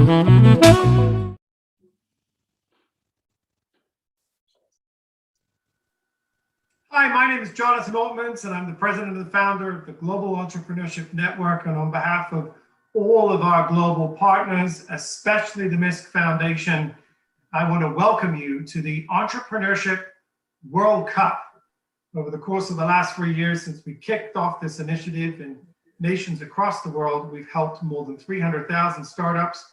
Hi, my name is Jonathan Altmans, and I'm the president and the founder of the Global Entrepreneurship Network. And on behalf of all of our global partners, especially the MISC Foundation, I want to welcome you to the Entrepreneurship World Cup. Over the course of the last 3 years since we kicked off this initiative in nations across the world, we've helped more than 300,000 startups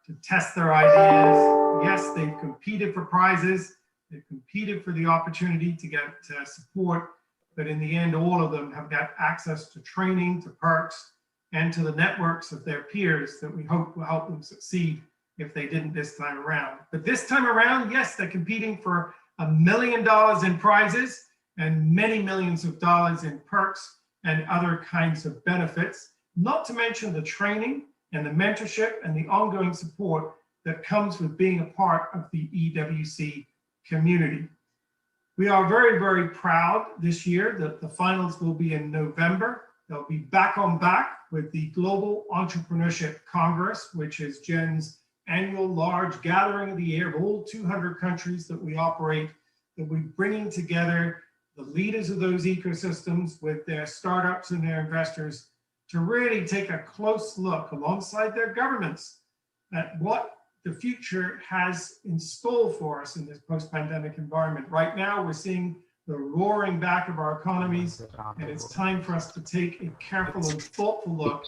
to test their ideas. Yes, they've competed for prizes. They've competed for the opportunity to get support, but in the end, all of them have got access to training, to perks, and to the networks of their peers that we hope will help them succeed if they didn't this time around. But this time around, yes, they're competing for $1 million in prizes and many millions of dollars in perks and other kinds of benefits, not to mention the training and the mentorship and the ongoing support that comes with being a part of the EWC community. We are very, very proud this year that the finals will be in November. They'll be back on back with the Global Entrepreneurship Congress, which is Gen's annual large gathering of the year of all 200 countries that we operate, that we're bringing together the leaders of those ecosystems with their startups and their investors to really take a close look alongside their governments at what the future has in store for us in this post-pandemic environment. Right now, we're seeing the roaring back of our economies, and it's time for us to take a careful and thoughtful look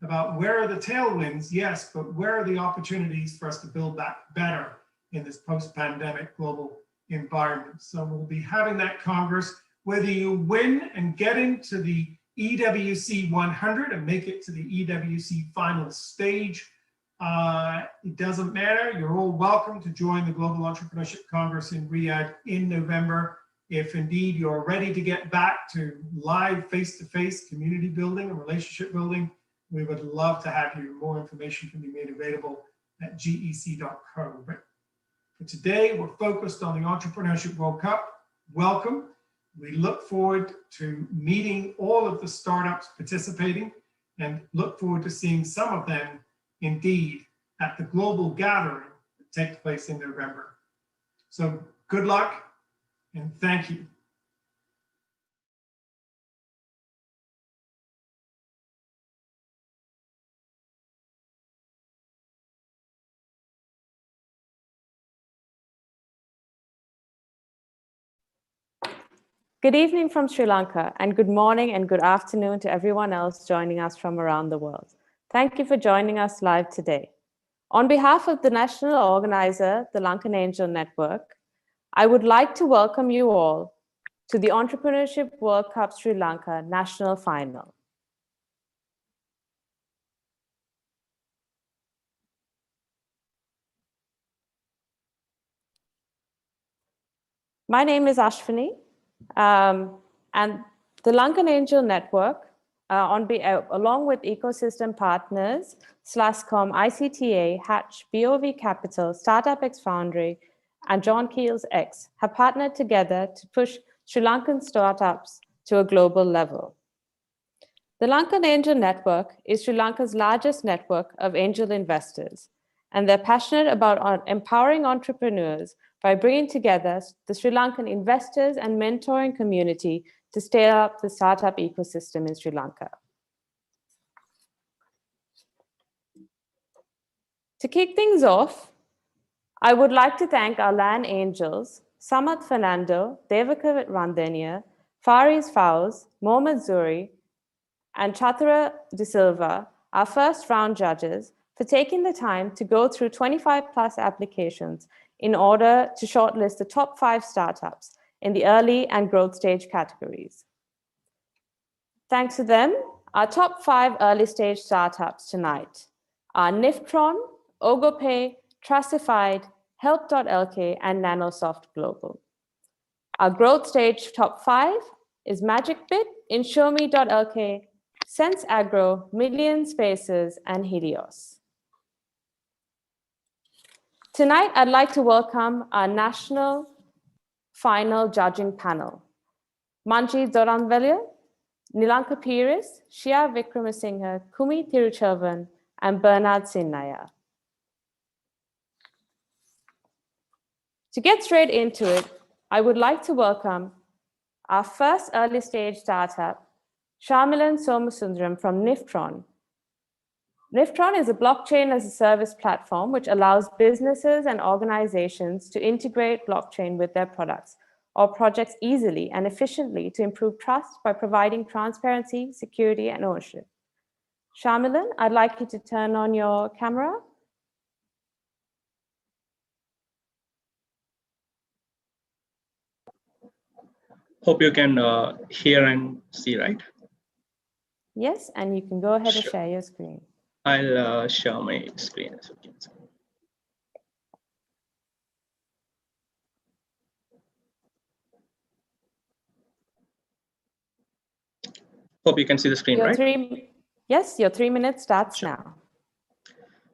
about where are the tailwinds, yes, but where are the opportunities for us to build back better in this post-pandemic global environment. So we'll be having that Congress. Whether you win and get into the EWC 100 and make it to the EWC final stage, it doesn't matter. You're all welcome to join the Global Entrepreneurship Congress in Riyadh in November. If indeed you're ready to get back to live face-to-face community building and relationship building, we would love to have you. More information can be made available at gec.co. But for today, we're focused on the Entrepreneurship World Cup. Welcome. We look forward to meeting all of the startups participating and look forward to seeing some of them indeed at the global gathering that takes place in November. So good luck and thank you. Good evening from Sri Lanka, and good morning and good afternoon to everyone else joining us from around the world. Thank you for joining us live today. On behalf of the national organizer, the Lankan Angel Network, I would like to welcome you all to the Entrepreneurship World Cup Sri Lanka National Final. My name is Ashwini. And the Lankan Angel Network, along with ecosystem partners, Slascom, ICTA, Hatch, BOV Capital, Startup X Foundry, and John Keel's X, have partnered together to push Sri Lankan startups to a global level. The Lankan Angel Network is Sri Lanka's largest network of angel investors, and they're passionate about empowering entrepreneurs by bringing together the Sri Lankan investors and mentoring community to scale up the startup ecosystem in Sri Lanka. To kick things off, I would like to thank our land angels, Samat Fernando, Devaka Randenia, Fariz Fawz, Mohammad Zuri, and Chathara De Silva, our first round judges, for taking the time to go through 25 plus applications in order to shortlist the top 5 startups in the early and growth stage categories. Thanks to them, our top 5 early stage startups tonight are Niftron, OgoPay, Trustified, Help.lk, and Nanosoft Global. Our growth stage top 5 is MagicBit, InsureMe.lk, Sense Agro, Million Spaces, and Helios. Tonight, I'd like to welcome our national final judging panel. Manjeet Zoranvelya, Nilanka Pires, Shia Vikramasinghe, Kumi Tiruchelvan, and Bernard Sinnaya. To get straight into it, I would like to welcome our first early stage startup, Sharmilan Somasundaram from Niftron. Niftron is a blockchain as a service platform which allows businesses and organizations to integrate blockchain with their products or projects easily and efficiently to improve trust by providing transparency, security, and ownership. Sharmilan, I'd like you to turn on your camera. Hope you can hear and see, right? Yes, and you can go ahead and Sure. share your screen. I'll share my screen as you can see. Hope you can see the screen, right? Yes, your 3 minutes starts Sure. now.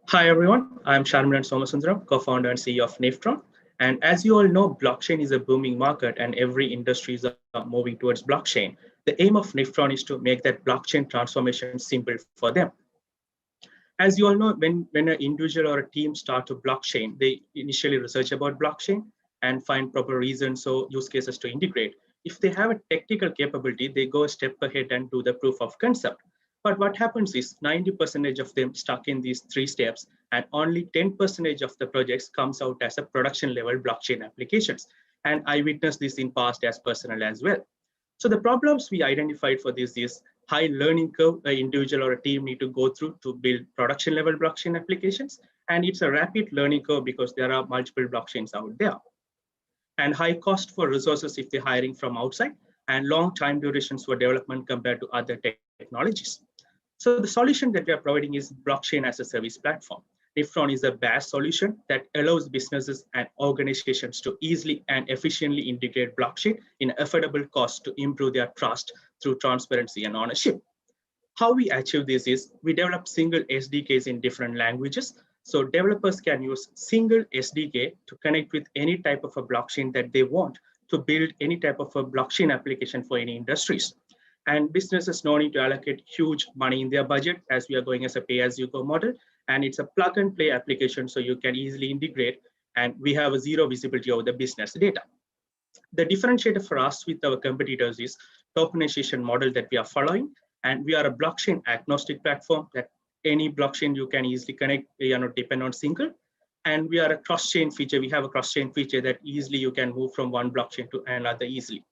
Hi, everyone. I'm Sharmilan Somasundaram, co-founder and CEO of Niftron. And as you all know, blockchain is a booming market and every industry is moving towards blockchain. The aim of Niftron is to make that blockchain transformation simple for them. As you all know, when an individual or a team start a blockchain, they initially research about blockchain and find proper reasons or use cases to integrate. If they have a technical capability, they go a step ahead and do the proof of concept. But what happens is 90% of them stuck in these 3 steps and only 10% of the projects comes out as a production level blockchain applications. And I witnessed this in past as personal as well. So the problems we identified for this is high learning curve an individual or a team need to go through to build production level blockchain applications. And it's a rapid learning curve because there are multiple blockchains out there. And high cost for resources if they're hiring from outside, and long time durations for development compared to other technologies. So the solution that we are providing is blockchain as a service platform. Niftron is a BaaS solution that allows businesses and organizations to easily and efficiently integrate blockchain in affordable cost to improve their trust through transparency and ownership. How we achieve this is we develop single SDKs in different languages. So developers can use single SDK to connect with any type of a blockchain that they want to build any type of a blockchain application for any industries. And businesses no need to allocate huge money in their budget as we are going as a pay-as-you-go model. And it's a plug and play application so you can easily integrate and we have a zero visibility over the business data. The differentiator for us with our competitors is tokenization model that we are following. And we are a blockchain agnostic platform that any blockchain you can easily connect, depend on single. And we are a cross-chain feature. We have a cross-chain feature that easily you can move from one blockchain to another easily.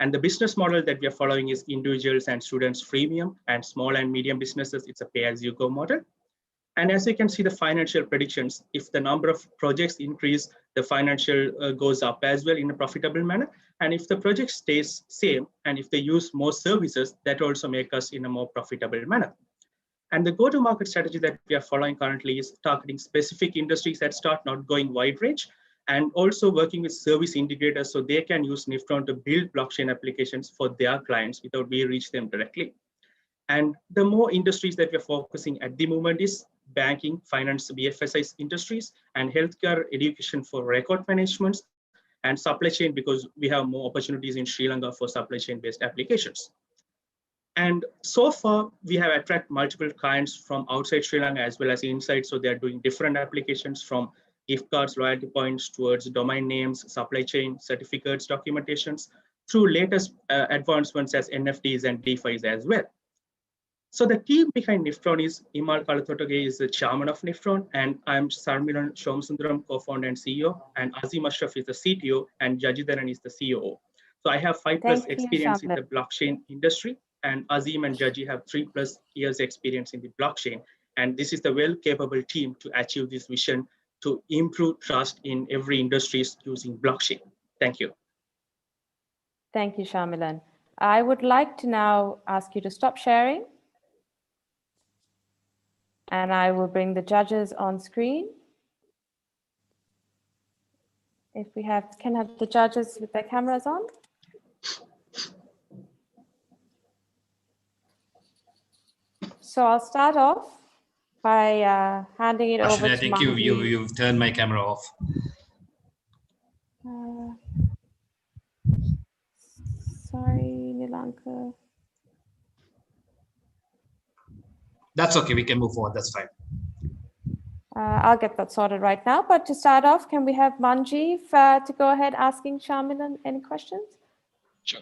And the business model that we are following is individuals and students freemium, and small and medium businesses, it's a pay-as-you-go model. And as you can see the financial predictions, if the number of projects increase, the financial goes up as well in a profitable manner. And if the project stays same, and if they use more services, that also make us in a more profitable manner. And the go-to-market strategy that we are following currently is targeting specific industries at start, not going wide range, and also working with service integrators so they can use Niftron to build blockchain applications for their clients without we reach them directly. And the more industries that we're focusing at the moment is banking, finance, BFSI industries, and healthcare, education for record management, and supply chain because we have more opportunities in Sri Lanka for supply chain based applications. And so far, we have attracted multiple clients from outside Sri Lanka as well as inside. So they're doing different applications from gift cards, loyalty points towards domain names, supply chain, certificates, documentations, through latest advancements as NFTs and DeFis as well. So the team behind Niftron is Imal Kalathotage is the chairman of Niftron, and I'm Sharmilan Somasundaram, co-founder and CEO, and Azim Ashraf is the CTO, and Jajidharan is the COO. So I have 5+ experience in the blockchain industry, and Azim and Jaji have 3+ years experience in the blockchain. And this is the well-capable team to achieve this vision to improve trust in every industry using blockchain. Thank you. Thank you, Sharmilan. I would like to now ask you to stop sharing. And I will bring the judges on screen. If we can have the judges with their cameras on. So I'll start off by handing it over to I think you've turned my camera off. Sorry, Lanka. That's okay. We can move forward. That's fine. I'll get that sorted right now. But to start off, can we have Manjeev to go ahead asking Shamilan any questions? Sure.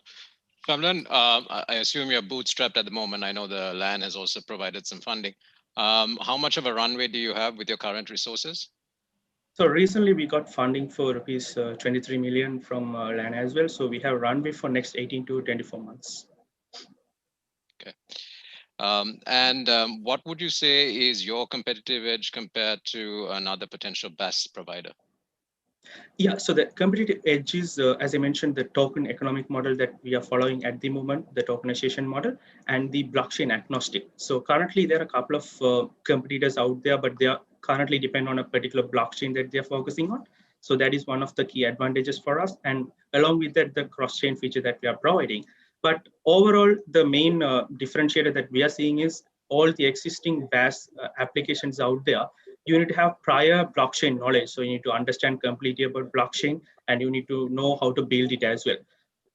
Shamilan, I assume you're bootstrapped at the moment. I know the LAN has also provided some funding. How much of a runway do you have with your current resources? So recently we got funding for rupees 23 million from LAN as well. So we have runway for next 18 to 24 months. Okay. What would you say is your competitive edge compared to another potential BaaS provider? Yeah, so the competitive edge is, as I mentioned, the token economic model that we are following at the moment, the tokenization model, and the blockchain agnostic. So currently there are a couple of competitors out there, but they are currently depend on a particular blockchain that they're focusing on. So that is one of the key advantages for us. And along with that, the cross-chain feature that we are providing. But overall, the main differentiator that we are seeing is all the existing BaaS applications out there. You need to have prior blockchain knowledge. So you need to understand completely about blockchain, and you need to know how to build it as well.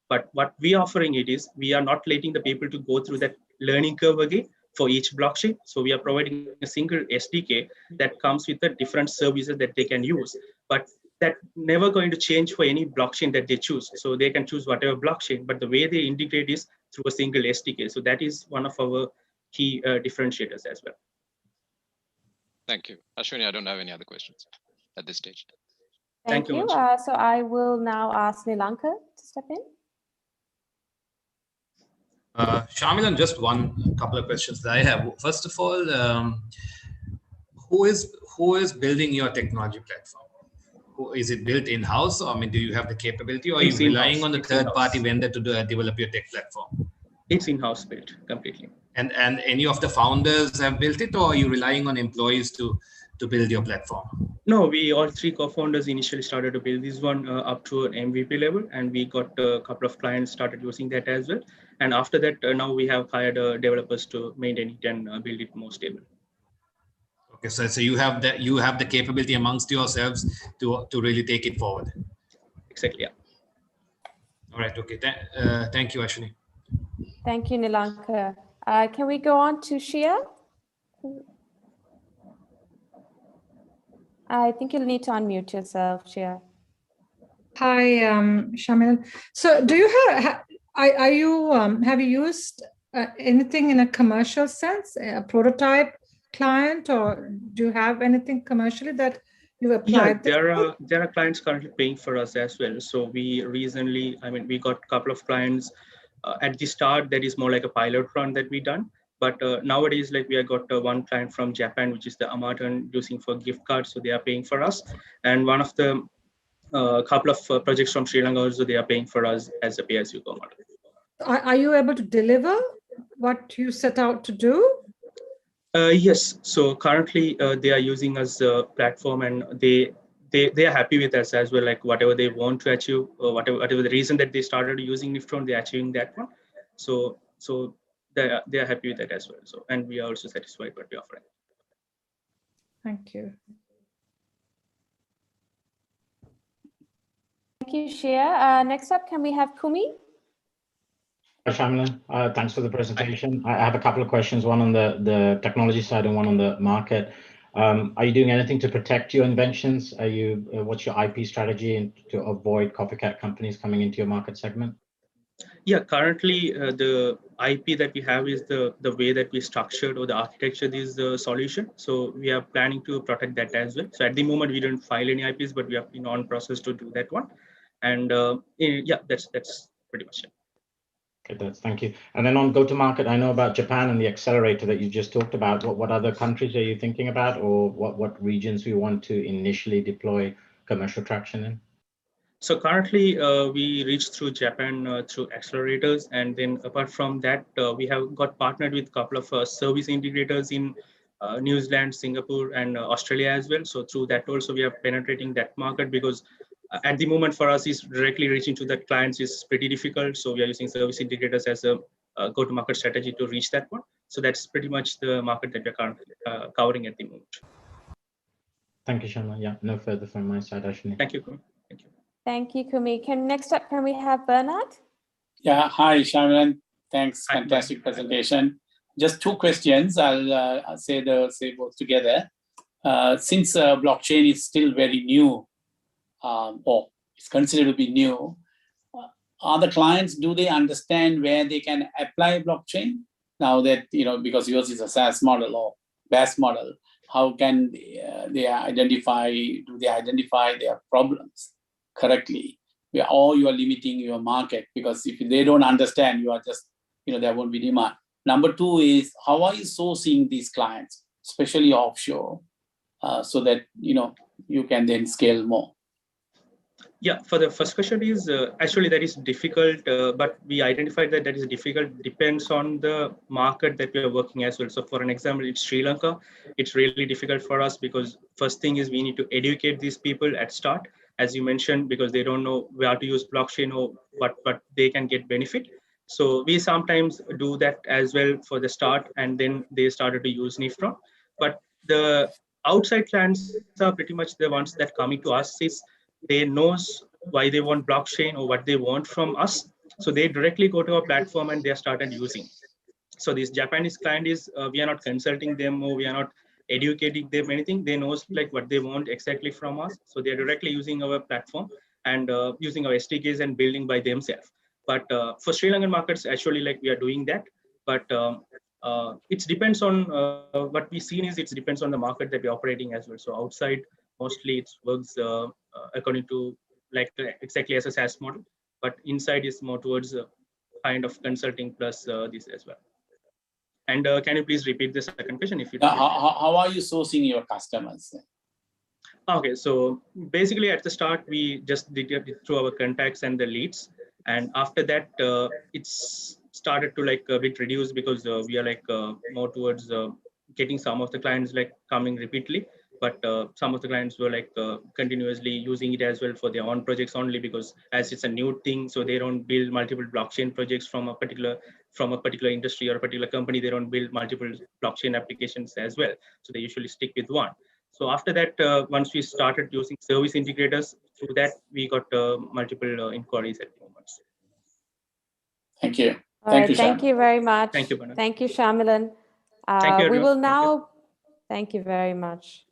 But what we are offering it is, we are not letting the people to go through that learning curve again for each blockchain. So we are providing a single SDK that comes with the different services that they can use. But that never going to change for any blockchain that they choose. So they can choose whatever blockchain, but the way they integrate is through a single SDK. So that is one of our key differentiators as well. Thank you. Ashwini, I don't have any other questions at this stage. Thank you. Manjeev. So I will now ask Lanka to step in. Shamilan, just one couple of questions that I have. First of all, who is building your technology platform? Is it built in-house? I mean, do you have the capability, or are you relying on the third-party vendor to develop your tech platform? It's in-house built completely. And any of the founders have built it, or are you relying on employees to build your platform? No, we all three co-founders initially started to build this one up to an MVP level, and we got a couple of clients started using that as well. And after that, now we have hired developers to maintain it and build it more stable. Okay, so you have the capability amongst yourselves to really take it forward. Exactly. Yeah. All right. Okay. Thank you, Ashwini. Thank you, Nilanka. Can we go on to Shia? I think you'll need to unmute yourself, Shia. Hi, Shamilan. So do you have you used anything in a commercial sense, a prototype client, or do you have anything commercially that you applied? Yeah, there are clients currently paying for us as well. So we recently, we got a couple of clients at the start that is more like a pilot run that we done. But nowadays, like we have got one client from Japan, which is the Amazon using for gift cards. So they are paying for us. And one of the couple of projects from Sri Lanka also, they are paying for us as a pay-as-you-go model. Are you able to deliver what you set out to do? Yes. So currently they are using us a platform, and they are happy with us as well. Like whatever they want to achieve, whatever the reason that they started using Niftron, they're achieving that one. So they are happy with that as well. So, and we are also satisfied with what we're offering. Thank you. Thank you, Shia. Next up, can we have Kumi? Hi, Shamilan. Thanks for the presentation. I have a couple of questions, one on the technology side and one on the market. Are you doing anything to protect your inventions? What's your IP strategy to avoid copycat companies coming into your market segment? Yeah, currently the IP that we have is the way that we structured, or the architecture is the solution. So we are planning to protect that as well. So at the moment we don't file any IPs, but we have been on process to do that one. And yeah, that's pretty much it. Okay, thank you. And then on go-to-market, I know about Japan and the accelerator that you just talked about. What other countries are you thinking about, or what regions we want to initially deploy commercial traction in? So currently we reached through Japan through accelerators, and then apart from that, we have got partnered with a couple of service integrators in New Zealand, Singapore, and Australia as well. So through that also we are penetrating that market, because at the moment for us is directly reaching to that clients is pretty difficult. So we are using service integrators as a go-to-market strategy to reach that one. So that's pretty much the market that we're currently covering at the moment. Thank you, Shama. Yeah, no further from my side, Ashwini. Thank you, Kumi. Thank you. Thank you, Kumi. Next up, can we have Bernard? Yeah, hi, Shamilan. Thanks, Hi, fantastic presentation. Just two questions. I'll say both together. since blockchain is still very new, or it's considered to be new, are the clients, do they understand where they can apply blockchain? Now that, because yours is a SaaS model or BaaS model, how can they identify their problems correctly? Or you are limiting your market, because if they don't understand, you are just, there won't be demand. Number two is, how are you sourcing these clients, especially offshore, so that, you can then scale more? Yeah, for the first question is actually that is difficult, but we identified that is difficult depends on the market that we are working as well. So for an example, it's Sri Lanka. It's really difficult for us because first thing is we need to educate these people at start, as you mentioned, because they don't know where to use blockchain or what they can get benefit. So we sometimes do that as well for the start, and then they started to use Nephron. But the outside clients are pretty much the ones that coming to us is they knows why they want blockchain or what they want from us. So they directly go to our platform and they started using. So this Japanese client is, we are not consulting them or we are not educating them anything. They knows like what they want exactly from us. So they're directly using our platform and using our SDKs and building by themselves. But for Sri Lankan markets, actually like we are doing that. But it depends on what we seen is it depends on the market that we're operating as well. So outside, mostly it works according to like exactly as a SaaS model, but inside is more towards kind of consulting plus this as well. And can you please repeat the second question if you don't? How are you sourcing your customers? Okay, so basically at the start, we just did it through our contacts and the leads. And after that, it's started to like a bit reduced because we are like more towards getting some of the clients like coming repeatedly. But some of the clients were like continuously using it as well for their own projects only, because as it's a new thing, so they don't build multiple blockchain projects from a particular industry or a particular company. They don't build multiple blockchain applications as well. So they usually stick with one. So after that, once we started using service integrators, through that we got multiple inquiries at the moment. Thank you. Thank you very much. Thank you, Bernard. Thank you, Shamilan. Thank you, we will everyone. now. Thank you very much.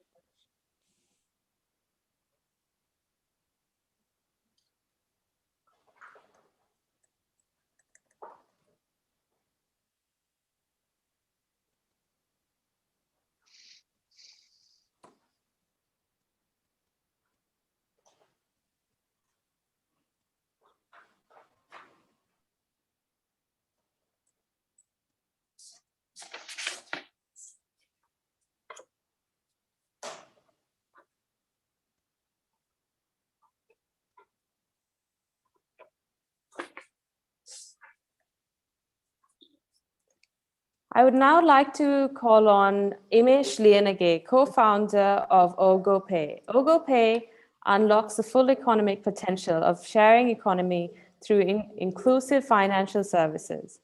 I would now like to call on Imesh Lianage, co-founder of OgoPay. OgoPay unlocks the full economic potential of sharing economy through inclusive financial services.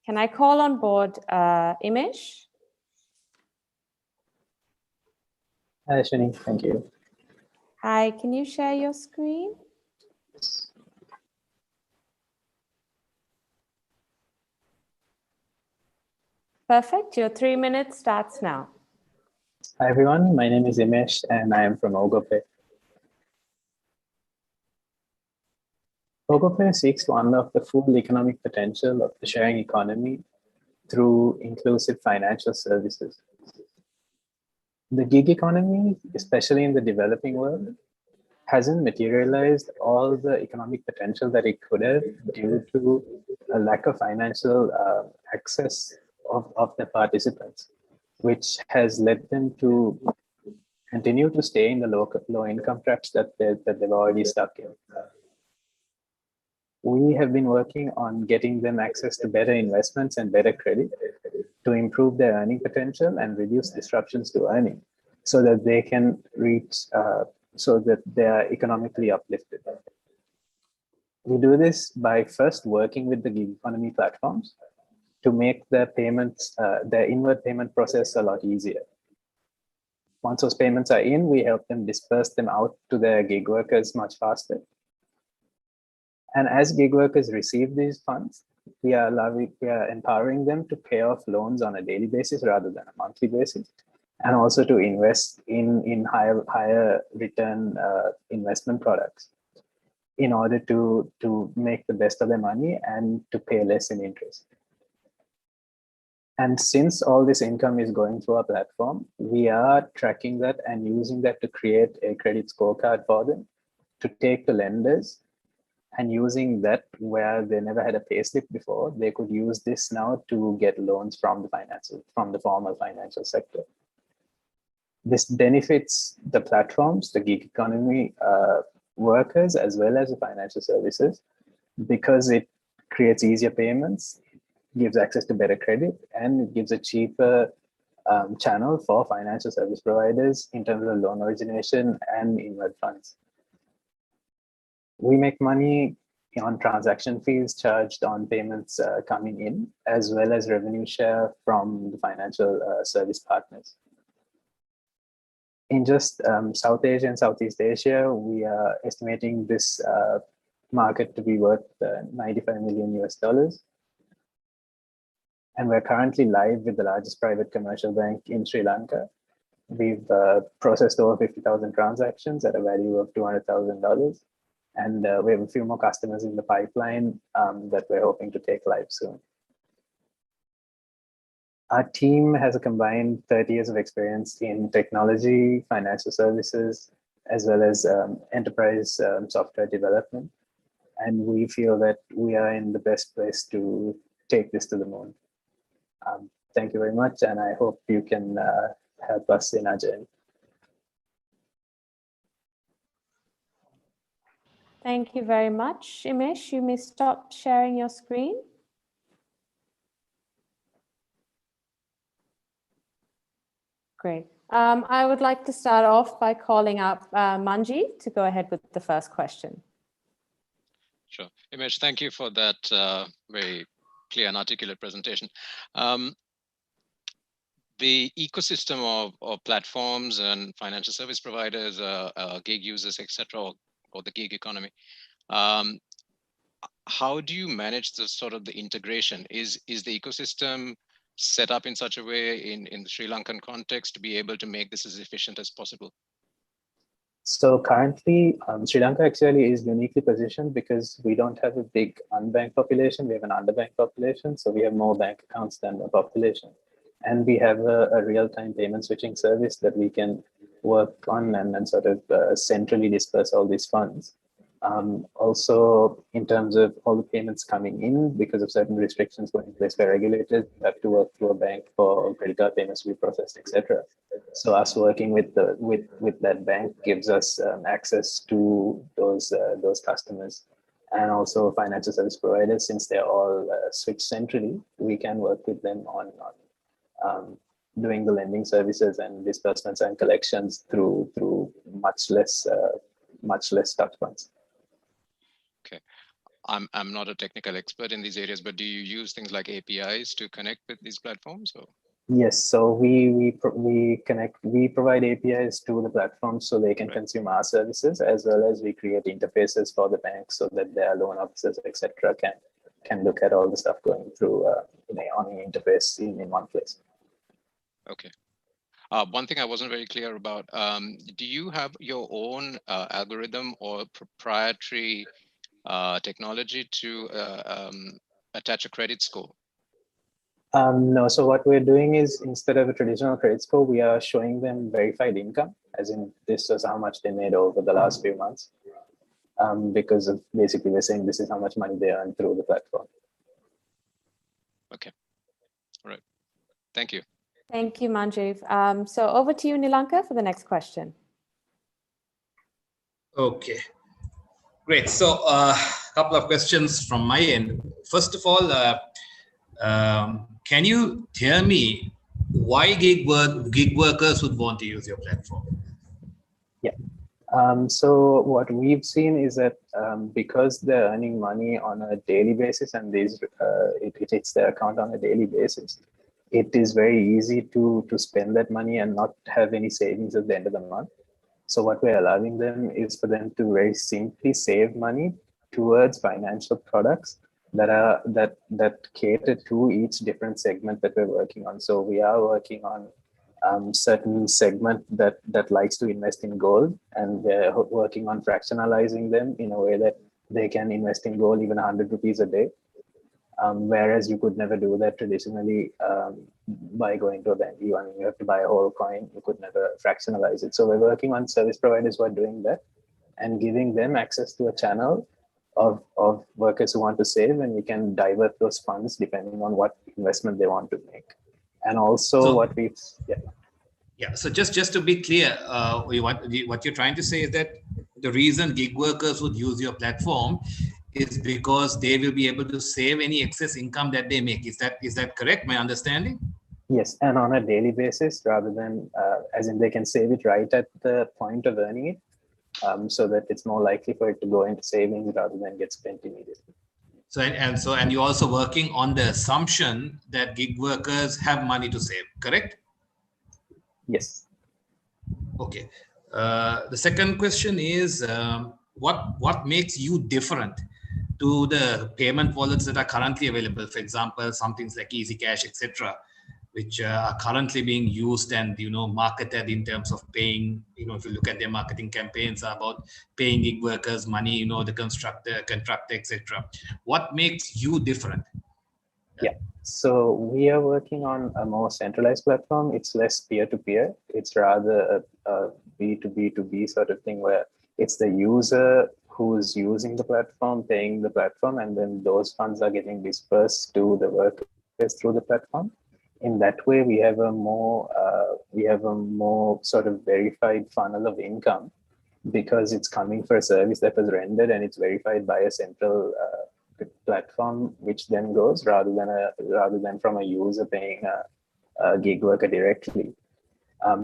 Can I call on board Imesh? Hi, Ashwini. Thank you. Hi, can you share your screen? Perfect. Your 3 minutes starts now. Hi, everyone. My name is Imesh, and I am from OgoPay. OgoPay seeks to unlock the full economic potential of the sharing economy through inclusive financial services. The gig economy, especially in the developing world, hasn't materialized all the economic potential that it could have due to a lack of financial access of the participants, which has led them to continue to stay in the low income traps that they've already stuck in. We have been working on getting them access to better investments and better credit to improve their earning potential and reduce disruptions to earning so that they can reach, so that they are economically uplifted. We do this by first working with the gig economy platforms to make their payments, their inward payment process a lot easier. Once those payments are in, we help them disperse them out to their gig workers much faster. And as gig workers receive these funds, we are empowering them to pay off loans on a daily basis rather than a monthly basis. and also to invest in higher return investment products in order to make the best of their money and to pay less in interest. And since all this income is going through our platform, we are tracking that and using that to create a credit scorecard for them to take to lenders, and using that where they never had a payslip before, they could use this now to get loans from the formal financial sector. This benefits the platforms, the gig economy workers, as well as the financial services, because it creates easier payments, gives access to better credit, and it gives a cheaper channel for financial service providers in terms of loan origination and inward funds. We make money on transaction fees charged on payments coming in, as well as revenue share from the financial service partners. In just South Asia and Southeast Asia, we are estimating this market to be worth $95 million US. And we're currently live with the largest private commercial bank in Sri Lanka. We've processed over 50,000 transactions at a value of $200,000. And we have a few more customers in the pipeline that we're hoping to take live soon. Our team has a combined 30 years of experience in technology, financial services, as well as enterprise software development. And we feel that we are in the best place to take this to the moon. Thank you very much, and I hope you can help us in our journey. Thank you very much. Imesh, you may stop sharing your screen. Great. I would like to start off by calling up Manji to go ahead with the first question. Sure. Imesh, thank you for that very clear and articulate presentation. The ecosystem of platforms and financial service providers, gig users, etc., or the gig economy, how do you manage the sort of the integration? Is the ecosystem set up in such a way in the Sri Lankan context to be able to make this as efficient as possible? So currently, Sri Lanka actually is uniquely positioned because we don't have a big unbanked population. We have an underbanked population. So we have more bank accounts than the population. And we have a real-time payment switching service that we can work on and sort of centrally disperse all these funds. Also, in terms of all the payments coming in, because of certain restrictions put in place by regulators, we have to work through a bank for credit card payments to be processed, etc. So us working with that bank gives us access to those customers, and also financial service providers. Since they're all switched centrally, we can work with them on doing the lending services and disbursements and collections through much less touch points. Okay, I'm not a technical expert in these areas, but do you use things like APIs to connect with these platforms? Or? Yes, so we provide APIs to the platforms so they can consume our services, as well as we create interfaces for the banks so that their loan officers, etc., can look at all the stuff going through on an interface in one place. Okay. One thing I wasn't very clear about, do you have your own algorithm or proprietary technology to attach a credit score? No, so what we're doing is, instead of a traditional credit score, we are showing them verified income, as in this is how much they made over the last few months. Because of basically we're saying this is how much money they earn through the platform. Okay, all right, thank you. Thank you, Manjeev. So over to you, Nilanka, for the next question. Okay, great. So a couple of questions from my end. First of all, can you tell me why gig workers would want to use your platform? Yeah. So what we've seen is that because they're earning money on a daily basis, and it hits their account on a daily basis, it is very easy to spend that money and not have any savings at the end of the month. So what we're allowing them is for them to very simply save money towards financial products that cater to each different segment that we're working on. So we are working on certain segment that likes to invest in gold, and we're working on fractionalizing them in a way that they can invest in gold even 100 rupees a day. Whereas you could never do that traditionally by going to a bank. You have to buy a whole coin. You could never fractionalize it. So we're working on service providers who are doing that and giving them access to a channel of workers who want to save, and we can divert those funds depending on what investment they want to make. And also Yeah. So just to be clear, what you're trying to say is that the reason gig workers would use your platform is because they will be able to save any excess income that they make. Is that correct? My understanding? Yes, and on a daily basis, rather than as in they can save it right at the point of earning it, so that it's more likely for it to go into savings rather than get spent immediately. So and you're also working on the assumption that gig workers have money to save, correct? Yes. Okay. The second question is, what makes you different to the payment wallets that are currently available? For example, some things like Easy Cash, etc., which are currently being used and marketed in terms of paying. If you look at their marketing campaigns, are about paying gig workers money. The contractor, etc. What makes you different? Yeah. So we are working on a more centralized platform. It's less peer-to-peer. It's rather a B2B2B sort of thing where it's the user who's using the platform, paying the platform, and then those funds are getting dispersed to the workers through the platform. In that way, we have a more sort of verified funnel of income because it's coming for a service that was rendered and it's verified by a central platform, which then goes rather than from a user paying a gig worker directly.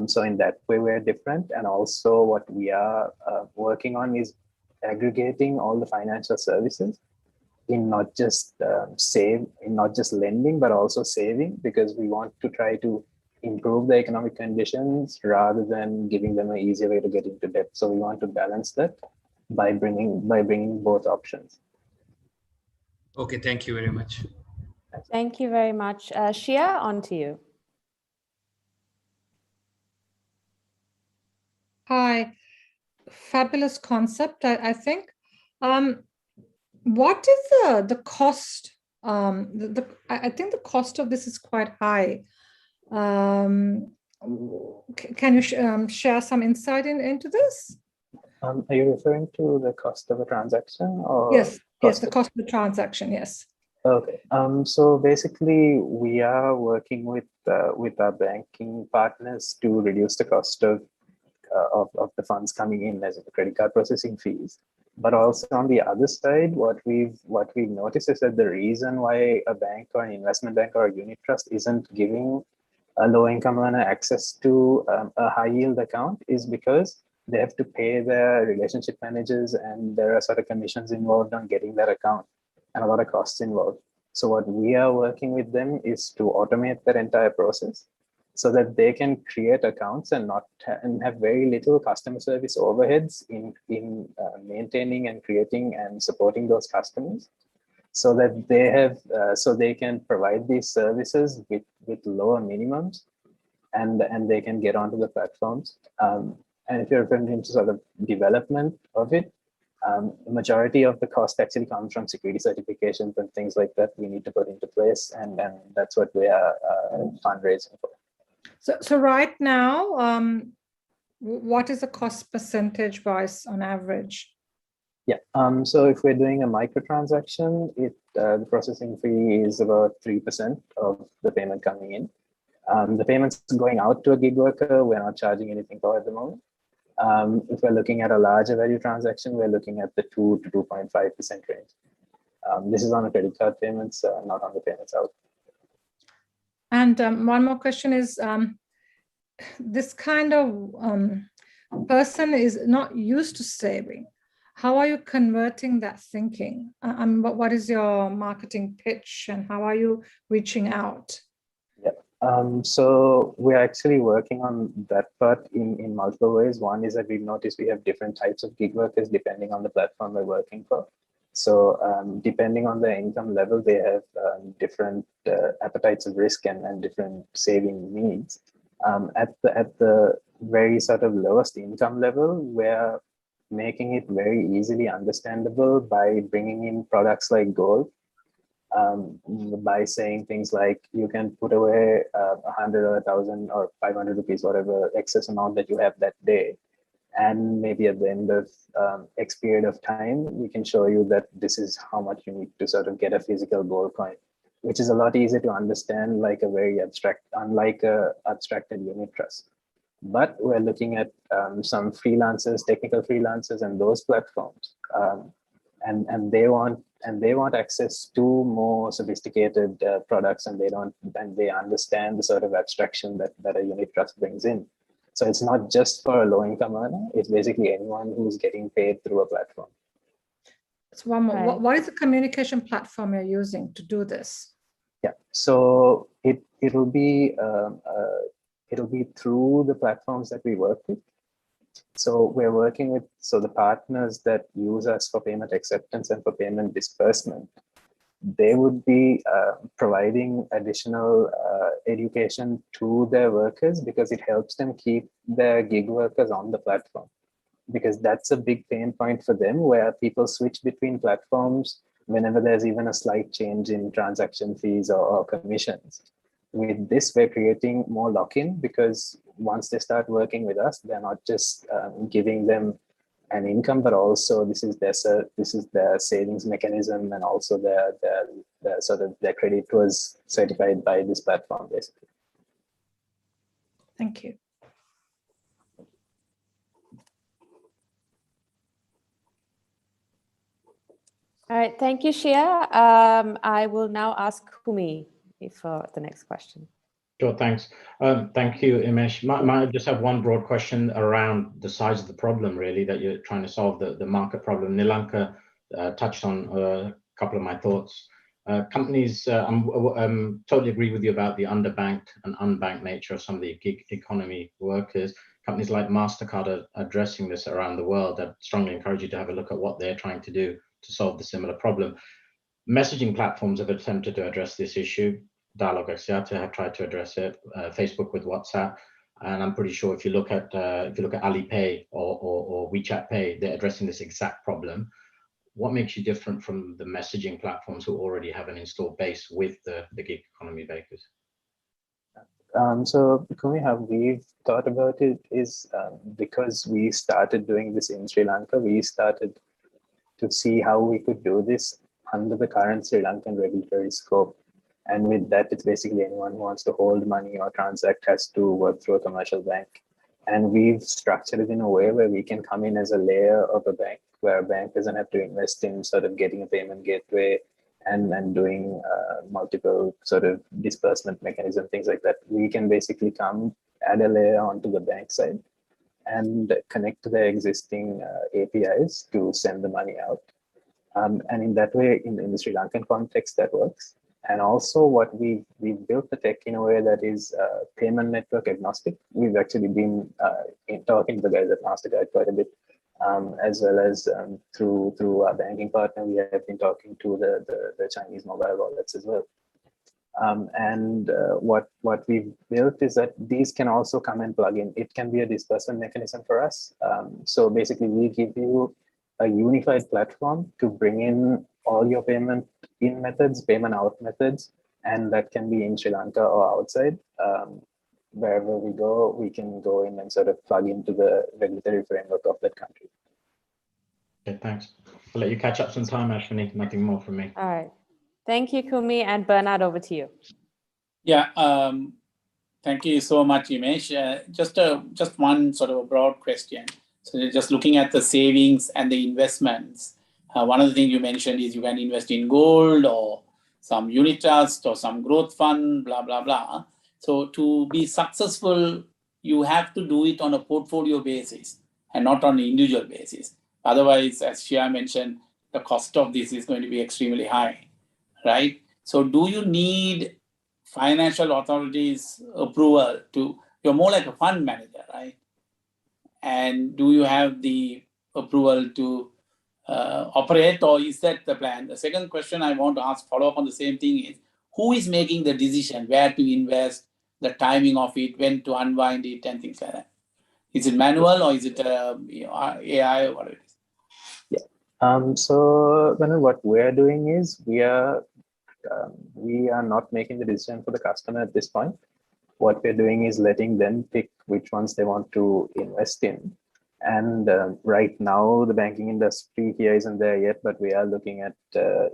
So in that way, we're different. And also what we are working on is aggregating all the financial services in not just lending, but also saving, because we want to try to improve the economic conditions rather than giving them an easier way to get into debt. So we want to balance that by bringing both options. Okay, thank you very much. Thank you very much. Shia, on to you. Hi, fabulous concept, I think. What is the cost? I think the cost of this is quite high. Can you share some insight into this? Are you referring to the cost of a transaction, or yes, the cost of the transaction? Yes. Okay. So basically, we are working with our banking partners to reduce the cost of the funds coming in as the credit card processing fees. But also on the other side, what we've noticed is that the reason why a bank or an investment bank or a unit trust isn't giving a low-income earner access to a high-yield account is because they have to pay their relationship managers, and there are sort of commissions involved on getting that account and a lot of costs involved. So what we are working with them is to automate that entire process so that they can create accounts and have very little customer service overheads in maintaining and creating and supporting those customers, so that they have so they can provide these services with lower minimums, and they can get onto the platforms. And if you're referring into sort of development of it, the majority of the cost actually comes from security certifications and things like that we need to put into place, and that's what we are fundraising for. So right now, what is the cost percentage wise on average? Yeah. So if we're doing a microtransaction, the processing fee is about 3% of the payment coming in. The payments going out to a gig worker, we're not charging anything for at the moment. If we're looking at a larger value transaction, we're looking at the 2 to 2.5% range. This is on the credit card payments, not on the payments out. And one more question is, this kind of person is not used to saving. How are you converting that thinking? What is your marketing pitch, and how are you reaching out? Yeah. So we're actually working on that part in multiple ways. One is that we've noticed we have different types of gig workers depending on the platform we're working for. So depending on their income level, they have different appetites of risk and different saving needs. At the very sort of lowest income level, we're making it very easily understandable by bringing in products like gold, by saying things like you can put away 100 or 1,000 or 500 rupees, whatever excess amount that you have that day. And maybe at the end of X period of time, we can show you that this is how much you need to sort of get a physical gold coin, which is a lot easier to understand, like a very abstract, unlike a abstracted unit trust. But we're looking at some freelancers, technical freelancers, and those platforms, and they want access to more sophisticated products, and they understand the sort of abstraction that a unit trust brings in. So it's not just for a low-income earner; it's basically anyone who's getting paid through a platform. So one more. Right. What is the communication platform you're using to do this? Yeah, so it'll be through the platforms that we work with. So we're working with the partners that use us for payment acceptance and for payment disbursement. They would be providing additional education to their workers because it helps them keep their gig workers on the platform. Because that's a big pain point for them, where people switch between platforms whenever there's even a slight change in transaction fees or commissions. With this, we're creating more lock-in, because once they start working with us, they're not just giving them an income, but also this is their savings mechanism, and also their sort of their credit was certified by this platform, basically. Thank you. All right, thank you, Shia. I will now ask Kumi for the next question. Sure, thanks. Thank you, Imesh. I just have one broad question around the size of the problem, really, that you're trying to solve, the market problem. Lanka touched on a couple of my thoughts. Companies, totally agree with you about the underbanked and unbanked nature of some of the gig economy workers. Companies like MasterCard are addressing this around the world. I'd strongly encourage you to have a look at what they're trying to do to solve the similar problem. Messaging platforms have attempted to address this issue. Dialog Axiata have tried to address it. Facebook with WhatsApp, and I'm pretty sure if you look at Alipay or WeChat Pay, they're addressing this exact problem. What makes you different from the messaging platforms who already have an installed base with the gig economy bakers? So how we've thought about it is because we started doing this in Sri Lanka, we started to see how we could do this under the current Sri Lankan regulatory scope. And with that, it's basically anyone who wants to hold money or transact has to work through a commercial bank. And we've structured it in a way where we can come in as a layer of a bank, where a bank doesn't have to invest in sort of getting a payment gateway and doing multiple sort of disbursement mechanism, things like that. We can basically come, add a layer onto the bank side and connect to their existing APIs to send the money out. And in that way, in the Sri Lankan context, that works. And also what we built the tech in a way that is payment network agnostic. We've actually been talking to the guys at MasterCard quite a bit, as well as through our banking partner, we have been talking to the Chinese mobile wallets as well. And what we've built is that these can also come and plug in. It can be a disbursement mechanism for us. So basically, we give you a unified platform to bring in all your payment in methods, payment out methods, and that can be in Sri Lanka or outside. Wherever we go, we can go in and sort of plug into the regulatory framework of that country. Okay, thanks. I'll let you catch up some time, Ashwini. Nothing more from me. All right. Thank you, Kumi, and Bernard, over to you. Yeah, thank you so much, Imesh. Just one sort of a broad question. So just looking at the savings and the investments, one of the things you mentioned is you can invest in gold or some unit trust or some growth fund, blah, blah, blah. So to be successful, you have to do it on a portfolio basis and not on an individual basis. Otherwise, as Shia mentioned, the cost of this is going to be extremely high, right? So do you need financial authorities' approval you're more like a fund manager, right? And do you have the approval to operate, or is that the plan? The second question I want to ask, follow up on the same thing, is who is making the decision where to invest, the timing of it, when to unwind it, and things like that? Is it manual or is it AI or whatever it is? So what we're doing is we are not making the decision for the customer at this point. What we're doing is letting them pick which ones they want to invest in. And right now, the banking industry here isn't there yet, but we are looking at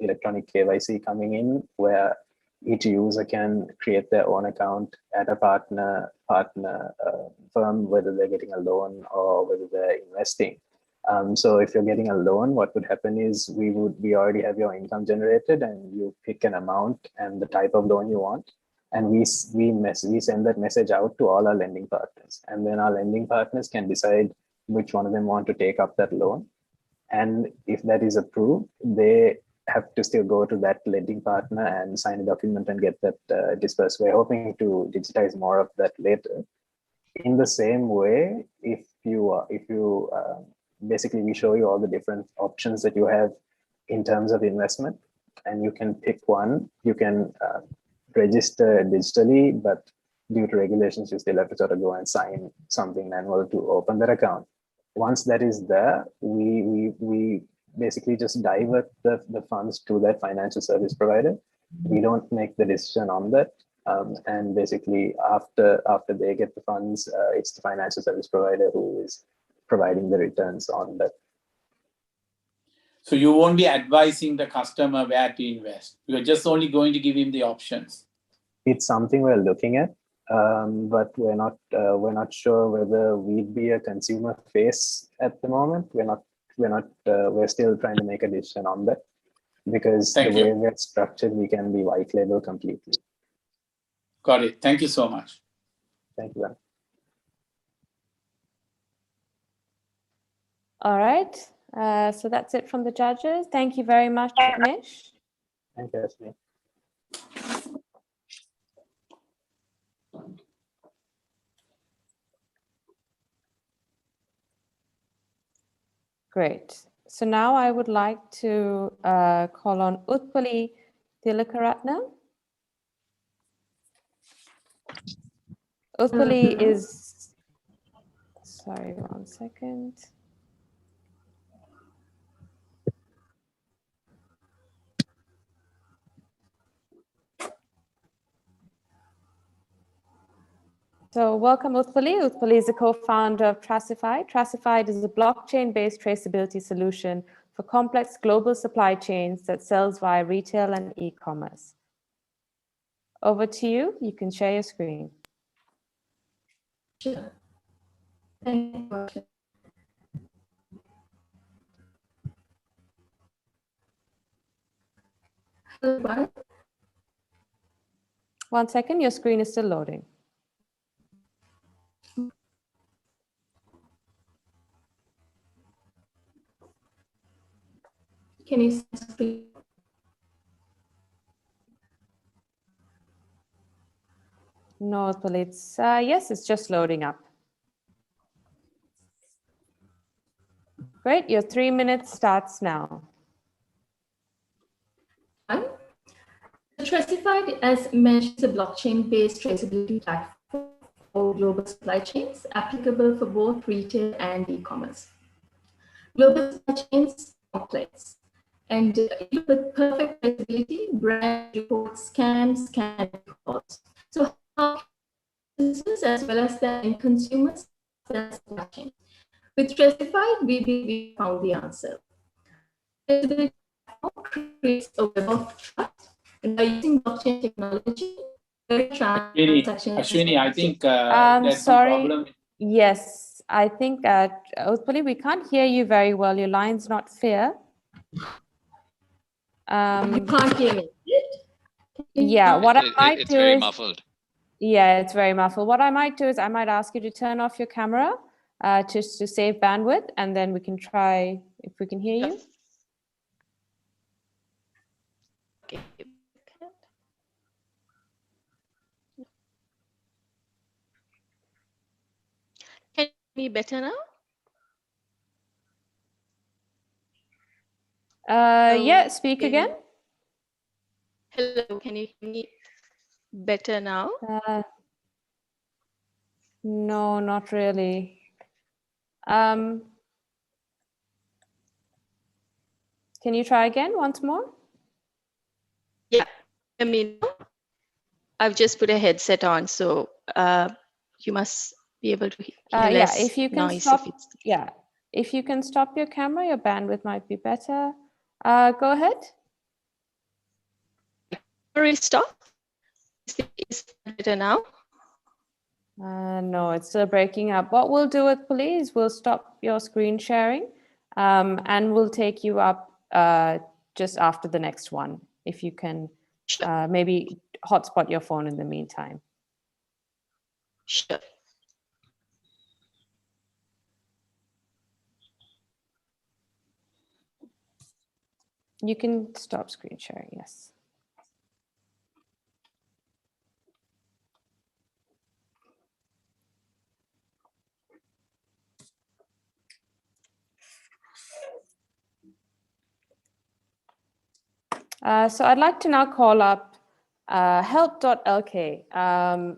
electronic KYC coming in, where each user can create their own account at a partner firm, whether they're getting a loan or whether they're investing. So if you're getting a loan, what would happen is we already have your income generated, and you pick an amount and the type of loan you want, and we send that message out to all our lending partners, and then our lending partners can decide which one of them want to take up that loan. And if that is approved, they have to still go to that lending partner and sign a document and get that dispersed. We're hoping to digitize more of that later. In the same way, if you basically, we show you all the different options that you have in terms of investment, and you can pick one. You can register digitally, but due to regulations, you still have to sort of go and sign something manual to open that account. Once that is there, we basically just divert the funds to that financial service provider. We don't make the decision on that. And basically, after they get the funds, it's the financial service provider who is providing the returns on that. So you won't be advising the customer where to invest. You're just only going to give him the options. It's something we're looking at, but we're not sure whether we'd be a consumer face at the moment. We're still trying to make a decision on that, because the way we're structured, we can be white label completely. Got it. Thank you so much. Thank you. All right. So that's it from the judges. Thank you very much, Nish. Thank you, Ashley. Great. So now I would like to call on Utpali Tilakaratne. Utpali is, sorry, 1 second. So welcome, Utpali. Utpali is a co-founder of Tracify. Tracify is a blockchain-based traceability solution for complex global supply chains that sells via retail and e-commerce. Over to you. You can share your screen. Sure. Thank you. Hello, everyone. 1 second, your screen is still loading. Can you see? No, Utpali, it's, yes, it's just loading up. Great, your 3 minutes starts now. Tracify, as mentioned, is a blockchain-based traceability platform for global supply chains, applicable for both retail and e-commerce. Global supply chains are complex, and with perfect traceability, brand reports scams, scan calls. So how businesses as well as the end consumers that supply chain? With Tracify, we found the answer. Traceability creates a web of trust. And by using blockchain technology, Ashwini, I think there's some problem. Yes, I think, Utpali, we can't hear you very well. Your line's not clear. You can't hear me. Yeah, what I might do is... It's very muffled. Yeah, it's very muffled. What I might do is I might ask you to turn off your camera just to save bandwidth, and then we can try if we can hear you. Okay. Can you hear me better now? Yeah, speak again. Hello, can you hear me better now? No, not really. Can you try again once more? Yeah, I mean, I've just put a headset on, so you must be able to hear Yeah, less if you can noise. stop, if you can stop your camera, your bandwidth might be better. Go ahead. Stop. Is that better now? No, it's still breaking up. What we'll do with police, we'll stop your screen sharing and we'll take you up just after the next one. If you can maybe hotspot your phone in the meantime. Sure. You can stop screen sharing, yes. So I'd like to now call up help.lk.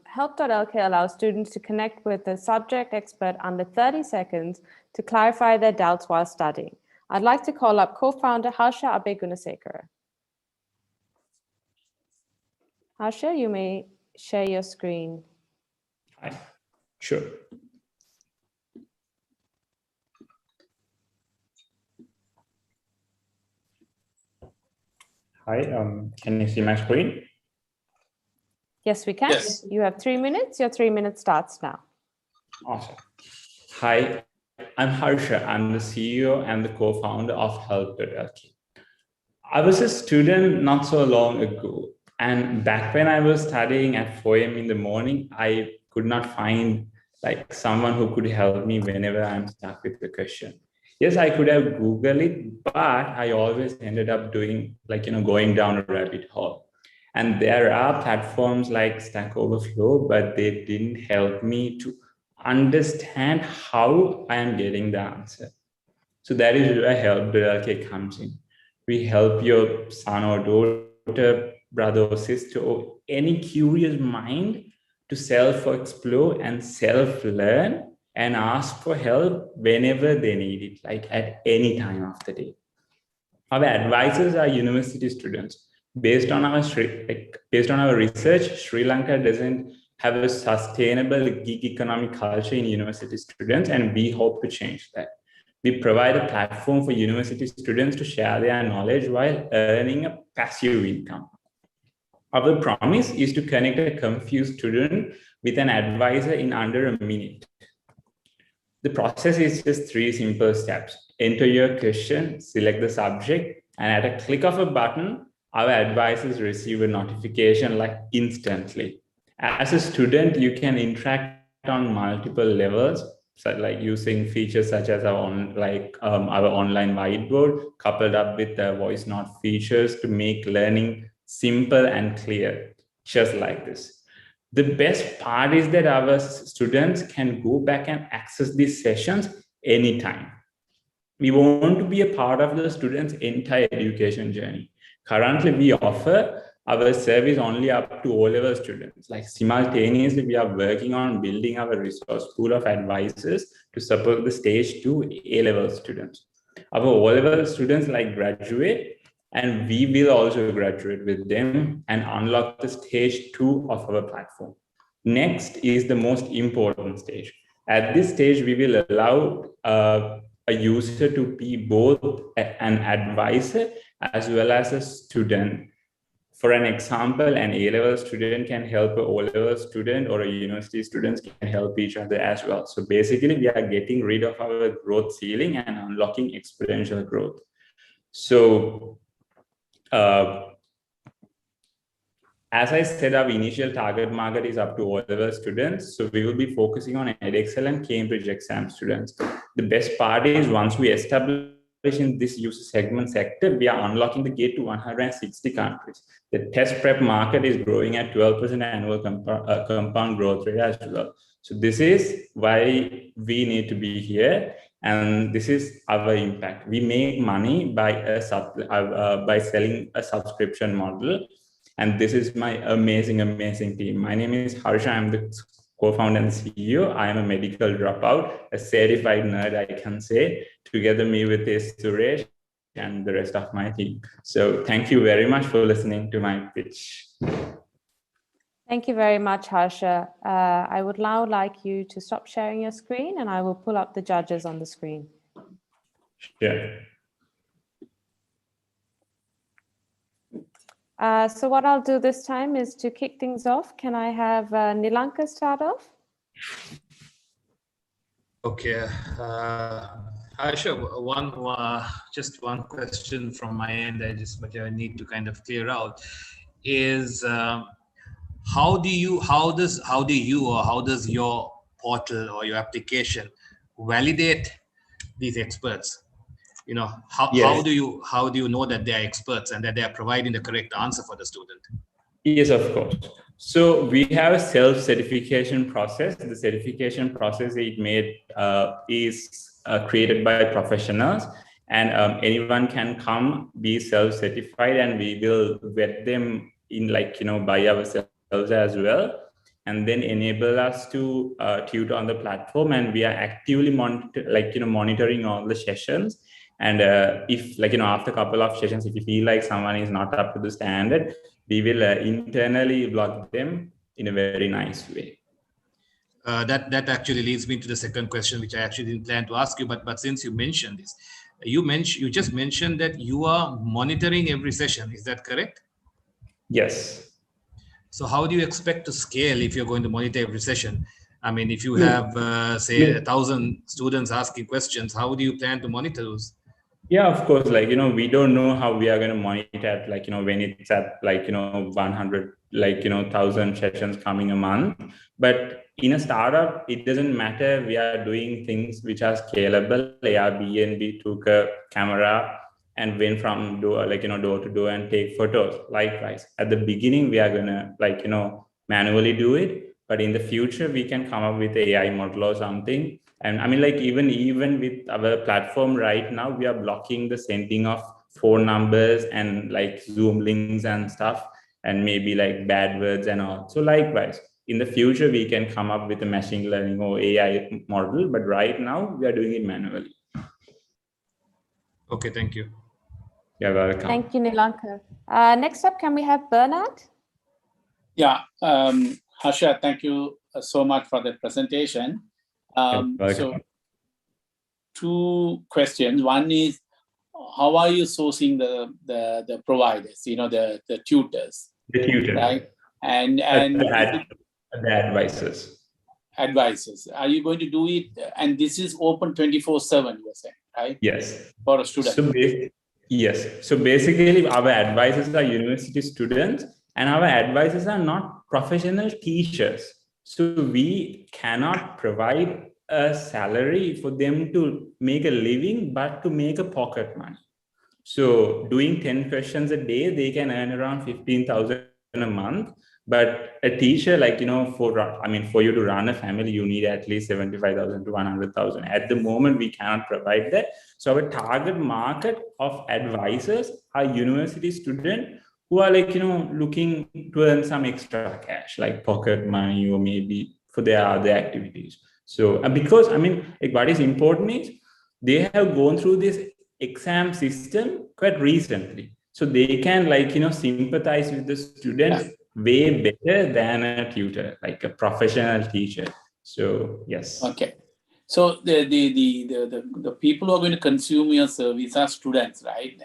Help.lk allows students to connect with a subject expert under 30 seconds to clarify their doubts while studying. I'd like to call up co-founder Harsha Abegunasekara. Harsha, you may share your screen. Hi, sure. Hi, can you see my screen? Yes, we can. Yes. You have 3 minutes. Your 3 minutes starts now. Awesome. Hi, I'm Harsha. I'm the CEO and the co-founder of Help.lk. I was a student not so long ago. And back when I was studying at 4 a.m. in the morning, I could not find like someone who could help me whenever I'm stuck with the question. Yes, I could have Googled it, but I always ended up doing going down a rabbit hole. And there are platforms like Stack Overflow, but they didn't help me to understand how I am getting the answer. So that is where Help.lk comes in. We help your son or daughter, brother or sister, or any curious mind to self-explore and self-learn and ask for help whenever they need it, like at any time of the day. Our advisors are university students. Based on our research, Sri Lanka doesn't have a sustainable gig economy culture in university students, and we hope to change that. We provide a platform for university students to share their knowledge while earning a passive income. Our promise is to connect a confused student with an advisor in under a minute. The process is just 3 simple steps. Enter your question, select the subject, and at a click of a button, our advisors receive a notification like instantly. As a student, you can interact on multiple levels, like using features such as our online whiteboard, coupled up with the voice note features to make learning simple and clear, just like this. The best part is that our students can go back and access these sessions anytime. We want to be a part of the students' entire education journey. Currently, we offer our service only up to O-level students. Like simultaneously, we are working on building our resource pool of advisors to support the stage 2 A-level students. Our O-level students graduate, and we will also graduate with them and unlock the stage 2 of our platform. Next is the most important stage. At this stage, we will allow a user to be both an advisor as well as a student. For an example, an A-level student can help an O-level student, or a university student can help each other as well. So basically, we are getting rid of our growth ceiling and unlocking exponential growth. So as I said, our initial target market is up to O-level students. So we will be focusing on EdXL and Cambridge exam students. The best part is once we establish in this user segment sector, we are unlocking the gate to 160 countries. The test prep market is growing at 12% annual compound growth rate as well. So this is why we need to be here. And this is our impact. We make money by selling a subscription model. And this is my amazing, amazing team. My name is Harsha. I'm the co-founder and CEO. I am a medical dropout, a certified nerd, I can say, together me with this Suresh and the rest of my team. So thank you very much for listening to my pitch. Thank you very much, Harsha. I would now like you to stop sharing your screen, and I will pull up the judges on the screen. Sure. So what I'll do this time is to kick things off. Can I have Lanka start off? Okay. Harsha, just one question from my end. But I need to kind of clear out is how does your portal or your application validate these experts? You know, how do you know that they are experts and that they are providing the correct answer for the student? Yes, of course. So we have a self-certification process. The certification process is created by professionals, and anyone can come be self-certified, and we will vet them in by ourselves as well, and then enable us to tutor on the platform. And we are actively monitoring all the sessions. And if after a couple of sessions, if you feel like someone is not up to the standard, we will internally block them in a very nice way. That actually leads me to the second question, which I actually didn't plan to ask you, but since you mentioned this, you just mentioned that you are monitoring every session. Is that correct? Yes. So how do you expect to scale if you're going to monitor every session? I mean, if you have, say, 1,000 students asking questions, how do you plan to monitor those? Yeah, of course. We don't know how we are going to monitor at when it's at 100, 1,000 sessions coming a month. But in a startup, it doesn't matter. We are doing things which are scalable. Airbnb took a camera and went from door to door and take photos. Likewise, at the beginning, we are gonna manually do it. But in the future, we can come up with AI model or something. And I mean, even with our platform right now, we are blocking the sending of phone numbers and Zoom links and stuff, and maybe bad words and all. So likewise, in the future, we can come up with a machine learning or AI model. But right now, we are doing it manually. Okay, thank you. You're welcome. Thank you, Nilanka. Next up, can we have Bernard? Yeah, Harsha, thank you so much for the presentation. So, two questions. One is, how are you sourcing the providers? The tutors. The tutors, right? And the advisors. Advisors. Are you going to do it? And this is open 24/7. You're saying, right? Yes. For a student. Yes. So basically, our advisors are university students, and our advisors are not professional teachers. So we cannot provide a salary for them to make a living, but to make a pocket money. So doing 10 questions a day, they can earn around 15,000 a month. But a teacher, for you to run a family, you need at least 75,000 to 100,000. At the moment, we cannot provide that. So our target market of advisors are university students who are looking to earn some extra cash, like pocket money, or maybe for their other activities. So because what is important is they have gone through this exam system quite recently, so they can sympathize with the students way better than a tutor, like a professional teacher. So yes. Okay. So the people who are going to consume your service are students, right?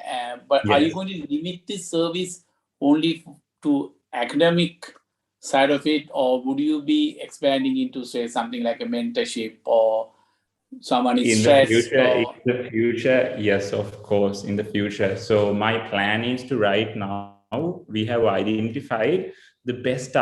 But yes. Are you going to limit this service only to academic side of it, or would you be expanding into, say, something like a mentorship, or someone is stressed? In the future, yes, of course, in the future. So my plan is to right now, we have identified the best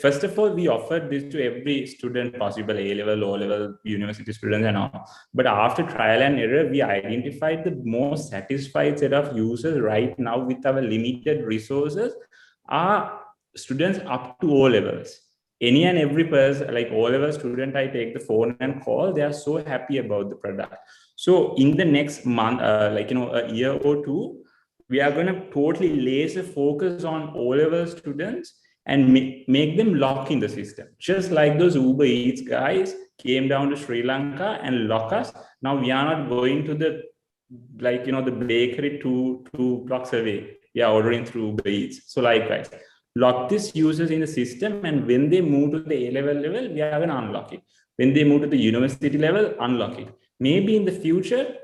first of all, we offered this to every student possible, A-level, O-level, university students and all. But after trial and error, we identified the most satisfied set of users right now with our limited resources are students up to O-levels. Any and every person, O-level student, I take the phone and call, they are so happy about the product. So in the next month, a year or two, we are going to totally laser focus on O-level students, and make them lock in the system. Just like those Uber Eats guys came down to Sri Lanka and lock us. Now we are not going to the, like, the bakery two blocks away. We are ordering through Uber Eats. So likewise, lock these users in the system, and when they move to the A-level level, we are going to unlock it. When they move to the university level, unlock it. Maybe in the future,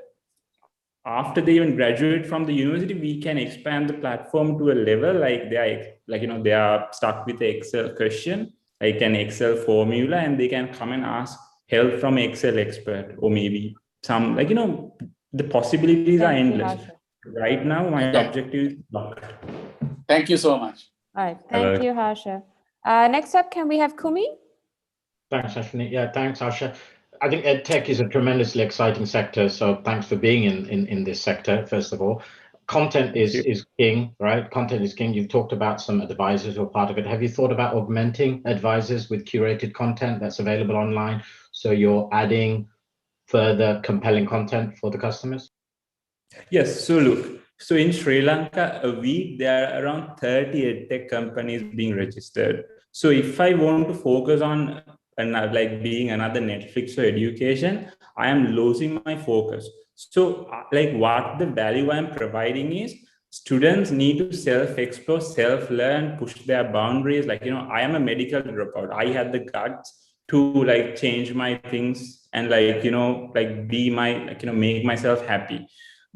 after they even graduate from the university, we can expand the platform to a level like they are stuck with the Excel question, like an Excel formula, and they can come and ask help from Excel expert, or maybe some, the possibilities are endless. Right now, my objective is locked. Thank you so much. All right, thank you, Harsha. Next up, can we have Kumi? Thanks, Ashwini. Yeah, thanks, Harsha. I think EdTech is a tremendously exciting sector. So thanks for being in this sector, first of all. Content is king, right? Content is king. You've talked about some advisors who are part of it. Have you thought about augmenting advisors with curated content that's available online? So you're adding further compelling content for the customers? Yes, so look, so in Sri Lanka, a week, there are around 30 EdTech companies being registered. So if I want to focus on like being another Netflix for education, I am losing my focus. So like what the value I'm providing is, students need to self-explore, self-learn, push their boundaries. Like, I am a medical dropout. I had the guts to like change my things and be my, make myself happy.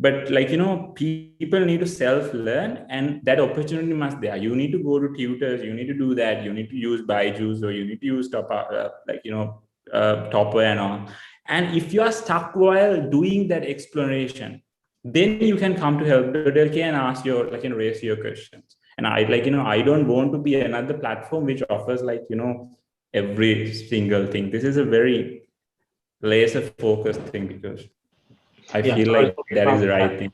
But people need to self-learn, and that opportunity must there. You need to go to tutors, you need to do that, you need to use Byju's, or you need to use Topper and all. And if you are stuck while doing that exploration, then you can come to help.lk and ask raise your questions. And I don't want to be another platform which offers every single thing. This is a very laser focused thing, because I feel like that is the right thing.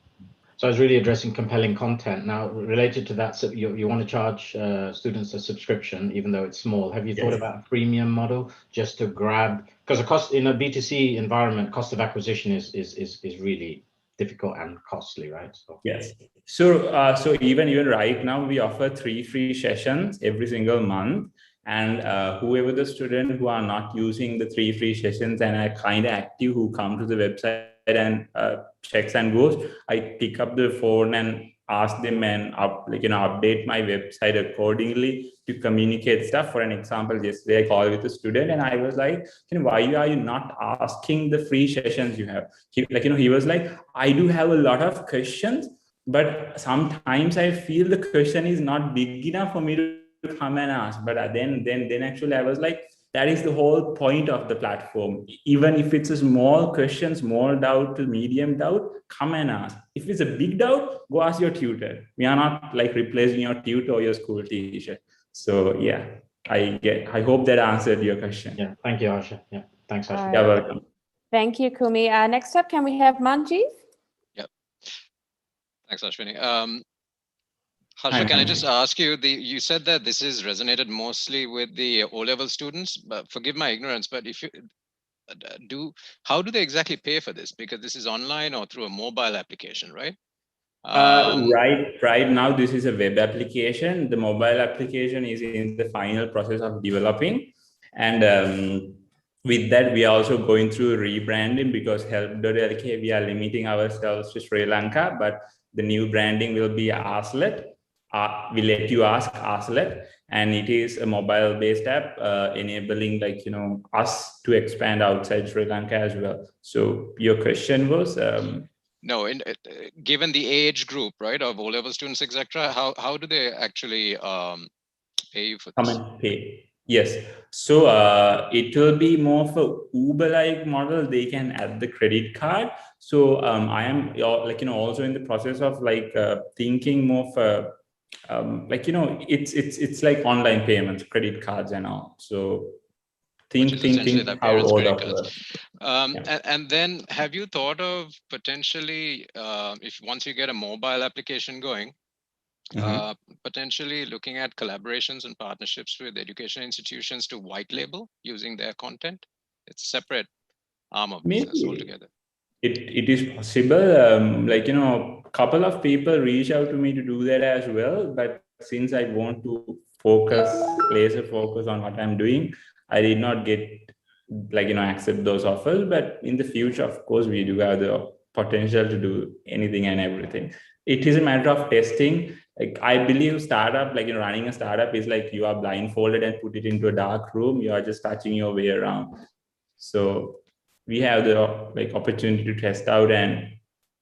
So I was really addressing compelling content. Now, related to that, so you want to charge students a subscription, even though it's small. Have you thought about a freemium model just to grab? Because the cost in a B2C environment, cost of acquisition is really difficult and costly, right? So. Yes. So even right now, we offer 3 free sessions every single month. And whoever the student who are not using the 3 free sessions and are kind of active, who come to the website and checks and goes, I pick up the phone and ask them and update my website accordingly to communicate stuff. For an example, yesterday I called with a student and I was like, why are you not asking the free sessions you have? He was like, I do have a lot of questions, but sometimes I feel the question is not big enough for me to come and ask. But then actually I was like, that is the whole point of the platform. Even if it's a small question, small doubt to medium doubt, come and ask. If it's a big doubt, go ask your tutor. We are not replacing your tutor or your school teacher. So yeah, I hope that answered your question. Yeah, thank you, Harsha. Yeah, thanks, Harsha. You're welcome. Thank you, Kumi. Next up, can we have Manjeev? Yep. Thanks, Ashwini. Harsha, can I just ask you, you said that this is resonated mostly with the O-level students, but forgive my ignorance, but if you how do they exactly pay for this? Because this is online or through a mobile application, right? Right now, this is a web application. The mobile application is in the final process of developing. And with that, we are also going through rebranding, because help.lk, we are limiting ourselves to Sri Lanka, but the new branding will be Arslet. We let you ask Arslet, and it is a mobile-based app enabling us to expand outside Sri Lanka as well. So your question was? No, given the age group, right, of O-level students, etc., how do they actually pay you for this? Come and pay. Yes. So it will be more of a Uber-like model. They can add the credit card. So I am also in the process of thinking more for it's like online payments, credit cards and all. So think how all of that. And then have you thought of potentially, if once you get a mobile application going, potentially looking at collaborations and partnerships with education institutions to white label using their content? It's a separate arm of business altogether. It is possible. A couple of people reach out to me to do that as well. But since I want to laser focus on what I'm doing, I did not get accept those offers. But in the future, of course, we do have the potential to do anything and everything. It is a matter of testing. Like, I believe startup, running a startup is like you are blindfolded and put it into a dark room. You are just touching your way around. So we have the opportunity to test out and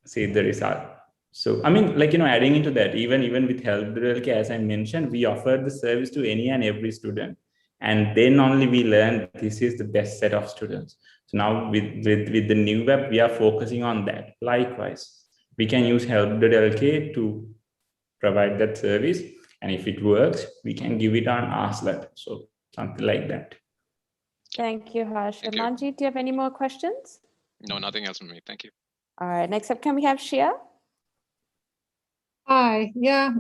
see the result. So, I mean, adding into that, even with Help, as I mentioned, we offer the service to any and every student. And then only we learn this is the best set of students. So now with the new web, we are focusing on that. Likewise, we can use Help.lk to provide that service. And if it works, we can give it on Arslet. So something like that. Thank you, Harsh. Thank you. Manjeet, do you have any more questions? No, nothing else from me. Thank you. All right, next up, can we have Shia? Hi, yeah,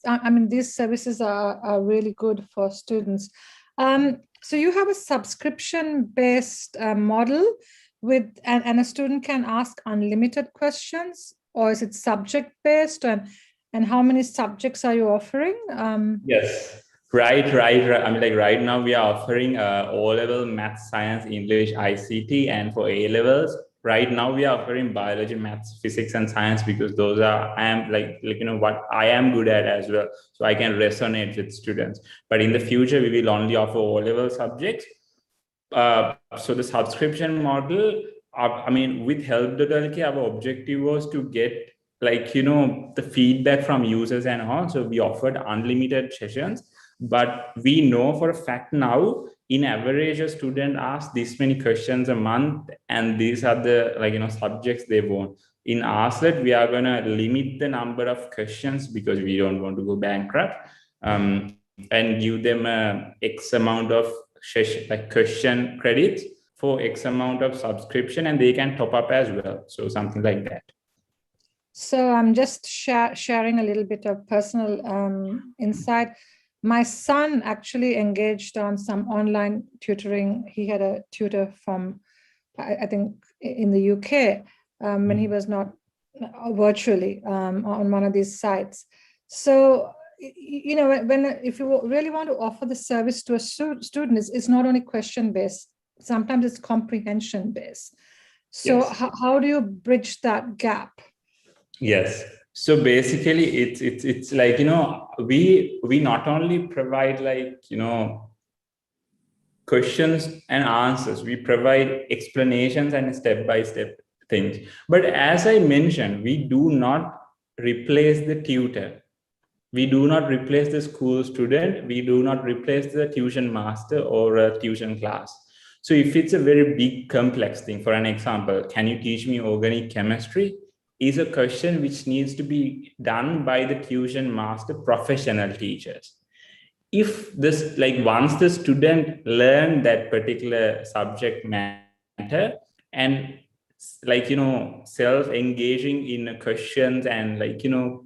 I mean, these services are really good for students. So you have a subscription-based model and a student can ask unlimited questions, or is it subject-based? And how many subjects are you offering? Yes, right. I mean, right now we are offering O-level math, science, English, ICT, and for A-levels, right now we are offering biology, maths, physics, and science, because those are what I am good at as well. So I can resonate with students. But in the future, we will only offer O-level subjects. So the subscription model, I mean, with Help.lk, our objective was to get the feedback from users and all. So we offered unlimited sessions, but we know for a fact now, in average, a student asks this many questions a month, and these are the subjects they want. In Arslet, we are going to limit the number of questions because we don't want to go bankrupt, and give them X amount of question credits for X amount of subscription, and they can top up as well. So something like that. So I'm just sharing a little bit of personal insight. My son actually engaged on some online tutoring. He had a tutor from, I think, in the UK when he was not virtually on one of these sites. So, if you really want to offer the service to a student, it's not only question-based. Sometimes it's comprehension-based. So Yes. how do you bridge that gap? Yes. So basically, it's like, we not only provide questions and answers, we provide explanations and step-by-step things. But as I mentioned, we do not replace the tutor. We do not replace the school student. We do not replace the tuition master or a tuition class. So if it's a very big, complex thing, for an example, can you teach me organic chemistry? Is a question which needs to be done by the tuition master professional teachers. If this, once the student learn that particular subject matter and self-engaging in questions and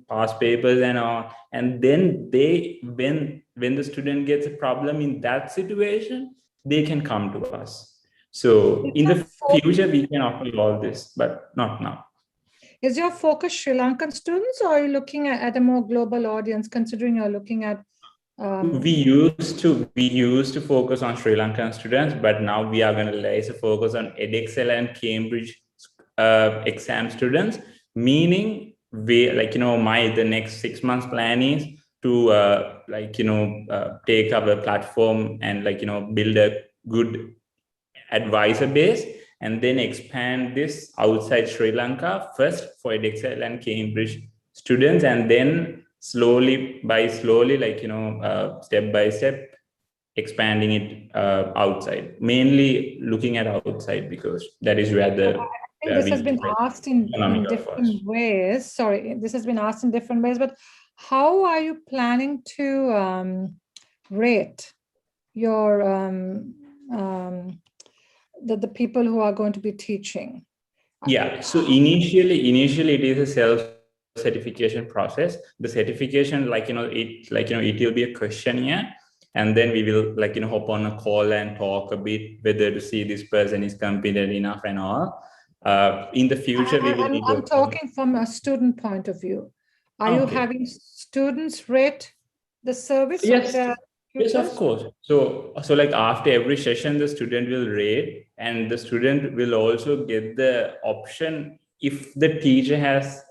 past papers and all, and then when the student gets a problem in that situation, they can come to us. So in the future, we can offer all this, but not now. Is your focus Sri Lankan students, or are you looking at a more global audience, considering you're looking at we used to focus on Sri Lankan students, but now we are going to laser focus on edXL and Cambridge exam students, meaning the next 6 months plan is to take our platform and build a good advisor base, and then expand this outside Sri Lanka first for edXL and Cambridge students, and then slowly, step by step, expanding it outside, mainly looking at outside, because that is where the I think this has been asked in different ways. Sorry, this has been asked in different ways, but how are you planning to rate your the people who are going to be teaching? Yeah, so initially it is a self-certification process. The certification, it will be a questionnaire, and then we will hop on a call and talk a bit whether to see this person is competent enough and all. In the future, we will I'm talking from a student point of view. Are you having students rate the service? Yes. Yes, of course. So like after every session, the student will rate, and the student will also get the option if the teacher has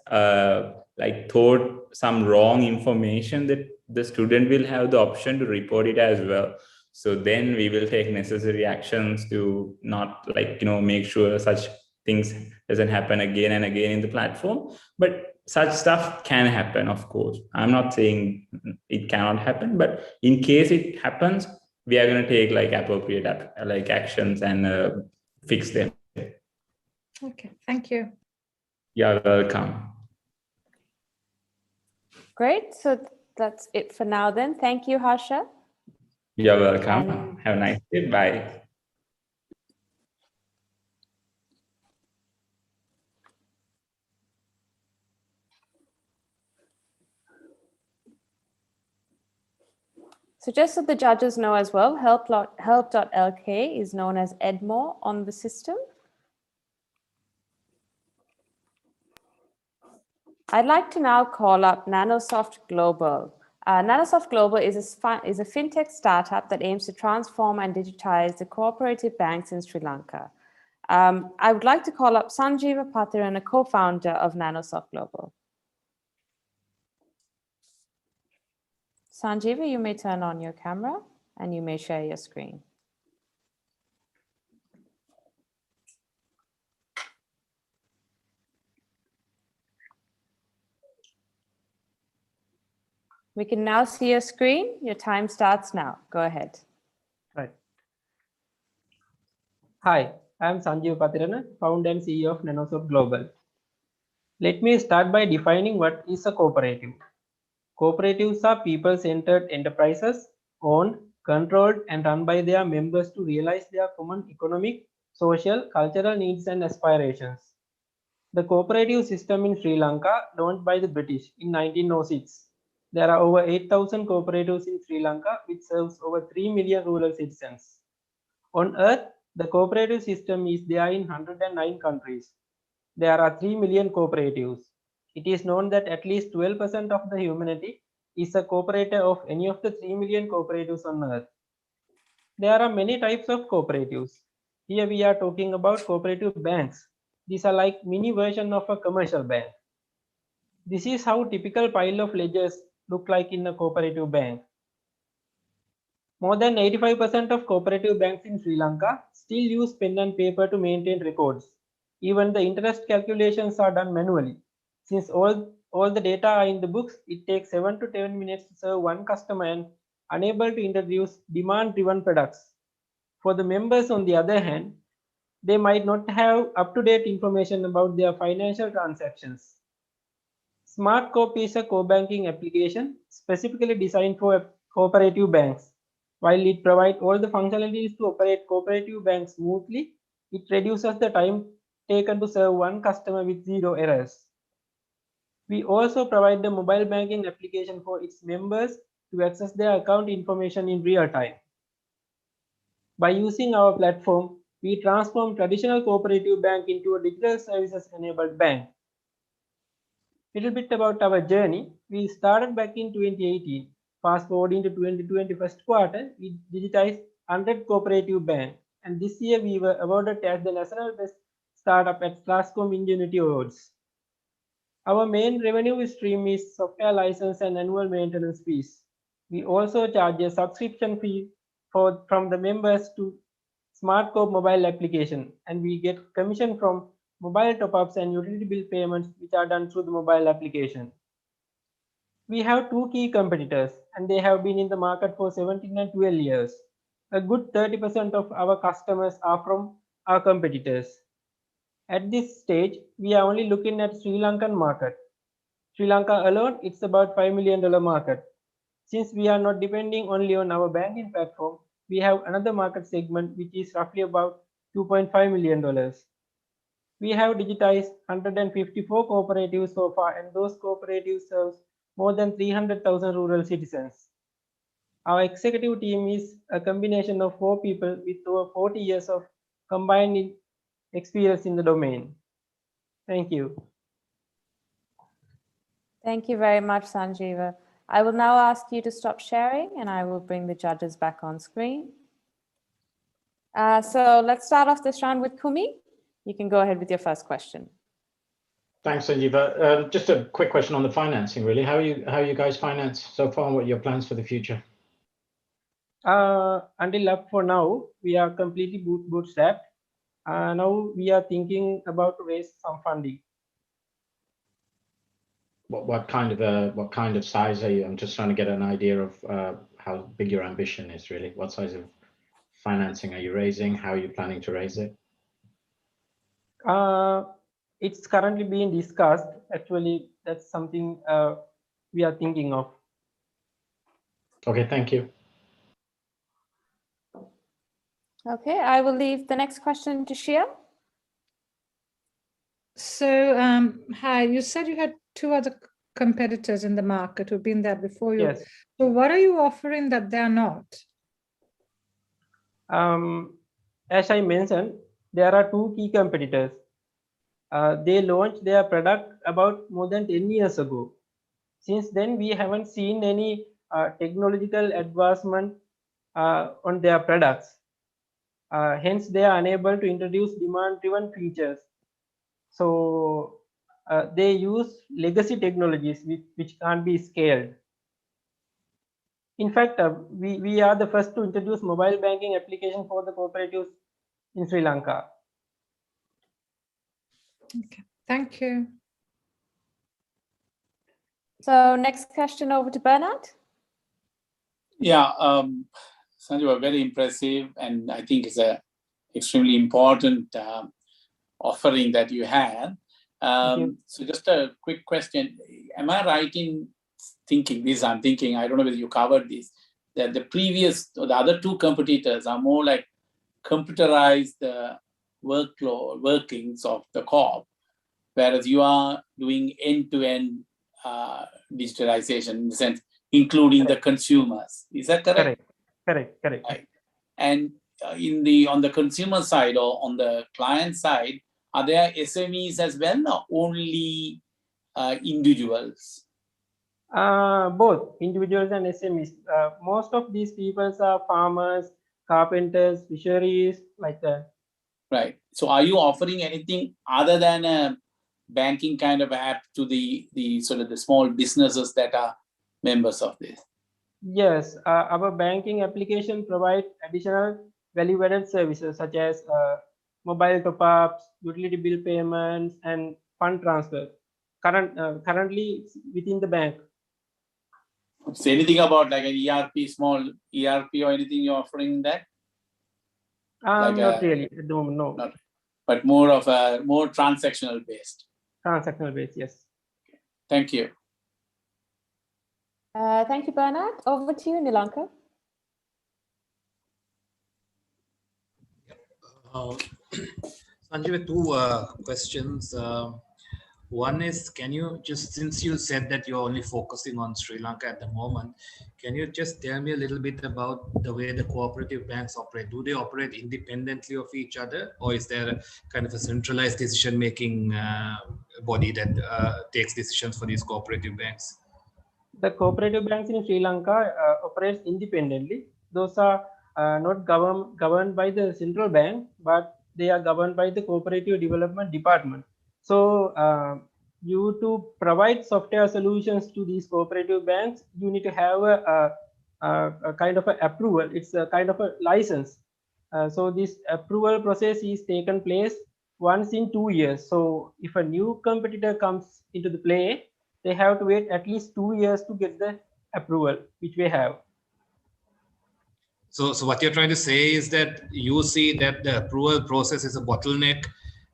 like taught some wrong information, that the student will have the option to report it as well. So then we will take necessary actions to not make sure such things doesn't happen again and again in the platform. But such stuff can happen, of course. I'm not saying it cannot happen, but in case it happens, we are going to take like appropriate actions and fix them. Okay, thank you. You're welcome. Great. So that's it for now then. Thank you, Harsha. You're welcome. Have a nice day. Bye. So just so the judges know as well, help.lk is known as Edmore on the system. I'd like to now call up Nanosoft Global. Nanosoft Global is a fintech startup that aims to transform and digitize the cooperative banks in Sri Lanka. I would like to call up Sanjeeva Pathiran, a co-founder of Nanosoft Global. Sanjeeva, you may turn on your camera and you may share your screen. We can now see your screen. Your time starts now. Go ahead. Right. Hi, I am Sanjeev Pathirana, founder and CEO of Nanosoft Global. Let me start by defining what is a cooperative. Cooperatives are people-centered enterprises owned, controlled, and run by their members to realize their common economic, social, cultural needs and aspirations. The cooperative system in Sri Lanka, launched by the British in 1906. There are over 8,000 cooperatives in Sri Lanka, which serves over 3 million rural citizens. On Earth, the cooperative system is there in 109 countries. There are 3 million cooperatives. It is known that at least 12% of the humanity is a cooperator of any of the 3 million cooperatives on Earth. There are many types of cooperatives. Here we are talking about cooperative banks. These are like mini version of a commercial bank. This is how typical pile of ledgers look like in a cooperative bank. More than 85% of cooperative banks in Sri Lanka still use pen and paper to maintain records. Even the interest calculations are done manually. Since all the data are in the books, it takes 7 to 10 minutes to serve one customer and unable to introduce demand-driven products. For the members, on the other hand, they might not have up-to-date information about their financial transactions. Smart Coop is a co-banking application specifically designed for cooperative banks. While it provides all the functionalities to operate cooperative banks smoothly, it reduces the time taken to serve one customer with 0 errors. We also provide the mobile banking application for its members to access their account information in real time. By using our platform, we transform traditional cooperative bank into a digital services enabled bank. Little bit about our journey. We started back in 2018. Fast forwarding to 2020 first quarter, we digitized 100 cooperative banks. And this year we were awarded as the National Best Startup at Glasgow Ingenuity Awards. Our main revenue stream is software license and annual maintenance fees. We also charge a subscription fee from the members to Smart Coop mobile application, and we get commission from mobile top-ups and utility bill payments which are done through the mobile application. We have 2 key competitors and they have been in the market for 17 and 12 years. A good 30% of our customers are from our competitors. At this stage, we are only looking at Sri Lankan market. Sri Lanka alone, it's about $5 million market. Since we are not depending only on our banking platform, we have another market segment which is roughly about $2.5 million. We have digitized 154 cooperatives so far, and those cooperatives serve more than 300,000 rural citizens. Our executive team is a combination of 4 people with over 40 years of combined experience in the domain. Thank you. Thank you very much, Sanjeeva. I will now ask you to stop sharing and I will bring the judges back on screen. So let's start off this round with Kumi. You can go ahead with your first question. Thanks, Sanjeeva. Just a quick question on the financing, really. How are you guys financed so far, and what are your plans for the future? Until up for now, we are completely bootstrapped. Now we are thinking about to raise some funding. What kind of size are you? I'm just trying to get an idea of how big your ambition is, really. What size of financing are you raising? How are you planning to raise it? It's currently being discussed. Actually, that's something we are thinking of. Okay, thank you. Okay, I will leave the next question to Shia. So, hi, you said you had 2 other competitors in the market who've been there before you. Yes. So what are you offering that they're not? As I mentioned, there are 2 key competitors. They launched their product about more than 10 years ago. Since then, we haven't seen any technological advancement on their products. Hence, they are unable to introduce demand-driven features. So they use legacy technologies which can't be scaled. In fact, we are the first to introduce mobile banking application for the cooperatives in Sri Lanka. Okay, thank you. So next question over to Bernard. Yeah, Sanjeev, very impressive, and I think it's a extremely important offering that you have. So just a quick question. Am I right in thinking this? I don't know whether you covered this, that the other 2 competitors are more like computerized workings of the co-op, whereas you are doing end-to-end digitalization in the sense, including the consumers. Is that correct? Correct. Right. And on the consumer side or on the client side, are there SMEs as well, or only individuals? Both individuals and SMEs. Most of these people are farmers, carpenters, fisheries, like that. Right. So are you offering anything other than a banking kind of app to the sort of the small businesses that are members of this? Yes, our banking application provides additional value-added services such as mobile top-ups, utility bill payments, and fund transfer. Currently, it's within the bank. So anything about like an ERP, small ERP or anything you're offering that? Not really. No. Not, but more transactional based. Transactional based, yes. Thank you. Thank you, Bernard. Over to you, Nilanka. Sanjeev, 2 questions. One is, can you just, since you said that you're only focusing on Sri Lanka at the moment, can you just tell me a little bit about the way the cooperative banks operate? Do they operate independently of each other, or is there a kind of a centralized decision-making body that takes decisions for these cooperative banks? The cooperative banks in Sri Lanka operates independently. Those are not governed by the central bank, but they are governed by the cooperative development department. So you to provide software solutions to these cooperative banks, you need to have a kind of an approval. It's a kind of a license. So this approval process is taken place once in 2 years. So if a new competitor comes into the play, they have to wait at least 2 years to get the approval, which we have. So what you're trying to say is that you see that the approval process is a bottleneck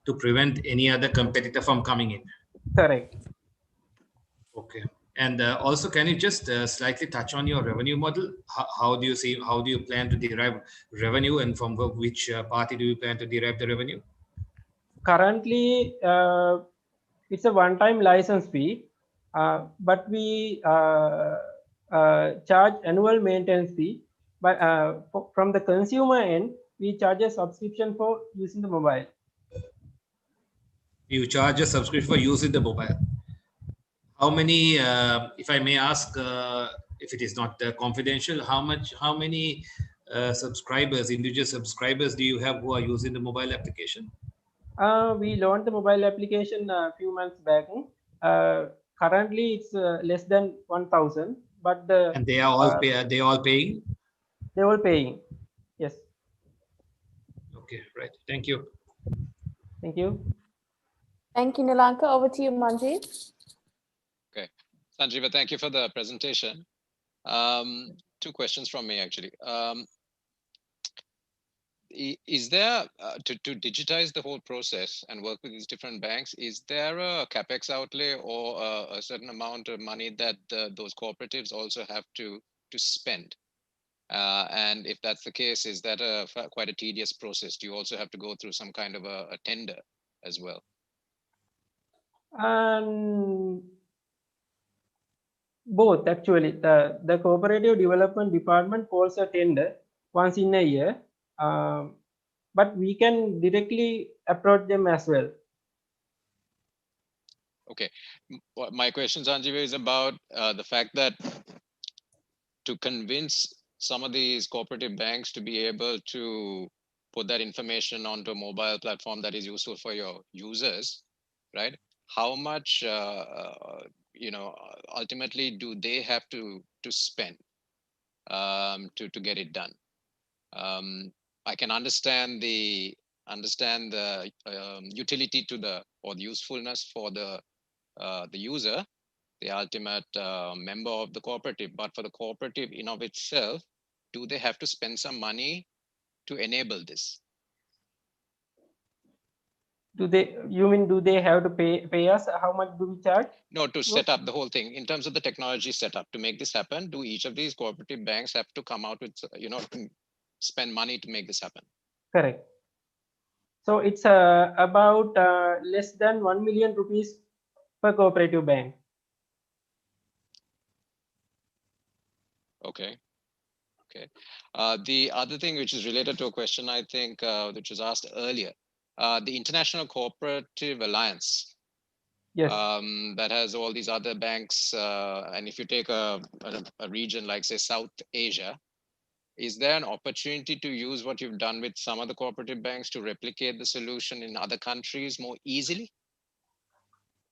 to prevent any other competitor from coming in. Correct. Okay. And also, can you just slightly touch on your revenue model? How do you plan to derive revenue, and from which party do you plan to derive the revenue? Currently, it's a one-time license fee, but we charge annual maintenance fee. But from the consumer end, we charge a subscription for using the mobile. You charge a subscription for using the mobile. How many, if I may ask, if it is not confidential, how many subscribers, individual subscribers do you have who are using the mobile application? We launched the mobile application a few months back. Currently, it's less than 1,000, but And they are all they all paying? They're all paying. Yes. Okay, right. Thank you. Thank you. Thank you, Nilanka. Over to you, Manjeet. Okay, Sanjeeva, thank you for the presentation. Two questions from me, actually. Is there, to digitize the whole process and work with these different banks, is there a CapEx outlay or a certain amount of money that those cooperatives also have to spend? And if that's the case, is that quite a tedious process? Do you also have to go through some kind of a tender as well? Both, actually. The cooperative development department calls a tender once in a year, but we can directly approach them as well. Okay, my question, Sanjeeva, is about the fact that to convince some of these cooperative banks to be able to put that information onto a mobile platform that is useful for your users, right? How much, ultimately do they have to spend to get it done? I can understand the utility to the usefulness for the user, the ultimate member of the cooperative, but for the cooperative in of itself, do they have to spend some money to enable this? Do they have to pay us? How much do we charge? No, to set up the whole thing in terms of the technology setup to make this happen. Do each of these cooperative banks have to come out with, spend money to make this happen? Correct. So it's about less than 1 million rupees per cooperative bank. Okay. Okay. The other thing which is related to a question, I think, which was asked earlier, the International Cooperative Alliance. Yes. That has all these other banks. And if you take a region like, say, South Asia, is there an opportunity to use what you've done with some of the cooperative banks to replicate the solution in other countries more easily?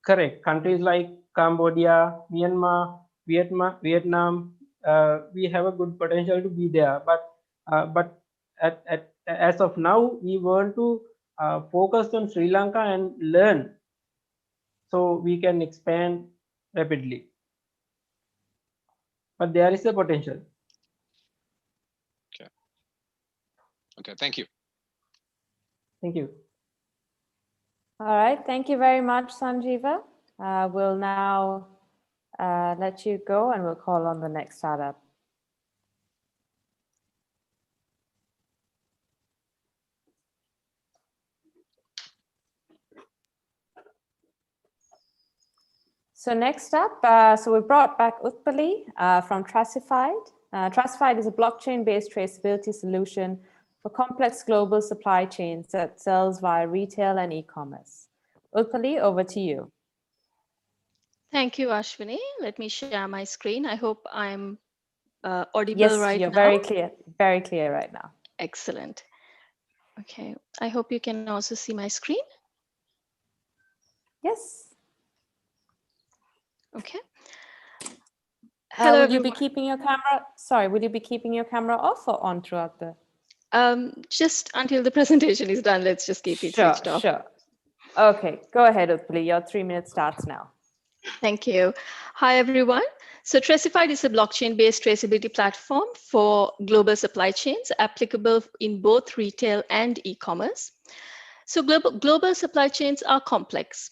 Correct. Countries like Cambodia, Myanmar, Vietnam, we have a good potential to be there. But as of now, we want to focus on Sri Lanka and learn, so we can expand rapidly. But there is a potential. Okay. Okay. Thank you. Thank you. All right. Thank you very much, Sanjeeva. We'll now let you go and we'll call on the next startup. So next up, so we brought back Utpali from Trasified. Trasified is a blockchain-based traceability solution for complex global supply chains that sells via retail and e-commerce. Utpali, over to you. Thank you, Ashwini. Let me share my screen. I hope I'm audible yes, right now. Yes, you're very clear right now. Excellent. Okay, I hope you can also see my screen. Yes. Okay. Hello, will you be keeping your camera? Sorry, will you be keeping your camera off or on throughout the? Just until the presentation is done, let's just keep it switched off. Sure. Okay, go ahead, Utpali. Your 3 minutes starts now. Thank you. Hi, everyone. So Trasified is a blockchain-based traceability platform for global supply chains applicable in both retail and e-commerce. So global supply chains are complex.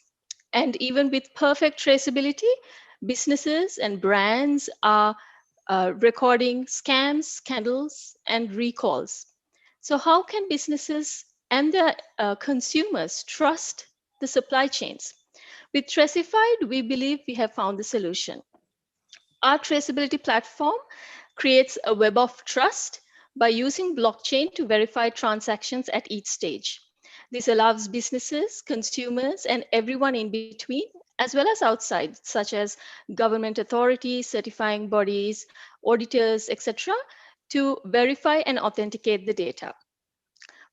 And even with perfect traceability, businesses and brands are recording scams, scandals, and recalls. So how can businesses and their consumers trust the supply chains? With Trasified, we believe we have found the solution. Our traceability platform creates a web of trust by using blockchain to verify transactions at each stage. This allows businesses, consumers, and everyone in between, as well as outside, such as government authorities, certifying bodies, auditors, etc., to verify and authenticate the data.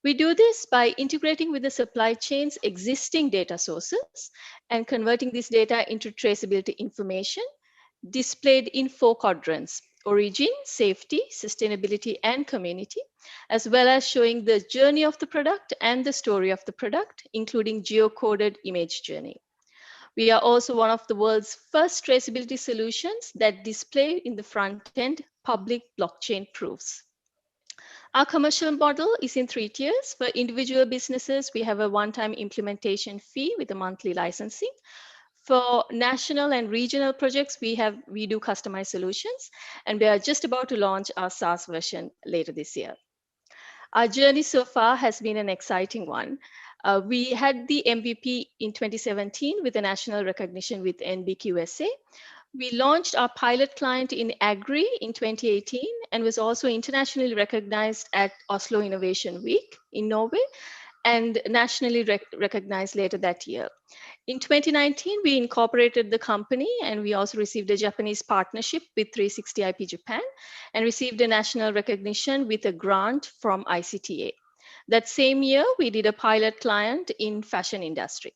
We do this by integrating with the supply chain's existing data sources and converting this data into traceability information displayed in 4 quadrants: origin, safety, sustainability, and community, as well as showing the journey of the product and the story of the product, including geocoded image journey. We are also one of the world's first traceability solutions that display in the front end public blockchain proofs. Our commercial model is in 3 tiers. For individual businesses, we have a one-time implementation fee with a monthly licensing. For national and regional projects, we do customized solutions, and we are just about to launch our SaaS version later this year. Our journey so far has been an exciting one. We had the MVP in 2017 with a national recognition with NBQSA. We launched our pilot client in Agri in 2018 and was also internationally recognized at Oslo Innovation Week in Norway and nationally recognized later that year. In 2019, we incorporated the company and we also received a Japanese partnership with 360 IP Japan and received a national recognition with a grant from ICTA. That same year, we did a pilot client in fashion industry.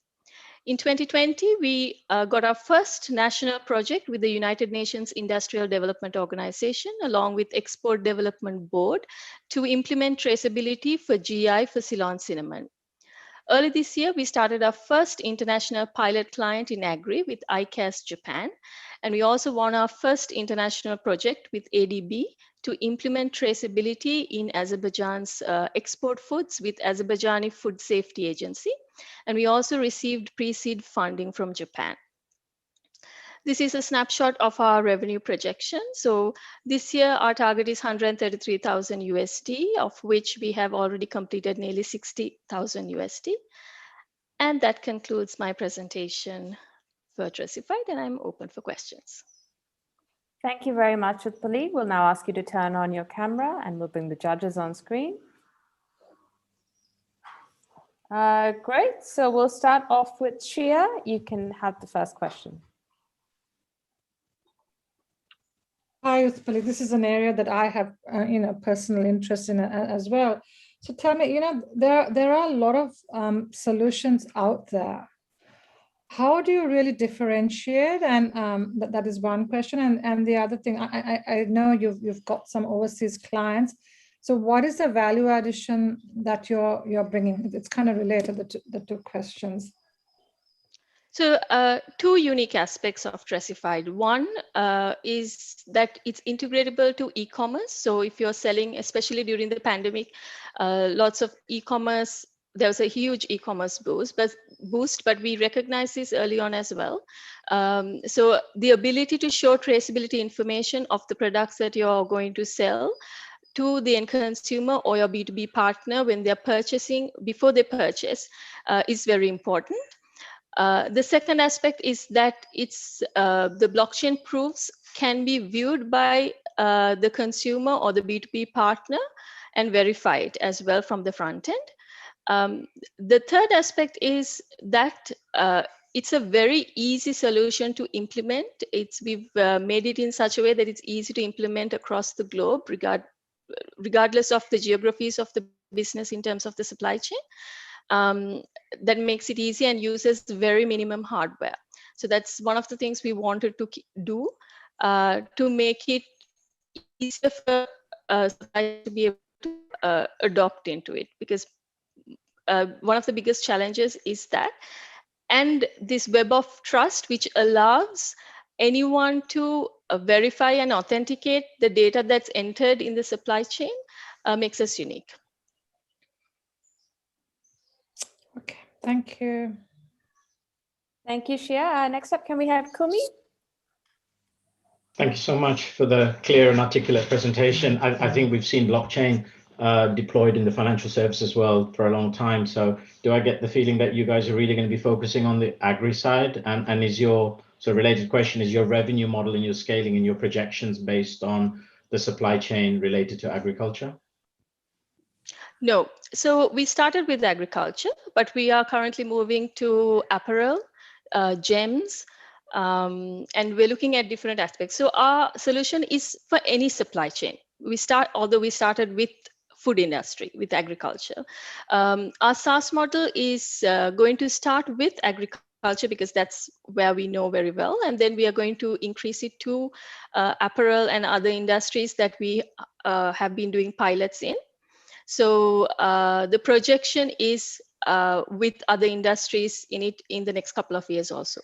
In 2020, we got our first national project with the United Nations Industrial Development Organization, along with Export Development Board, to implement traceability for GI for Ceylon cinnamon. Early this year, we started our first international pilot client in Agri with ICAS Japan, and we also won our first international project with ADB to implement traceability in Azerbaijan's export foods with Azerbaijani Food Safety Agency, and we also received pre-seed funding from Japan. This is a snapshot of our revenue projection. So this year, our target is 133,000 USD, of which we have already completed nearly 60,000 USD. And that concludes my presentation for Tracifyd, and I'm open for questions. Thank you very much, Utpali. We'll now ask you to turn on your camera and we'll bring the judges on screen. Great, so we'll start off with Shia. You can have the first question. Hi, Utpali. This is an area that I have, personal interest in as well. So tell me, there are a lot of solutions out there. How do you really differentiate? And that is one question. And the other thing, I know you've got some overseas clients. So what is the value addition that you're bringing? It's kind of related to the 2 questions. So 2 unique aspects of Tracifyd. One is that it's integratable to e-commerce. So if you're selling, especially during the pandemic, lots of e-commerce, there was a huge e-commerce boost, but we recognize this early on as well. So the ability to show traceability information of the products that you're going to sell to the end consumer or your B2B partner when they're purchasing, before they purchase, is very important. The second aspect is that it's the blockchain proofs can be viewed by the consumer or the B2B partner and verified as well from the front end. The third aspect is that it's a very easy solution to implement. We've made it in such a way that it's easy to implement across the globe, regardless of the geographies of the business in terms of the supply chain. That makes it easy and uses very minimum hardware. So that's one of the things we wanted to do to make it easier for suppliers to be able to adopt into it, because one of the biggest challenges is that, and this web of trust, which allows anyone to verify and authenticate the data that's entered in the supply chain, makes us unique. Okay, thank you. Thank you, Shia. Next up, can we have Kumi? Thank you so much for the clear and articulate presentation. I think we've seen blockchain deployed in the financial services world for a long time. So do I get the feeling that you guys are really going to be focusing on the agri side? And is your, so related question, is your revenue model and your scaling and your projections based on the supply chain related to agriculture? No. So we started with agriculture, but we are currently moving to apparel, gems, and we're looking at different aspects. So our solution is for any supply chain. Although we started with food industry, with agriculture. Our SaaS model is going to start with agriculture because that's where we know very well. And then we are going to increase it to apparel and other industries that we have been doing pilots in. So the projection is with other industries in it in the next couple of years also.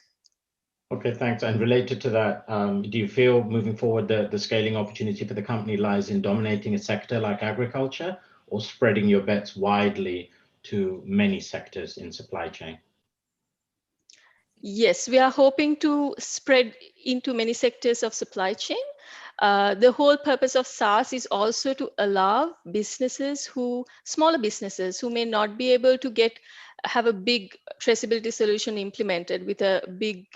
Okay, thanks. And related to that, do you feel moving forward the scaling opportunity for the company lies in dominating a sector like agriculture or spreading your bets widely to many sectors in supply chain? Yes, we are hoping to spread into many sectors of supply chain. The whole purpose of SaaS is also to allow smaller businesses who may not be able to have a big traceability solution implemented with a big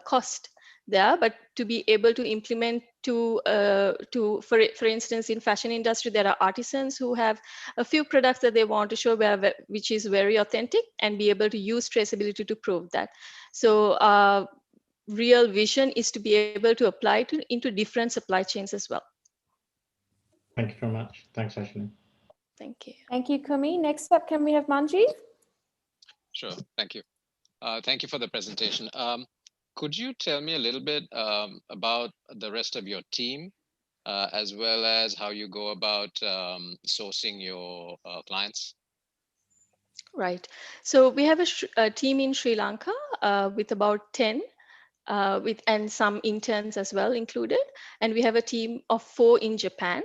cost there, but to be able to implement for instance, in fashion industry, there are artisans who have a few products that they want to show which is very authentic and be able to use traceability to prove that. So real vision is to be able to apply into different supply chains as well. Thank you very much. Thanks, Ashley. Thank you. Thank you, Kumi. Next up, can we have Manjeet? Sure, thank you. Thank you for the presentation. Could you tell me a little bit about the rest of your team, as well as how you go about sourcing your clients? Right. So we have a team in Sri Lanka with about 10, and some interns as well included. And we have a team of 4 in Japan.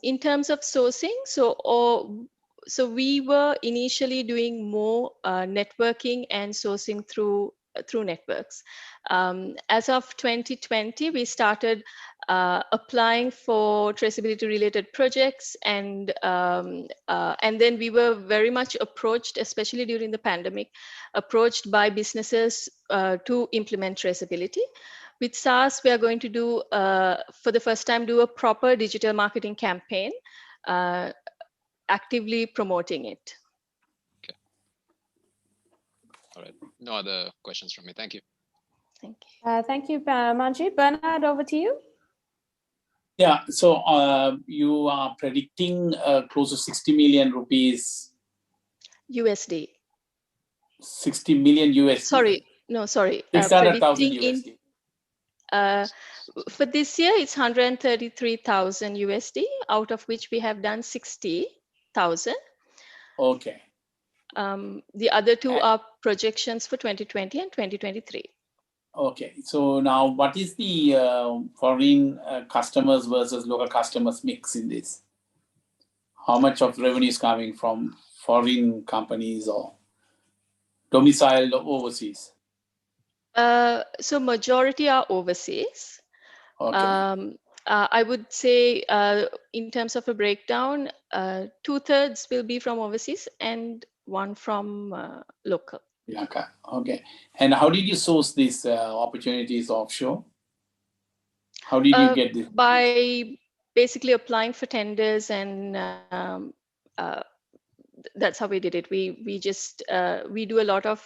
In terms of sourcing, so we were initially doing more networking and sourcing through networks. As of 2020, we started applying for traceability related projects, and then we were very much approached, especially during the pandemic, approached by businesses to implement traceability. With SaaS, we are going to do, for the first time, do a proper digital marketing campaign, actively promoting it. Okay. All right. No other questions from me. Thank you. Thank you. Thank you, Manjeet. Bernard, over to you. Yeah, so you are predicting close to 60 million rupees. USD. 60 million USD. Sorry, no, sorry. 600,000 USD. For this year, it's 133,000 USD, out of which we have done 60,000. Okay. The other two are projections for 2020 and 2023. Okay, so now what is the foreign customers versus local customers mix in this? How much of revenue is coming from foreign companies or domiciled overseas? So majority are overseas. Okay. I would say in terms of a breakdown, 2/3 will be from overseas and 1 from local. Okay. Okay. And how did you source these opportunities offshore? How did you get this? By basically applying for tenders, and that's how we did it. We just we do a lot of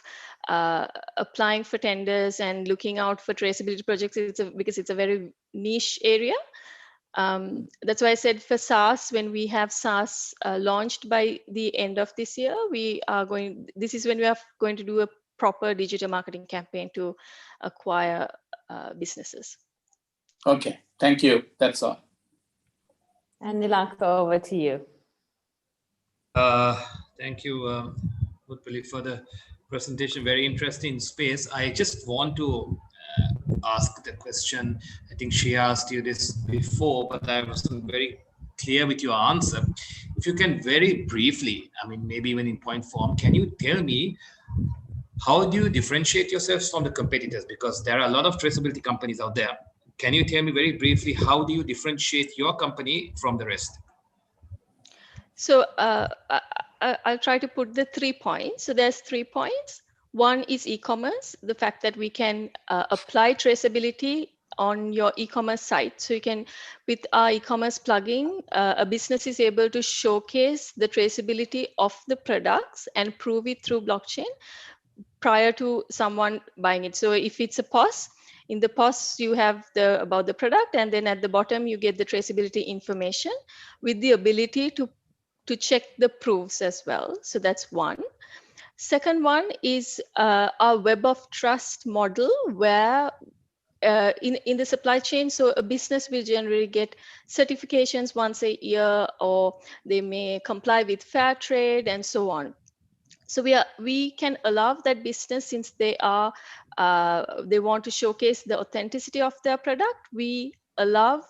applying for tenders and looking out for traceability projects. Because it's a very niche area. That's why I said for SaaS, when we have SaaS launched by the end of this year, this is when we are going to do a proper digital marketing campaign to acquire businesses. Okay, thank you. That's all. And Nilanka, over to you. Thank you, Utpali, for the presentation. Very interesting space. I just want to ask the question. I think she asked you this before, but I wasn't very clear with your answer. If you can very briefly, I mean, maybe even in point form, can you tell me how do you differentiate yourselves from the competitors? Because there are a lot of traceability companies out there. Can you tell me very briefly, how do you differentiate your company from the rest? So I'll try to put the 3 points. So there's 3 points. One is e-commerce, the fact that we can apply traceability on your e-commerce site. So you can, with our e-commerce plugin, a business is able to showcase the traceability of the products and prove it through blockchain prior to someone buying it. So if it's a POS, in the POS you have the about the product, and then at the bottom you get the traceability information with the ability to check the proofs as well. So that's one. Second one is our web of trust model, where in the supply chain, so a business will generally get certifications once a year, or they may comply with fair trade and so on. So we can allow that business, since they want to showcase the authenticity of their product, we allow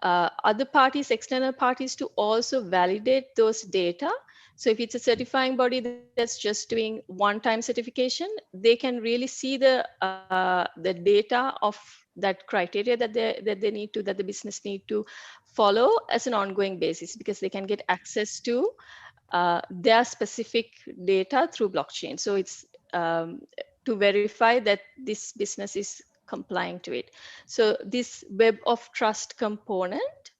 other parties, external parties, to also validate those data. So if it's a certifying body that's just doing one-time certification, they can really see the data of that criteria that the business need to follow as an ongoing basis, because they can get access to their specific data through blockchain. So it's to verify that this business is complying to it. So this web of trust component,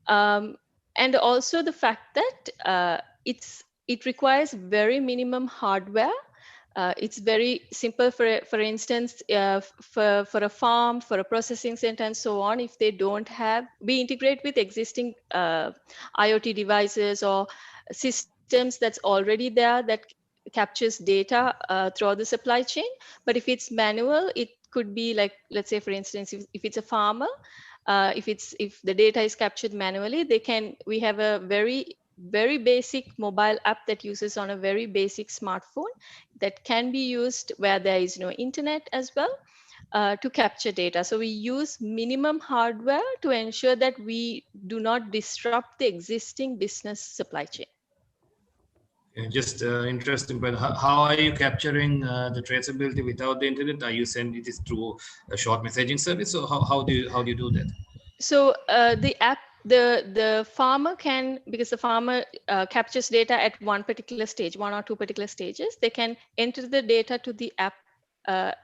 and also the fact that it requires very minimum hardware. It's very simple. For instance, for a farm, for a processing center, and so on. If they don't have, we integrate with existing IoT devices or systems that's already there that captures data throughout the supply chain. But if it's manual, it could be like, let's say, for instance, if it's a farmer, if the data is captured manually, we have a very basic mobile app that uses on a very basic smartphone that can be used where there is no internet as well, to capture data. So we use minimum hardware to ensure that we do not disrupt the existing business supply chain. Just interesting, but how are you capturing the traceability without the internet? Are you sending it through a short messaging service, or how do you do that? So the app, the farmer can, because the farmer captures data at one particular stage, one or two particular stages, they can enter the data to the app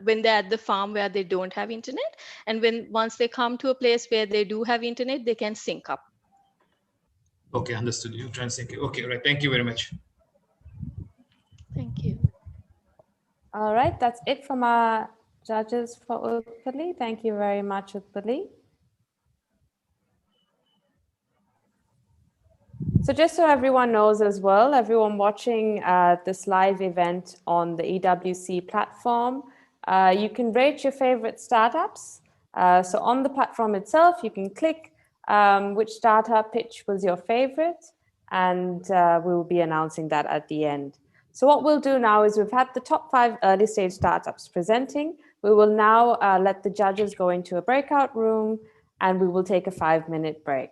when they're at the farm where they don't have internet, and once they come to a place where they do have internet, they can sync up. Okay, understood. You try and sync it. Okay, right. Thank you very much. Thank you. All right, that's it from our judges for Utpali. Thank you very much, Utpali. So just so everyone knows as well, everyone watching this live event on the EWC platform, you can rate your favorite startups. So on the platform itself, you can click which startup pitch was your favorite, and we will be announcing that at the end. So what we'll do now is we've had the top 5 early stage startups presenting. We will now let the judges go into a breakout room, and we will take a 5-minute break.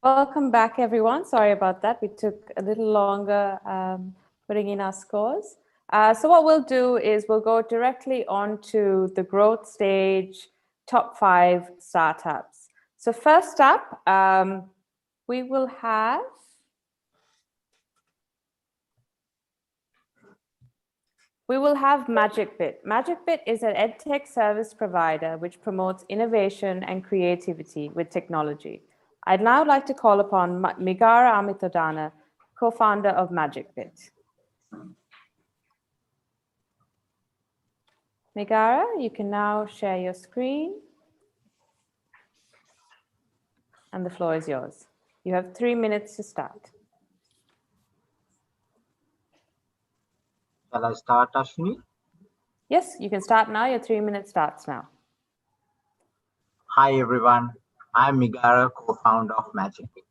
Welcome back, everyone. Sorry about that. We took a little longer putting in our scores. So what we'll do is we'll go directly on to the growth stage top 5 startups. So first up, we will have MagicBit. MagicBit is an edtech service provider which promotes innovation and creativity with technology. I'd now like to call upon Migara Amitodana, co-founder of MagicBit. Migara, you can now share your screen. And the floor is yours. You have 3 minutes to start. Shall I start, Ashwini? Yes, you can start now. Your 3 minutes starts now. Hi, everyone. I'm Migara, co-founder of MagicBit.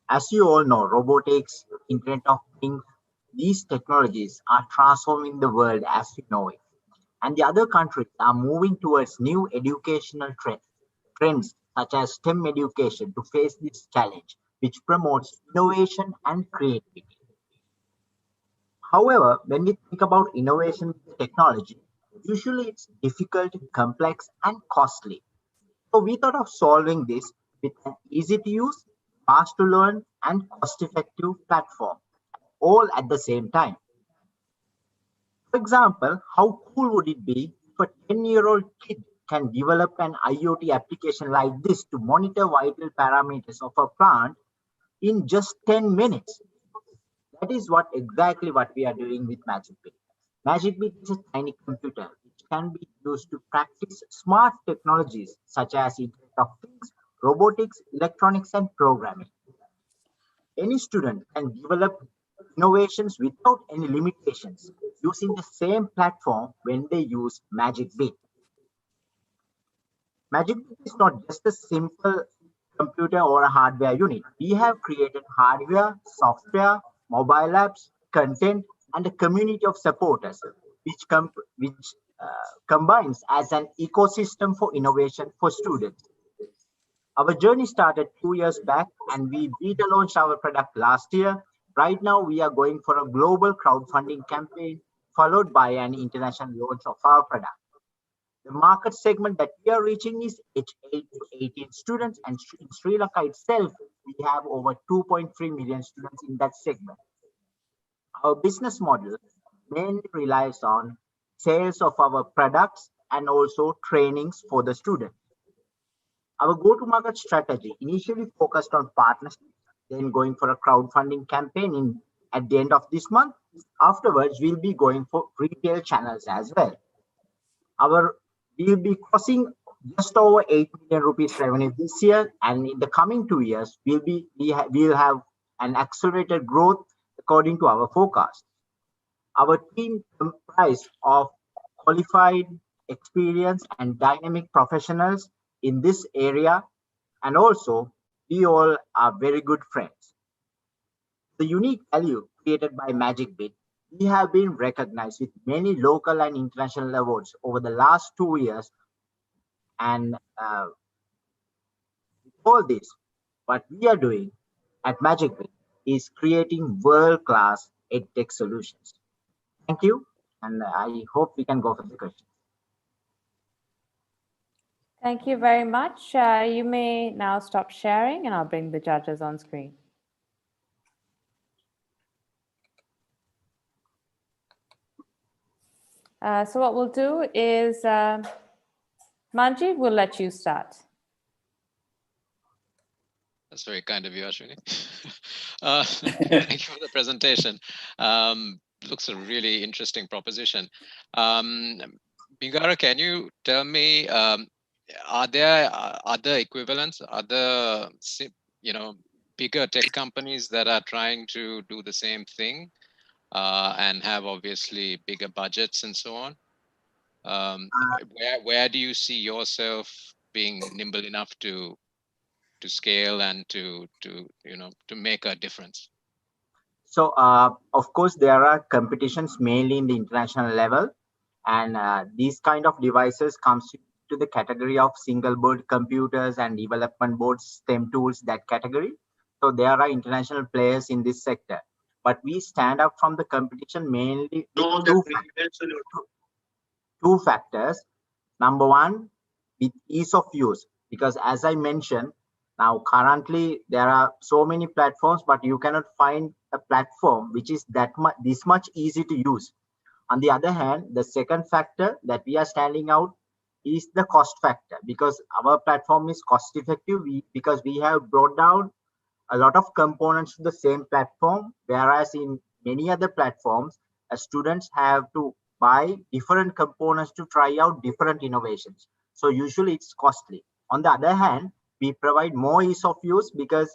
As you all know, robotics, Internet of Things, these technologies are transforming the world as we know it. And the other countries are moving towards new educational trends such as STEM education to face this challenge, which promotes innovation and creativity. However, when we think about innovation with technology, usually it's difficult, complex, and costly. So we thought of solving this with an easy to use, fast to learn, and cost-effective platform, all at the same time. For example, how cool would it be if a 10-year-old kid can develop an IoT application like this to monitor vital parameters of a plant in just 10 minutes? That is exactly what we are doing with MagicBit. MagicBit is a tiny computer which can be used to practice smart technologies such as Internet of Things, robotics, electronics, and programming. Any student can develop innovations without any limitations using the same platform when they use MagicBit. MagicBit is not just a simple computer or a hardware unit. We have created hardware, software, mobile apps, content, and a community of supporters, which combines as an ecosystem for innovation for students. Our journey started 2 years back, and we beta launched our product last year. Right now, we are going for a global crowdfunding campaign, followed by an international launch of our product. The market segment that we are reaching is age 8 to 18 students, and in Sri Lanka itself, we have over 2.3 million students in that segment. Our business model mainly relies on sales of our products and also trainings for the students. Our go-to-market strategy initially focused on partnerships, then going for a crowdfunding campaign at the end of this month. Afterwards, we'll be going for retail channels as well. We'll be crossing just over 8 million rupees revenue this year, and in the coming 2 years, we'll have an accelerated growth according to our forecast. Our team comprised of qualified, experienced, and dynamic professionals in this area, and also we all are very good friends. The unique value created by MagicBit, we have been recognized with many local and international awards over the last 2 years. And with all this, what we are doing at MagicBit is creating world-class edtech solutions. Thank you, and I hope we can go for the questions. Thank you very much. You may now stop sharing, and I'll bring the judges on screen. So what we'll do is, Manji, we'll let you start. That's very kind of you, Ashwini. Thank you for the presentation. Looks a really interesting proposition. Migara, can you tell me, are there other equivalents, other bigger tech companies that are trying to do the same thing and have obviously bigger budgets and so on? Where do you see yourself being nimble enough to scale and to make a difference? So, of course, there are competitions mainly in the international level, and these kind of devices comes to the category of single board computers and development boards, STEM tools, that category. So there are international players in this sector, but we stand out from the competition mainly with two factors. Number one, with ease of use, because as I mentioned, now currently there are so many platforms, but you cannot find a platform which is this much easy to use. On the other hand, the second factor that we are standing out is the cost factor, because our platform is cost effective because we have brought down a lot of components to the same platform, whereas in many other platforms, students have to buy different components to try out different innovations. So usually it's costly. On the other hand, we provide more ease of use because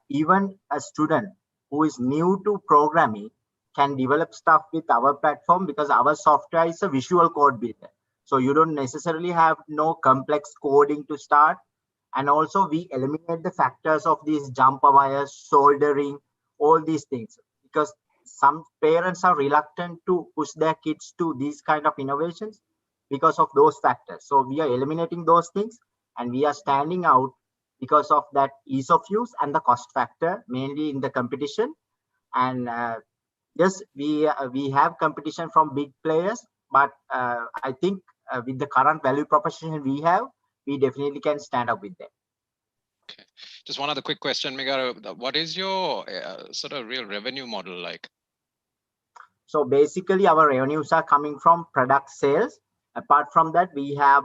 even a student who is new to programming can develop stuff with our platform because our software is a visual code builder. So you don't necessarily have no complex coding to start. And also we eliminate the factors of these jumper wires, soldering, all these things, because some parents are reluctant to push their kids to these kind of innovations because of those factors. So we are eliminating those things, and we are standing out because of that ease of use and the cost factor, mainly in the competition. And yes, we have competition from big players, but I think with the current value proposition we have, we definitely can stand up with them. Okay. Just one other quick question, Megara. What is your sort of real revenue model like? So basically, our revenues are coming from product sales. Apart from that, we have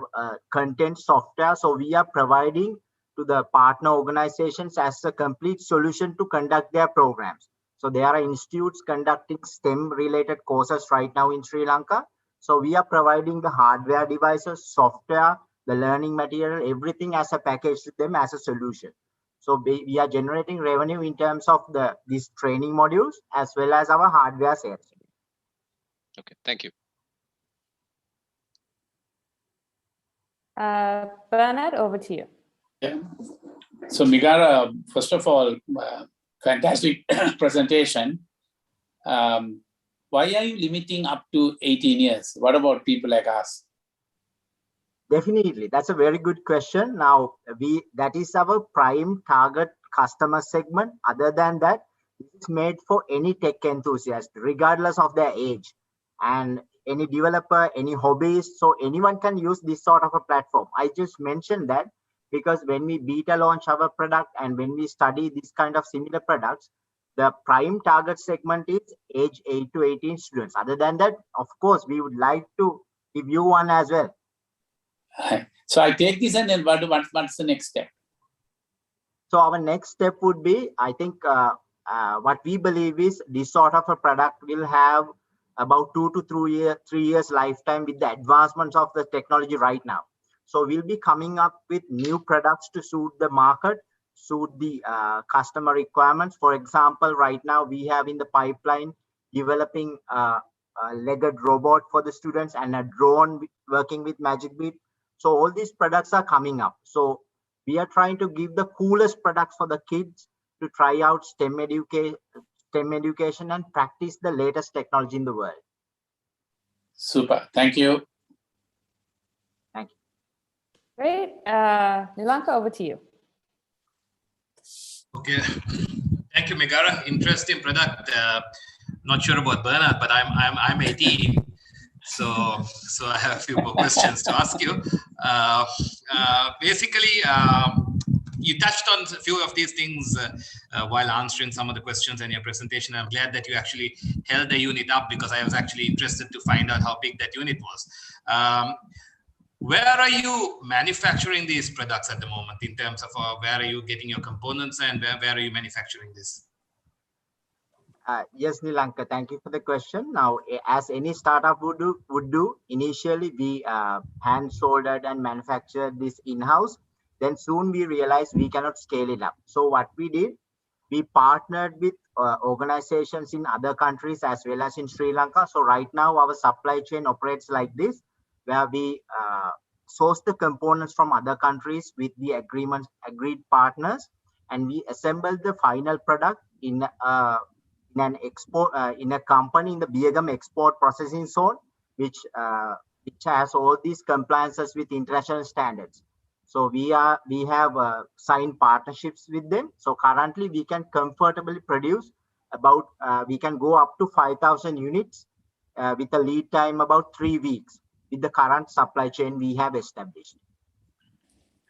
content software. So we are providing to the partner organizations as a complete solution to conduct their programs. So there are institutes conducting STEM related courses right now in Sri Lanka. So we are providing the hardware devices, software, the learning material, everything as a package to them as a solution. So we are generating revenue in terms of these training modules as well as our hardware sales. Okay, thank you. Bernard, over to you. Yeah. So Megara, first of all, fantastic presentation. Why are you limiting up to 18 years? What about people like us? Definitely, that's a very good question. Now, that is our prime target customer segment. Other than that, it's made for any tech enthusiast, regardless of their age, and any developer, any hobbyist. So anyone can use this sort of a platform. I just mentioned that because when we beta launch our product and when we study this kind of similar products, the prime target segment is age 8 to 18 students. Other than that, of course, we would like to give you one as well. So I take this, and then what's the next step? So our next step would be, I think what we believe is this sort of a product will have about 2 to 3 years lifetime with the advancements of the technology right now. So we'll be coming up with new products to suit the market, suit the customer requirements. For example, right now we have in the pipeline developing a legged robot for the students and a drone working with Magic Beat. So all these products are coming up. So we are trying to give the coolest products for the kids to try out STEM education and practice the latest technology in the world. Super. Thank you. Thank you. Great. Lanka, over to you. Okay. Thank you, Megara. Interesting product. Not sure about Bernard, but I'm 18. So I have a few more questions to ask you. Basically, you touched on a few of these things while answering some of the questions in your presentation. I'm glad that you actually held the unit up because I was actually interested to find out how big that unit was. Where are you manufacturing these products at the moment in terms of where are you getting your components and where are you manufacturing this? Yes, Nilanka, thank you for the question. Now, as any startup would do, initially we hand soldered and manufactured this in-house. Then soon we realized we cannot scale it up. So what we did, we partnered with organizations in other countries as well as in Sri Lanka. So right now our supply chain operates like this, where we source the components from other countries with the agreed partners, and we assemble the final product in an export in a company in the Biagam export processing zone, which has all these compliances with international standards. So we have signed partnerships with them. So currently we can comfortably produce about we can go up to 5,000 units with a lead time about 3 weeks with the current supply chain we have established.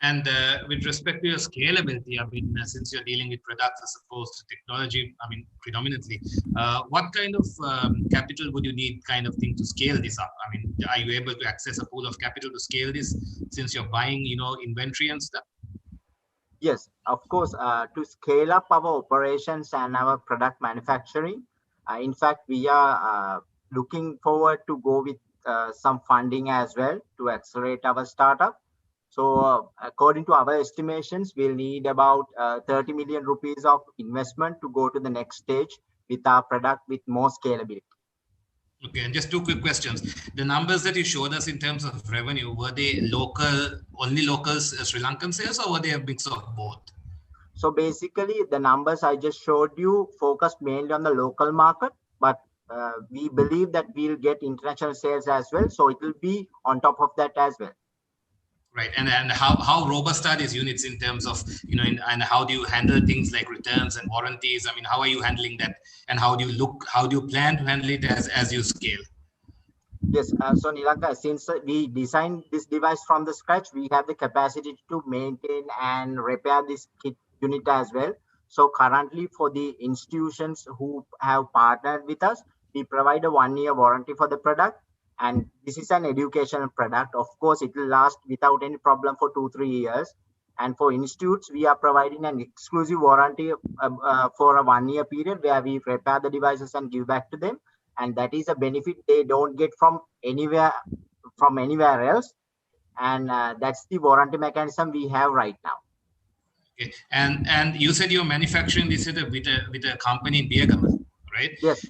And with respect to your scalability, I mean, since you're dealing with products as opposed to technology, I mean, predominantly, what kind of capital would you need kind of thing to scale this up? I mean, are you able to access a pool of capital to scale this since you're buying, inventory and stuff? Yes, of course, to scale up our operations and our product manufacturing. In fact, we are looking forward to go with some funding as well to accelerate our startup. So according to our estimations, we'll need about 30 million rupees of investment to go to the next stage with our product with more scalability. Okay, and just two quick questions. The numbers that you showed us in terms of revenue, were they only local Sri Lankan sales, or were they a mix of both? So basically, the numbers I just showed you focused mainly on the local market, but we believe that we'll get international sales as well. So it will be on top of that as well. Right, and how robust are these units in terms of and how do you handle things like returns and warranties? I mean, how are you handling that, and how do you plan to handle it as you scale? Yes, so Nilanka, since we designed this device from the scratch, we have the capacity to maintain and repair this kit unit as well. So currently, for the institutions who have partnered with us, we provide a 1-year warranty for the product. And this is an educational product. Of course, it will last without any problem for 2-3 years. And for institutes, we are providing an exclusive warranty for a 1-year period where we repair the devices and give back to them. And that is a benefit they don't get from anywhere else. And that's the warranty mechanism we have right now. Okay, and you said you're manufacturing this with a company in Biagam, right? Yes.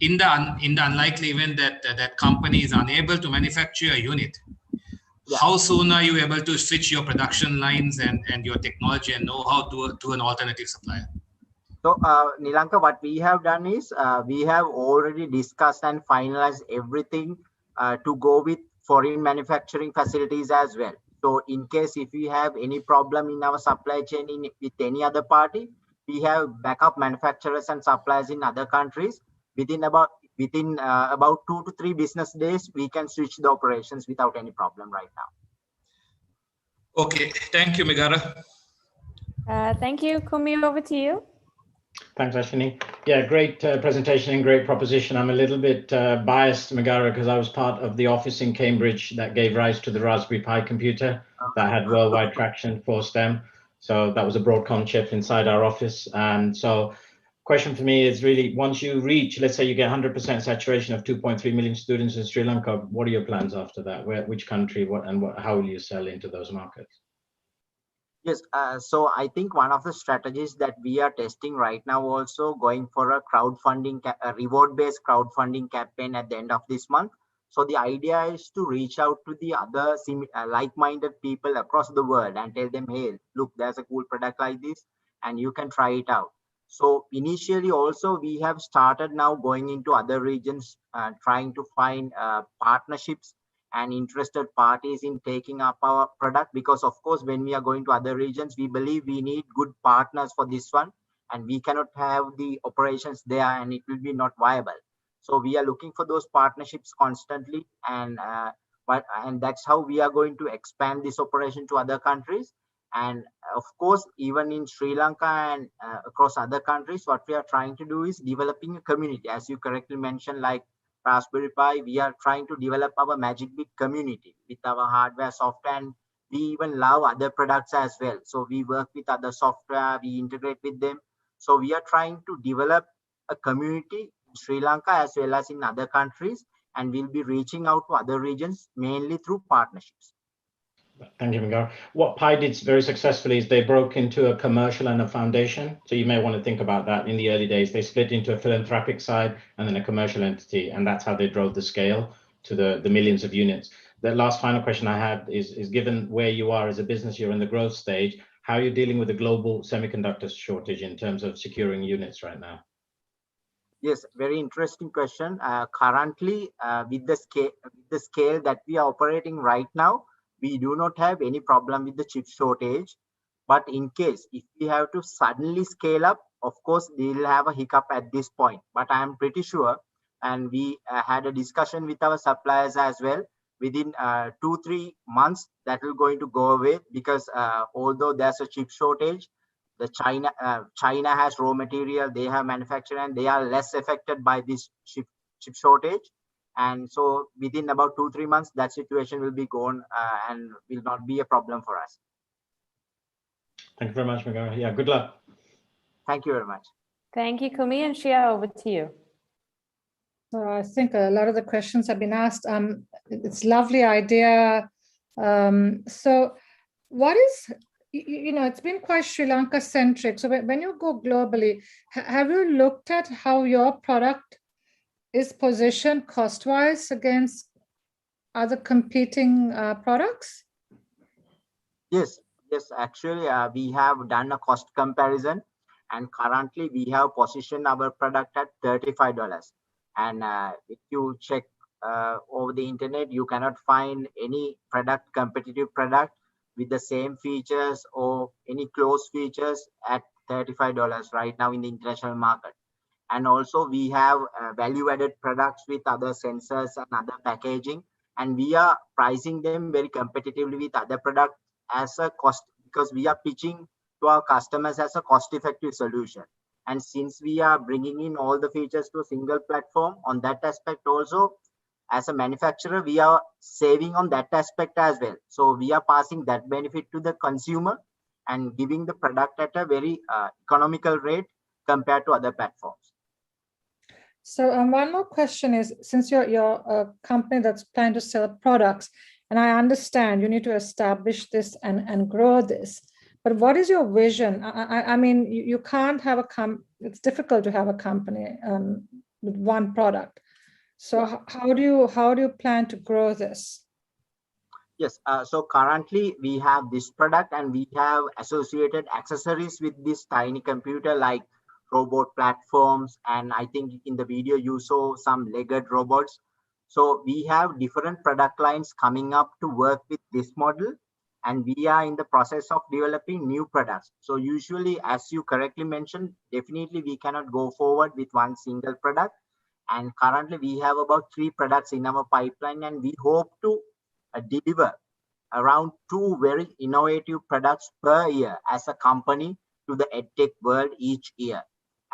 In the unlikely event that that company is unable to manufacture a unit, yeah, how soon are you able to switch your production lines and your technology and know-how to an alternative supplier? So Nilanka, what we have done is we have already discussed and finalized everything to go with foreign manufacturing facilities as well. So in case if we have any problem in our supply chain with any other party, we have backup manufacturers and suppliers in other countries. Within about 2 to 3 business days, we can switch the operations without any problem right now. Okay, thank you, Megara. Thank you. Kumi, over to you. Thanks, Ashwini. Yeah, great presentation and great proposition. I'm a little bit biased, Megara, because I was part of the office in Cambridge that gave rise to the Raspberry Pi computer that had worldwide traction for STEM. So that was a Broadcom chip inside our office. And so question for me is really, once you reach, let's say you get 100% saturation of 2.3 million students in Sri Lanka, what are your plans after that? Which country, how will you sell into those markets? Yes, so I think one of the strategies that we are testing right now also going for a crowdfunding, reward-based crowdfunding campaign at the end of this month. So the idea is to reach out to the other like-minded people across the world and tell them, hey, look, there's a cool product like this and you can try it out. So initially also we have started now going into other regions, trying to find partnerships and interested parties in taking up our product, because of course when we are going to other regions, we believe we need good partners for this one, and we cannot have the operations there and it will be not viable. So we are looking for those partnerships constantly, and that's how we are going to expand this operation to other countries. And of course, even in Sri Lanka and across other countries, what we are trying to do is developing a community, as you correctly mentioned, like Raspberry Pi. We are trying to develop our Magic Bit community with our hardware, software, and we even love other products as well. So we work with other software, we integrate with them. So we are trying to develop a community in Sri Lanka as well as in other countries, and we'll be reaching out to other regions mainly through partnerships. Thank you, Mingara. What Pi did very successfully is they broke into a commercial and a foundation. So you may want to think about that in the early days. They split into a philanthropic side and then a commercial entity. And that's how they drove the scale to the millions of units. The last final question I had is given where you are as a business, you're in the growth stage, how are you dealing with the global semiconductor shortage in terms of securing units right now? Yes, very interesting question. Currently, with the scale that we are operating right now, we do not have any problem with the chip shortage. But in case if we have to suddenly scale up, of course, we will have a hiccup at this point. But I am pretty sure, and we had a discussion with our suppliers as well. Within 2-3 months, that will going to go away because although there's a chip shortage, the China has raw material, they have manufacturing, and they are less affected by this chip shortage. And so within about 2-3 months, that situation will be gone and will not be a problem for us. Thank you very much, Mingara. Yeah, good luck. Thank you very much. Thank you, Kumi, and Shia, over to you. So I think a lot of the questions have been asked. It's a lovely idea. So what is, it's been quite Sri Lanka centric. So when you go globally, have you looked at how your product is positioned cost-wise against other competing products? Yes, actually, we have done a cost comparison, and currently we have positioned our product at $35. And if you check over the internet, you cannot find any competitive product with the same features or any close features at $35 right now in the international market. And also we have value-added products with other sensors and other packaging, and we are pricing them very competitively with other products as a cost, because we are pitching to our customers as a cost-effective solution. And since we are bringing in all the features to a single platform, on that aspect also, as a manufacturer, we are saving on that aspect as well. So we are passing that benefit to the consumer and giving the product at a very economical rate compared to other platforms. So one more question is, since you're a company that's planning to sell products, and I understand you need to establish this and grow this, but what is your vision? I mean, you can't have it's difficult to have a company with one product. So how do you plan to grow this? Yes, so currently we have this product and we have associated accessories with this tiny computer like robot platforms, and I think in the video you saw some legged robots. So we have different product lines coming up to work with this model, and we are in the process of developing new products. So usually, as you correctly mentioned, definitely we cannot go forward with one single product. And currently we have about 3 products in our pipeline, and we hope to deliver around 2 very innovative products per year as a company to the EdTech world each year.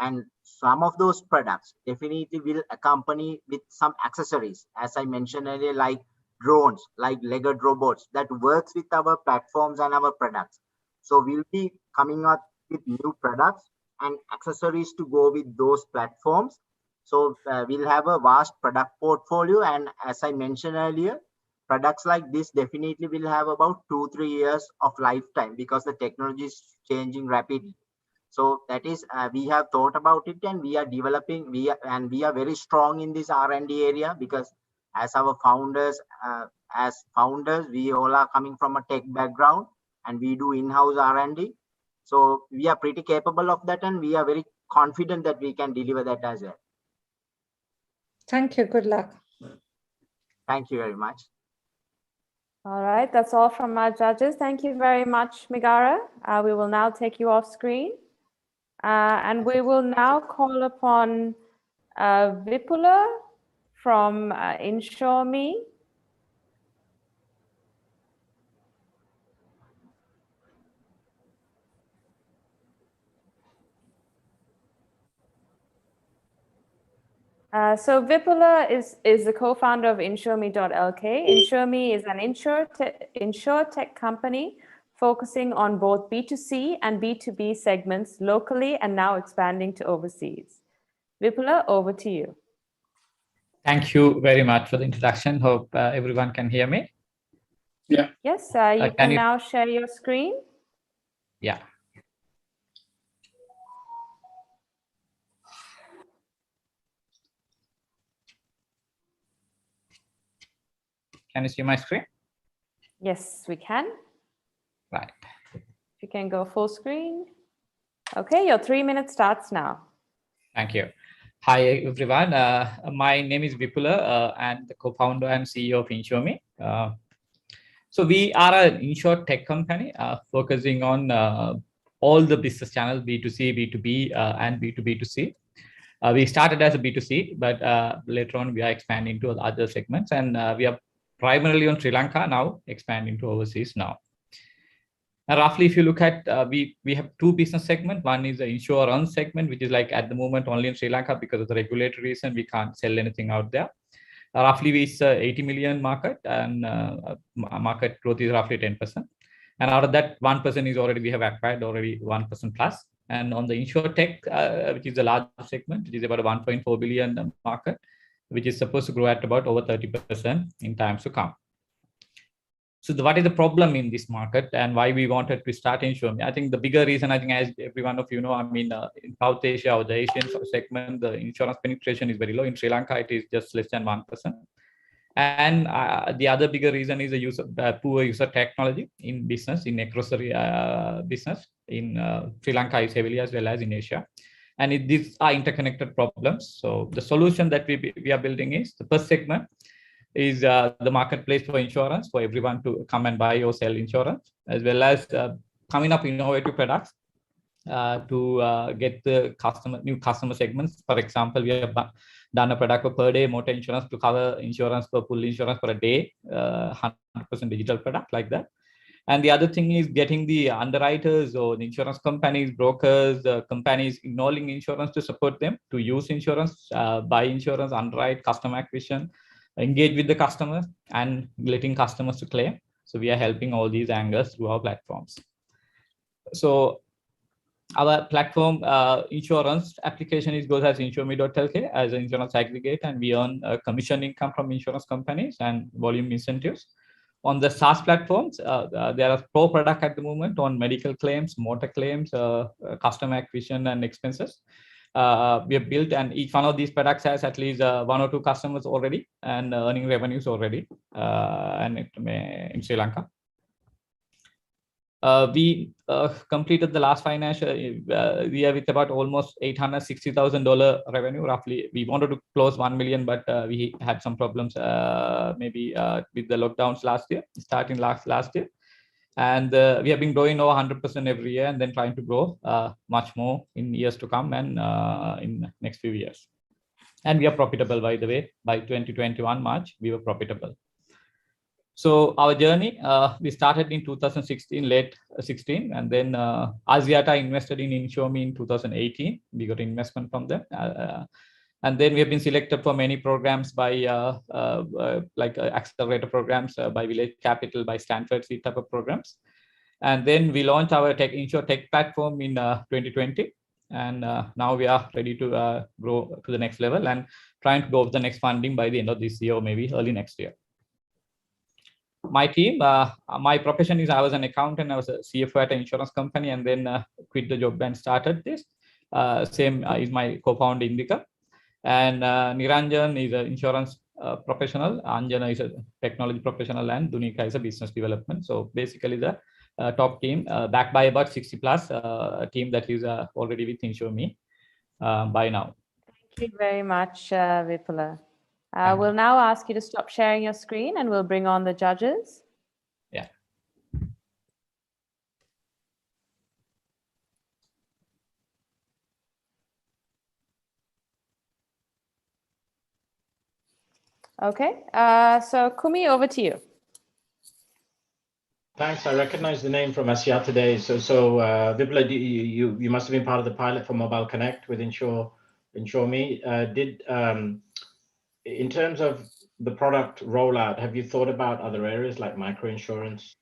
And some of those products definitely will accompany with some accessories, as I mentioned earlier, like drones, like legged robots that works with our platforms and our products. So we'll be coming up with new products and accessories to go with those platforms. So we'll have a vast product portfolio. And as I mentioned earlier, products like this definitely will have about 2-3 years of lifetime because the technology is changing rapidly. So that is, we have thought about it and we are developing, we are very strong in this R&D area because as our founders, we all are coming from a tech background and we do in-house R&D. So we are pretty capable of that and we are very confident that we can deliver that as well. Thank you. Good luck. Thank you very much. All right, that's all from our judges. Thank you very much, Mingara. We will now take you off screen. And we will now call upon Vipula from Insure Me. So Vipula is the co-founder of InsureMe.lk. InsureMe is an insure tech company focusing on both B2C and B2B segments locally and now expanding to overseas. Vipula, over to you. Thank you very much for the introduction. Hope everyone can hear me. Yeah. Yes, you can you, now share your screen. yeah. Can you see my screen? Yes, we can. Right. If you can go full screen. Okay, your 3 minutes starts now. Thank you. Hi, everyone. My name is Vipula, and the co-founder and CEO of InsureMe. So we are an insure tech company focusing on all the business channels, B2C, B2B, and B2B2C. We started as a B2C, but later on we are expanding to other segments, and we are primarily on Sri Lanka now, expanding to overseas now. Now, roughly, if you look at, we have two business segments. One is the insurance segment, which is like at the moment only in Sri Lanka because of the regulatory reason, we can't sell anything out there. Roughly, it's 80 million market, and market growth is roughly 10%. And out of that, 1% is already, we have acquired already 1% plus. And on the InsurTech, which is the large segment, it is about a 1.4 billion market, which is supposed to grow at about over 30% in times to come. So what is the problem in this market and why we wanted to start InsureMe? I think the bigger reason, I think as every one of you know, I mean, in South Asia or the Asian segment, the insurance penetration is very low. In Sri Lanka, it is just less than 1%. And the other bigger reason is the use of poor user technology in business, in grocery business in Sri Lanka is heavily as well as in Asia. And these are interconnected problems. So the solution that we are building is the first segment is the marketplace for insurance for everyone to come and buy or sell insurance, as well as coming up innovative products to get the new customer segments. For example, we have done a product for per day motor insurance to cover insurance for full insurance for a day, 100% digital product like that. And the other thing is getting the underwriters or the insurance companies, brokers, companies enrolling insurance to support them to use insurance, buy insurance, underwrite, customer acquisition, engage with the customers, and letting customers to claim. So we are helping all these angles through our platforms. So our platform insurance application goes as InsureMe.lk as an insurance aggregate, and we earn commission income from insurance companies and volume incentives. On the SaaS platforms, there are pro product at the moment on medical claims, motor claims, customer acquisition and expenses. We have built, and each one of these products has at least 1 or 2 customers already and earning revenues already and in Sri Lanka. We completed the last financial year with about almost $860,000 revenue, roughly. We wanted to close 1 million, but we had some problems maybe with the lockdowns starting last year. And we have been growing over 100% every year and then trying to grow much more in years to come and in next few years. And we are profitable, by the way. By 2021 March, we were profitable. So our journey, we started in 2016, late 16, and then Axiata invested in InsureMe in 2018. We got investment from them. And then we have been selected for many programs by like accelerator programs by Village Capital, by Stanford, these type of programs. And then we launched our InsureTech platform in 2020. And now we are ready to grow to the next level and trying to go with the next funding by the end of this year or maybe early next year. My team, my profession is I was an accountant. I was a CFO at an insurance company and then quit the job and started this. Same is my co-founder Indika. And Niranjan is an insurance professional. Anjana is a technology professional, and Dunika is a business development. So basically the top team backed by about 60 plus team that is already with InsureMe by now. Thank you very much, Vipula. We'll now ask you to stop sharing your screen and we'll bring on the judges. Yeah. Okay, so Kumi, over to you. Thanks. I recognize the name from Asia today. So Vipula, you must have been part of the pilot for Mobile Connect with InsureMe. In terms of the product rollout, have you thought about other areas like microinsurance,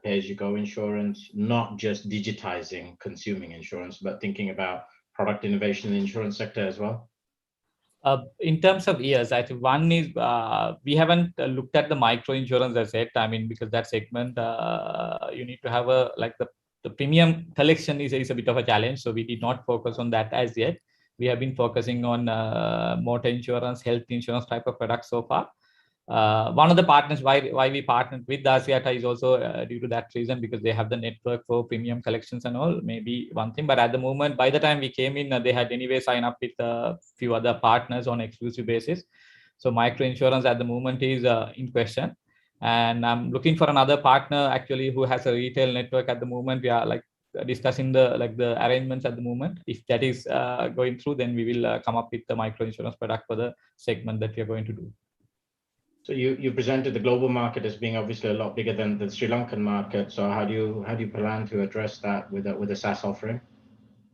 pay-as-you-go insurance, not just digitizing consuming insurance, but thinking about product innovation in the insurance sector as well? In terms of years, I think one is we haven't looked at the micro insurance as yet. I mean, because that segment you need to have the premium collection is a bit of a challenge. So we did not focus on that as yet. We have been focusing on motor insurance, health insurance type of products so far. One of the partners why we partnered with Asiata is also due to that reason, because they have the network for premium collections and all, maybe one thing. But at the moment, by the time we came in, they had anyway signed up with a few other partners on exclusive basis. So micro insurance at the moment is in question. And I'm looking for another partner actually who has a retail network at the moment. We are discussing the arrangements at the moment. If that is going through, then we will come up with the micro insurance product for the segment that we are going to do. So you presented the global market as being obviously a lot bigger than the Sri Lankan market. So how do you plan to address that with a SaaS offering?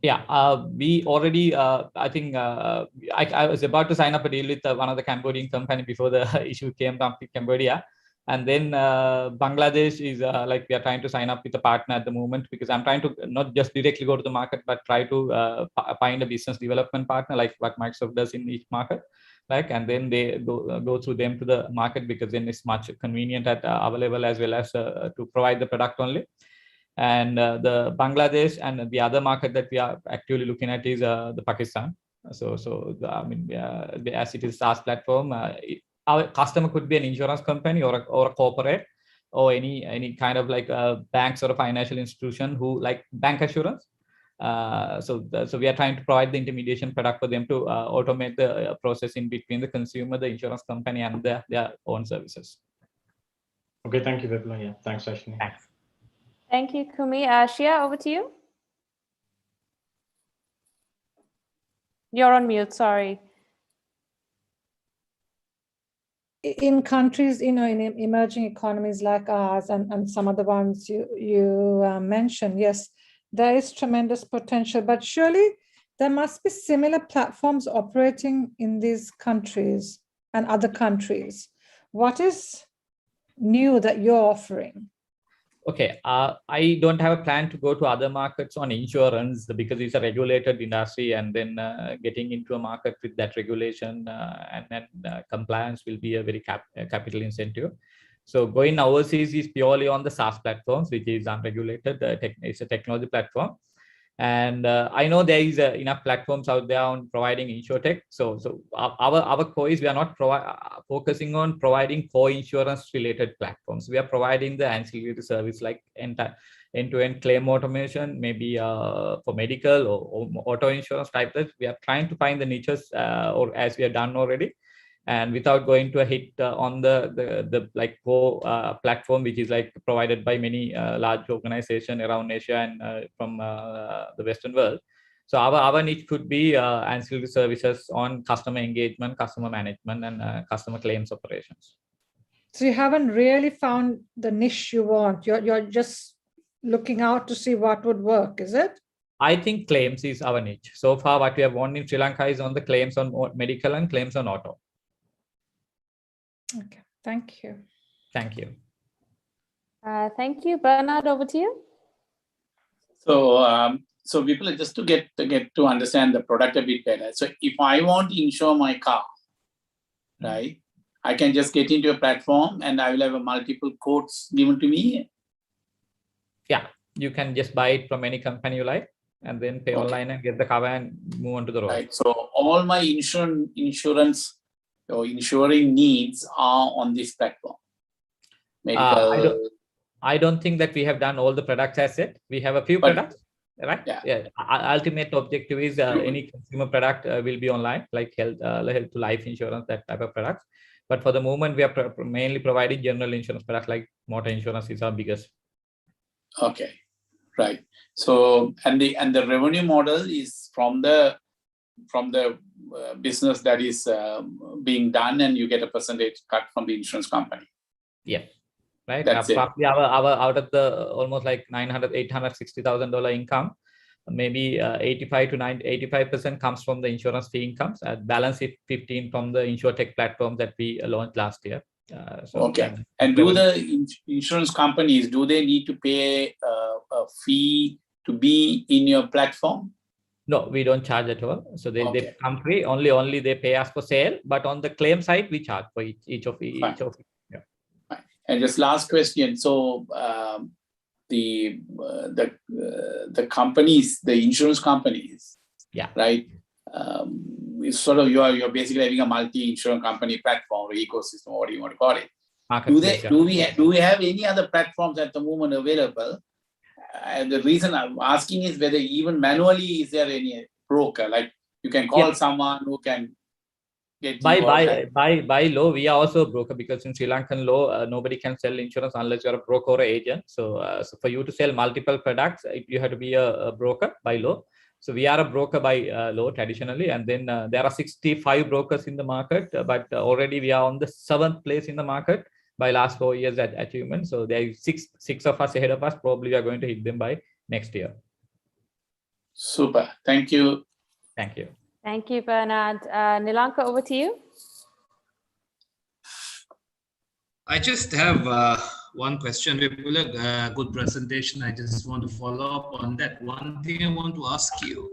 Yeah, we already, I think I was about to sign up a deal with one of the Cambodian company before the issue came up with Cambodia. And then Bangladesh is we are trying to sign up with a partner at the moment, because I'm trying to not just directly go to the market, but try to find a business development partner like what Microsoft does in each market. And then they go through them to the market, because then it's much convenient at our level as well as to provide the product only. And the Bangladesh and the other market that we are actively looking at is the Pakistan. I mean, as it is SaaS platform, our customer could be an insurance company or a corporate or any kind of banks or a financial institution who like bank assurance. So we are trying to provide the intermediation product for them to automate the process in between the consumer, the insurance company, and their own services. Okay, thank you, Vipula. Yeah, thanks, Ashwini. Thanks. Thank you, Kumi. Shia, over to you. You're on mute, sorry. In countries, in emerging economies like ours and some of the ones you mentioned, yes, there is tremendous potential, but surely there must be similar platforms operating in these countries and other countries. What is new that you're offering? Okay, I don't have a plan to go to other markets on insurance, because it's a regulated industry, and then getting into a market with that regulation and then compliance will be a very capital incentive. So going overseas is purely on the SaaS platforms, which is unregulated. It's a technology platform. And I know there is enough platforms out there on providing insurtech. So our core is we are not focusing on providing core insurance related platforms. We are providing the ancillary service like end-to-end claim automation, maybe for medical or auto insurance type. That we are trying to find the niches, or as we have done already, and without going to a hit on the core platform, which is provided by many large organizations around Asia and from the Western world. So our niche could be ancillary services on customer engagement, customer management, and customer claims operations. So you haven't really found the niche you want. You're just looking out to see what would work, is it? I think claims is our niche. So far, what we have won in Sri Lanka is on the claims on medical and claims on auto. Okay, thank you. Thank you. Thank you. Bernard, over to you. So people, just to get to understand the product a bit better. So if I want to insure my car, right, I can just get into a platform and I will have a multiple quotes given to me. Yeah, you can just buy it from any company you like, and then pay online and get the cover and move on to the road. Right. So all my insurance or insuring needs are on this platform. Medical. I don't think that we have done all the products as yet. We have a few products, right? Yeah. Ultimate objective is any consumer product will be online, like health to life insurance, that type of products. But for the moment, we are mainly providing general insurance products, like motor insurance is our biggest. Okay, right. So and the revenue model is from the business that is being done, and you get a percentage cut from the insurance company. Yeah, right. That's it. Roughly our out of the almost like $860,000 income, maybe 85% comes from the insurance fee incomes. Balance it 15 from the insurtech platform that we launched last year. Okay. And do the insurance companies, do they need to pay a fee to be in your platform? No, we don't charge at all. So they Okay. come free. Only they pay us for sale. But on the claim side, we charge for each of. Yeah. And just last question. So the companies, the insurance companies, yeah, right? It's sort of you're basically having a multi-insurance company platform or ecosystem, or what do you want to call it? Do we have any other platforms at the moment available? And the reason I'm asking is whether even manually is there any broker, like you can call someone who can get by law, we are also a broker, because in Sri Lankan law, nobody can sell insurance unless you're a broker or agent. So, so for you to sell multiple products, you have to be a broker by law. So we are a broker by law traditionally, and then there are 65 brokers in the market, but already we are on the 7th place in the market by last 4 years at achievement. So there is six of us ahead of us. Probably we are going to hit them by next year. Super. Thank you. Thank you. Thank you, Bernard. Nilanka, over to you. I just have one question, Vipula. Good presentation. I just want to follow up on that. One thing I want to ask you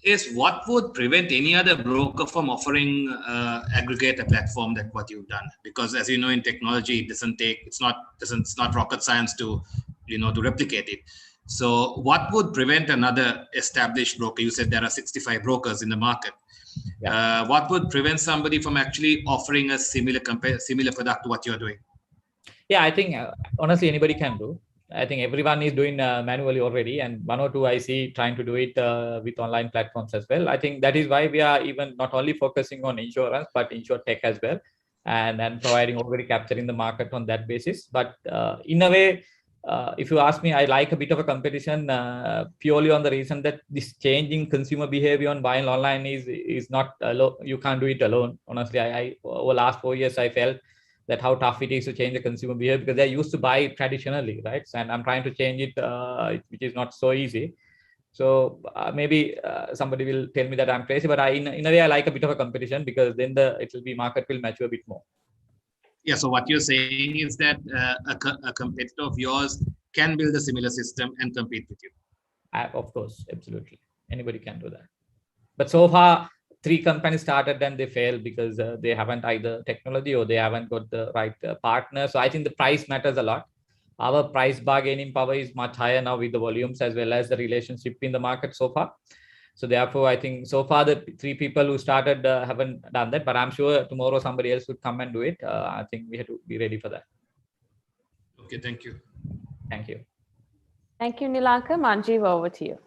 is, what would prevent any other broker from offering aggregator platform that what you've done? Because as you know, in technology, it doesn't take, it's not rocket science to, to replicate it. So what would prevent another established broker? You said there are 65 brokers in the market. Yeah. What would prevent somebody from actually offering a similar product to what you're doing? Yeah, I think honestly anybody can do. I think everyone is doing manually already, and one or two I see trying to do it with online platforms as well. I think that is why we are even not only focusing on insurance, but insure tech as well, and providing already capturing the market on that basis. But in a way, if you ask me, I like a bit of a competition purely on the reason that this changing consumer behavior on buying online is not alone. You can't do it alone. Honestly, I over the last 4 years, I felt that how tough it is to change the consumer behavior, because they used to buy traditionally, right? And I'm trying to change it, which is not so easy. So maybe somebody will tell me that I'm crazy, but in a way, I like a bit of a competition, because then market will mature a bit more. Yeah. So what you're saying is that a competitor of yours can build a similar system and compete with you. Of course, absolutely. Anybody can do that. But so far, 3 companies started and they failed because they haven't either technology or they haven't got the right partner. So I think the price matters a lot. Our price bargaining power is much higher now with the volumes as well as the relationship in the market so far. So therefore, I think so far the 3 people who started haven't done that, but I'm sure tomorrow somebody else would come and do it. I think we have to be ready for that. Okay, thank you. Thank you. Thank you, Nilanka. Manjeev, over to you.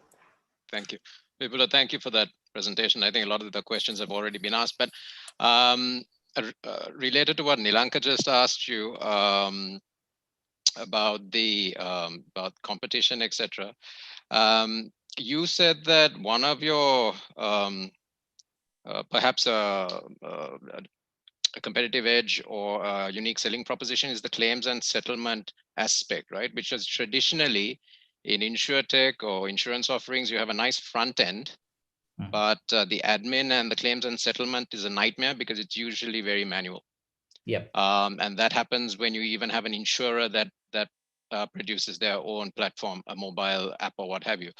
Thank you. Vipula, thank you for that presentation. I think a lot of the questions have already been asked, but related to what Nilanka just asked you about the about competition, etc. You said that one of your perhaps a competitive edge or a unique selling proposition is the claims and settlement aspect, right? Which is traditionally in InsurTech or insurance offerings, you have a nice front end, but the admin and the claims and settlement is a nightmare because it's usually very manual. Yep. And that happens when you even have an insurer that produces their own platform, a mobile app or what have you.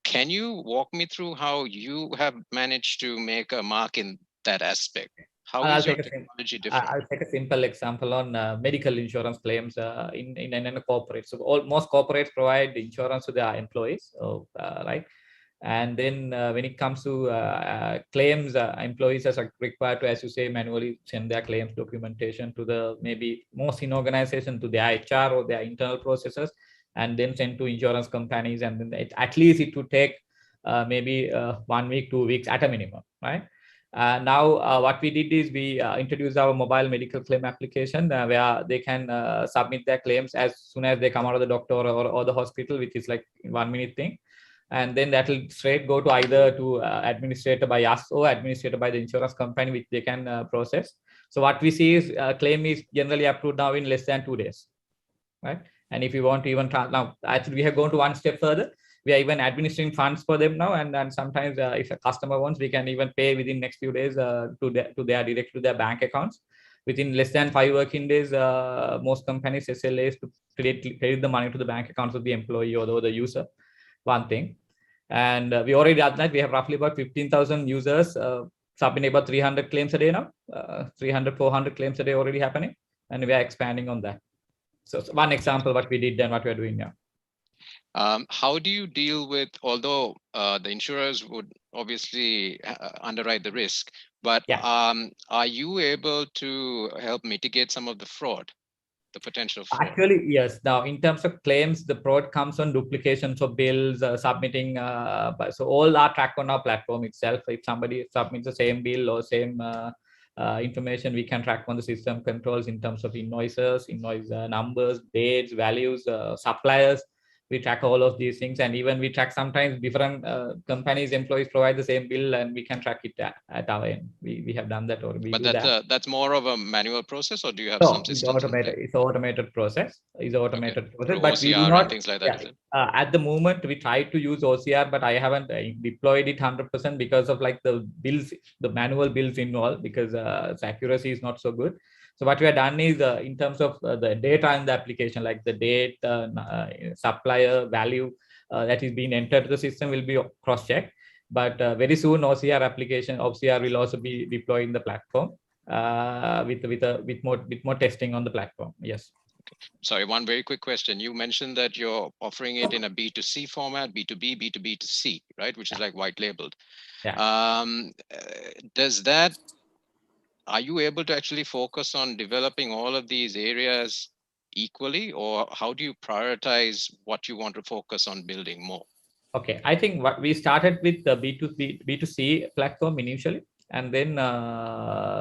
Can you walk me through how you have managed to make a mark in that aspect? How is your technology different? I'll take a simple example on medical insurance claims in a corporate. So most corporates provide insurance to their employees, right? And then when it comes to claims, employees are required to, as you say, manually send their claims documentation to the maybe most in organization to their HR or their internal processes, and then send to insurance companies. And then at least it would take maybe 1 week, 2 weeks at a minimum, right? Now, what we did is we introduced our mobile medical claim application where they can submit their claims as soon as they come out of the doctor or the hospital, which is like 1 minute thing. And then that will straight go to either to administrator by us or administrator by the insurance company, which they can process. So what we see is claim is generally approved now in less than 2 days, right? And if you want to even now, actually we have gone to one step further. We are even administering funds for them now, and sometimes if a customer wants, we can even pay within next few days direct to their bank accounts. Within less than 5 working days, most companies SLAs to credit the money to the bank accounts of the employee or the user. One thing. And we already at that, we have roughly about 15,000 users submitting about 300 claims a day now, 300, 400 claims a day already happening. And we are expanding on that. So one example, what we did and what we're doing now. How do you deal with, although the insurers would obviously underwrite the risk, but are you able to help mitigate some of the fraud, the potential fraud? Actually, yes. Now, in terms of claims, the fraud comes on duplications of bills, submitting. So all are tracked on our platform itself. If somebody submits the same bill or same information, we can track on the system controls in terms of invoices, invoice numbers, dates, values, suppliers. We track all of these things, and even we track sometimes different companies' employees provide the same bill, and we can track it at our end. We have done that, or we but do that. That's more of a manual process, or do you have No, some it's systems? automated. It's an automated process. It's an automated process, Through but we do OCR not. and things like that, is it? At the moment, we try to use OCR, but I haven't deployed it 100% because of like the bills, the manual bills involved, because its accuracy is not so good. So what we have done is in terms of the data in the application, like the date, supplier value that is being entered to the system will be cross-checked. But very soon, OCR will also be deployed in the platform with more testing on the platform. Yes. Sorry, one very quick question. You mentioned that you're offering it in a B2C format, B2B, B2B2C, right? Which is like white labeled. Yeah. Are you able to actually focus on developing all of these areas equally, or how do you prioritize what you want to focus on building more? Okay, I think what we started with the B2C platform initially, and then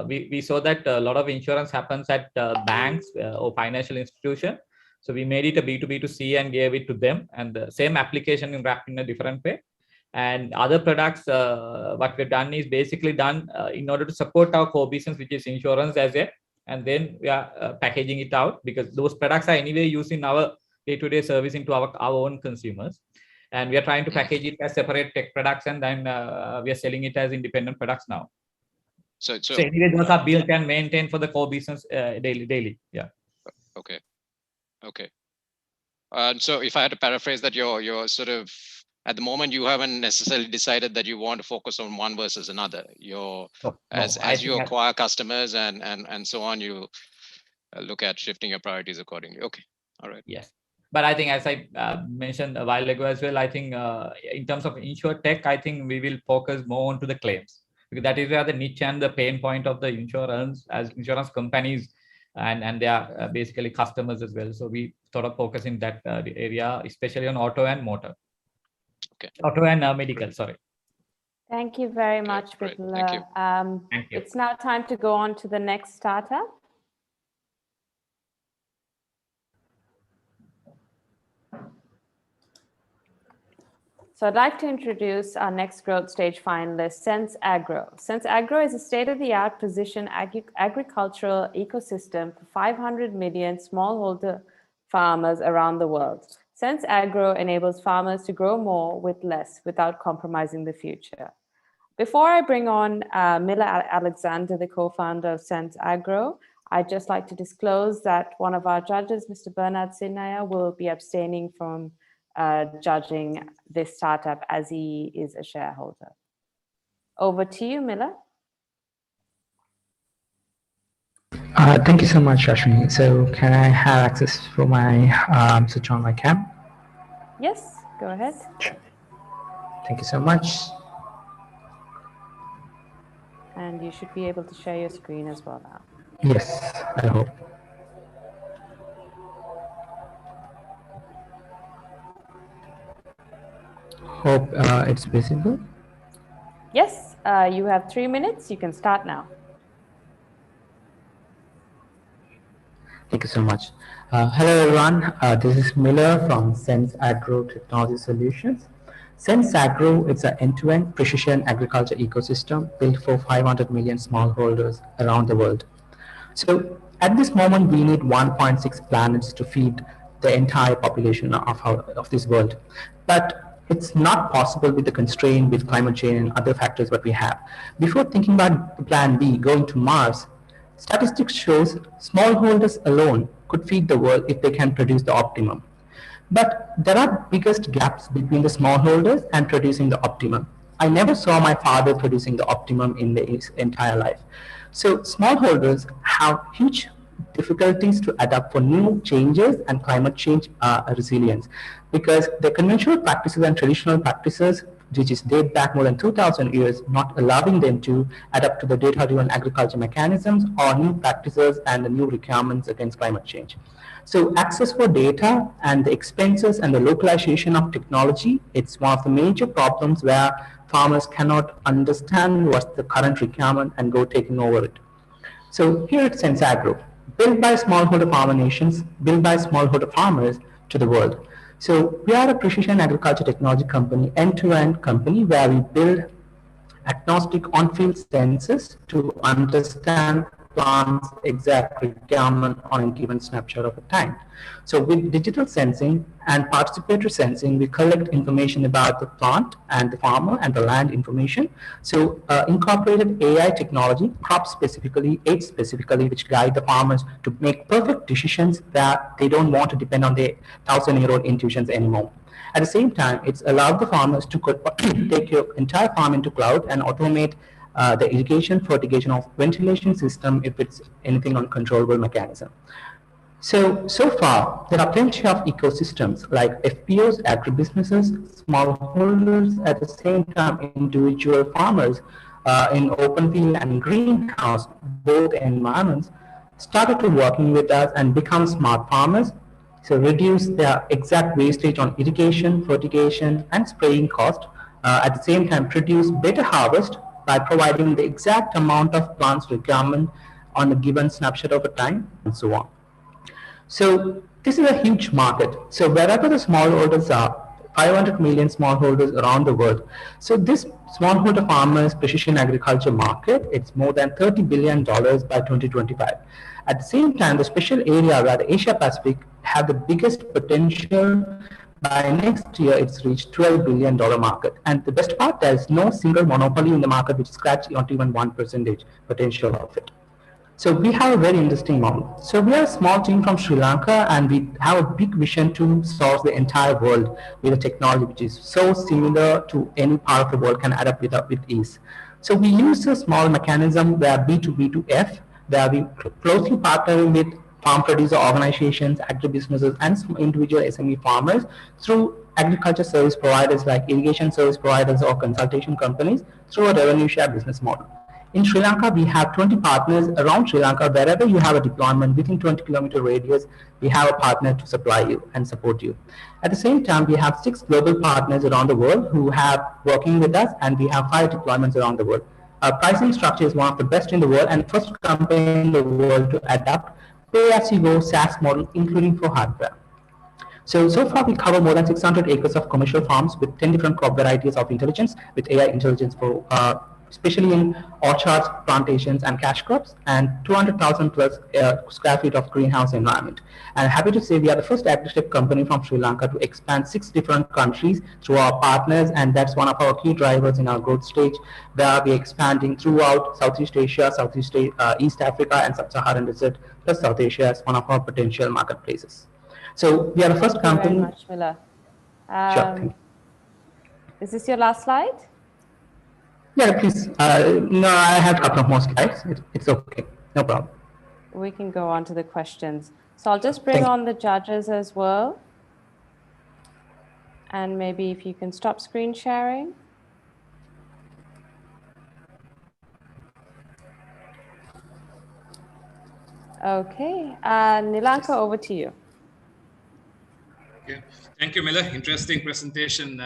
we saw that a lot of insurance happens at banks or financial institutions. So we made it a B2B2C and gave it to them, and the same application wrapped in a different way. And other products, what we've done is basically done in order to support our core business, which is insurance as a, and then we are packaging it out, because those products are anyway used in our day-to-day servicing to our own consumers. And we are trying to package it as separate tech products, and then we are selling it as independent products now. So anyway, those are built and maintained for the core business daily. Yeah. Okay. So if I had to paraphrase that, you're sort of, at the moment, you haven't necessarily decided that you want to focus on one versus another. As you acquire customers and so on, you look at shifting your priorities accordingly. Okay. All right. Yes. But I think, as I mentioned a while ago as well, I think in terms of InsurTech, I think we will focus more onto the claims, because that is where the niche and the pain point of the insurance companies and they are basically customers as well. So we sort of focus in that area, especially on auto and motor. Okay. Auto and medical, sorry. Thank you very much, Vipula. Thank you. It's now time to go on to the next startup. So I'd like to introduce our next growth stage finalist, Sense Agro. Sense Agro is a state-of-the-art precision agricultural ecosystem for 500 million smallholder farmers around the world. Sense Agro enables farmers to grow more with less without compromising the future. Before I bring on Miller Alexander, the co-founder of Sense Agro, I'd just like to disclose that one of our judges, Mr. Bernard Sinaya, will be abstaining from judging this startup as he is a shareholder. Over to you, Miller. Thank you so much, Rashmi. So can I have access for my switch on my cam? Yes, go ahead. Thank you so much. And you should be able to share your screen as well now. Yes, I hope. Hope it's visible. Yes, you have 3 minutes. You can start now. Thank you so much. Hello, everyone. This is Miller from Sense Agro Technology Solutions. Sense Agro is an end-to-end precision agriculture ecosystem built for 500 million smallholders around the world. So at this moment, we need 1.6 planets to feed the entire population of this world. But it's not possible with the constraint with climate change and other factors that we have. Before thinking about the plan B, going to Mars, statistics shows smallholders alone could feed the world if they can produce the optimum. But there are biggest gaps between the smallholders and producing the optimum. I never saw my father producing the optimum in his entire life. So smallholders have huge difficulties to adapt for new changes and climate change resilience, because the conventional practices and traditional practices, which is date back more than 2,000 years, not allowing them to adapt to the data-driven agriculture mechanisms or new practices and the new requirements against climate change. So access for data and the expenses and the localization of technology, it's one of the major problems where farmers cannot understand what's the current requirement and go taking over it. So here at Sensagro, built by smallholder farmer nations, built by smallholder farmers to the world. So we are a precision agriculture technology company, end-to-end company, where we build agnostic on-field sensors to understand plants' exact requirement on a given snapshot of a time. So with digital sensing and participatory sensing, we collect information about the plant and the farmer and the land information. So incorporated AI technology, crop specifically, age specifically, which guide the farmers to make perfect decisions that they don't want to depend on their 1,000-year-old intuitions anymore. At the same time, it's allowed the farmers to take your entire farm into cloud and automate the irrigation, fertigation, or ventilation system if it's anything uncontrollable mechanism. So far, there are plenty of ecosystems like FPOs, agribusinesses, smallholders, at the same time individual farmers in open field and greenhouse, both environments, started to working with us and become smart farmers. So reduce their exact wastage on irrigation, fertigation, and spraying cost. At the same time, produce better harvest by providing the exact amount of plants requirement on a given snapshot of a time, and so on. So this is a huge market. So wherever the smallholders are, 500 million smallholders around the world. So this smallholder farmers precision agriculture market, it's more than $30 billion by 2025. At the same time, the special area where the Asia Pacific have the biggest potential, by next year it's reached $12 billion market. And the best part, there is no single monopoly in the market which scratches not even 1% potential of it. So we have a very interesting model. So we are a small team from Sri Lanka, and we have a big vision to solve the entire world with a technology which is so similar to any part of the world can adapt with ease. So we use a small mechanism where B2B2F, where we closely partnering with farm producer organizations, agribusinesses, and individual SME farmers through agriculture service providers like irrigation service providers or consultation companies through a revenue share business model. In Sri Lanka, we have 20 partners around Sri Lanka. Wherever you have a deployment within 20-kilometer radius, we have a partner to supply you and support you. At the same time, we have 6 global partners around the world who have working with us, and we have 5 deployments around the world. Our pricing structure is one of the best in the world and first company in the world to adapt pay-as-you-go SaaS model, including for hardware. So far we cover more than 600 acres of commercial farms with 10 different crop varieties of intelligence with AI intelligence for especially in orchards, plantations, and cash crops, and 200,000 plus square feet of greenhouse environment. And happy to say we are the first agri-tech company from Sri Lanka to expand 6 different countries through our partners, and that's one of our key drivers in our growth stage, where we're expanding throughout Southeast Asia, East Africa, and Sub-Saharan Desert, plus South Asia as one of our potential marketplaces. So we are the first company. Thank you very much, Miller. Sure, thank you. Is this your last slide? Yeah, please. No, I have a couple of more slides. It's okay. No problem. We can go on to the questions. So I'll just bring on the judges as well. And maybe if you can stop screen sharing. Okay, Nilanka, over to you. Okay. Thank you, Miller. Interesting presentation.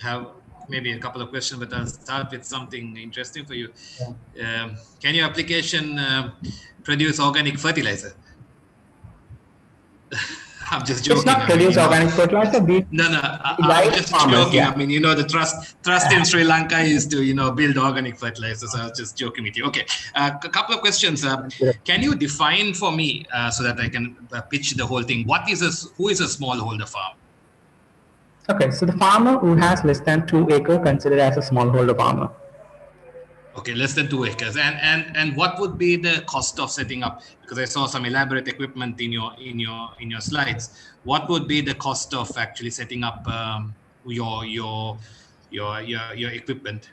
Have maybe a couple of questions, but I'll start with something interesting for you. Can your application produce organic fertilizer? I'm just joking. It's not produce organic fertilizer. I'm just joking. Yeah. I mean, the trust in Sri Lanka is to, build organic fertilizer. So I was just joking with you. Okay. A couple of questions. Can you define for me so that I can pitch the whole thing? Who is a smallholder farm? Okay, so the farmer who has less than 2 acres considered as a smallholder farmer. Okay, less than 2 acres. And what would be the cost of setting up? Because I saw some elaborate equipment in your slides. What would be the cost of actually setting up your equipment?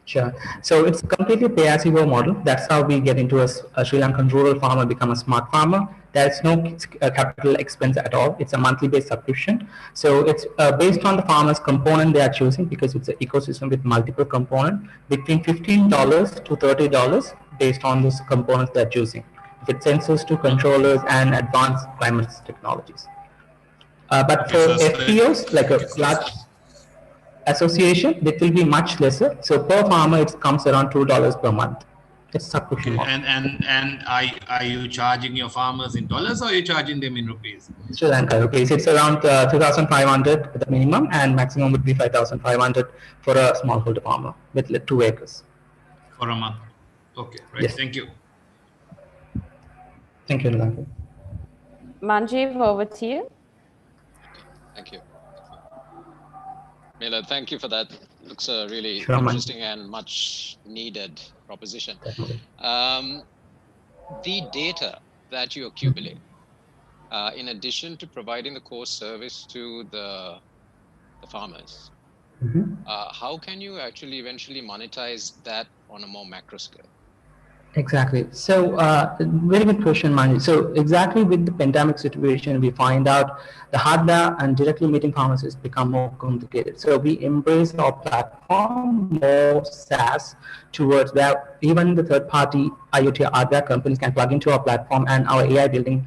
Sure. So it's completely pay-as-you-go model. That's how we get into a Sri Lankan rural farmer become a smart farmer. There's no capital expense at all. It's a monthly based subscription. So it's based on the farmer's component they are choosing, because it's an ecosystem with multiple components, between $15 to $30 based on those components they're choosing. If it's sensors to controllers and advanced climate technologies. But for FPOs, like a large association, it will be much lesser. So per farmer, it comes around $2 per month. It's subscription model. And are you charging your farmers in dollars, or are you charging them in rupees? Sri Lanka rupees. It's around 2,500 at the minimum, and maximum would be 5,500 for a smallholder farmer with 2 acres. For a month. Okay, right. Yes. Thank you. Thank you, Lanka. Manjeev, over to you. Thank you. Mila, thank you for that. Looks a really Sure, interesting and much needed proposition. The data that you accumulate, in addition to providing the core service to the farmers, how can you actually eventually monetize that on a more macro scale? Exactly. So, very good question, Mani. So, exactly with the pandemic situation, we find out the hardware and directly meeting pharmacists become more complicated. So, we embrace our platform more SaaS towards where even the third-party IoT hardware companies can plug into our platform, and our AI building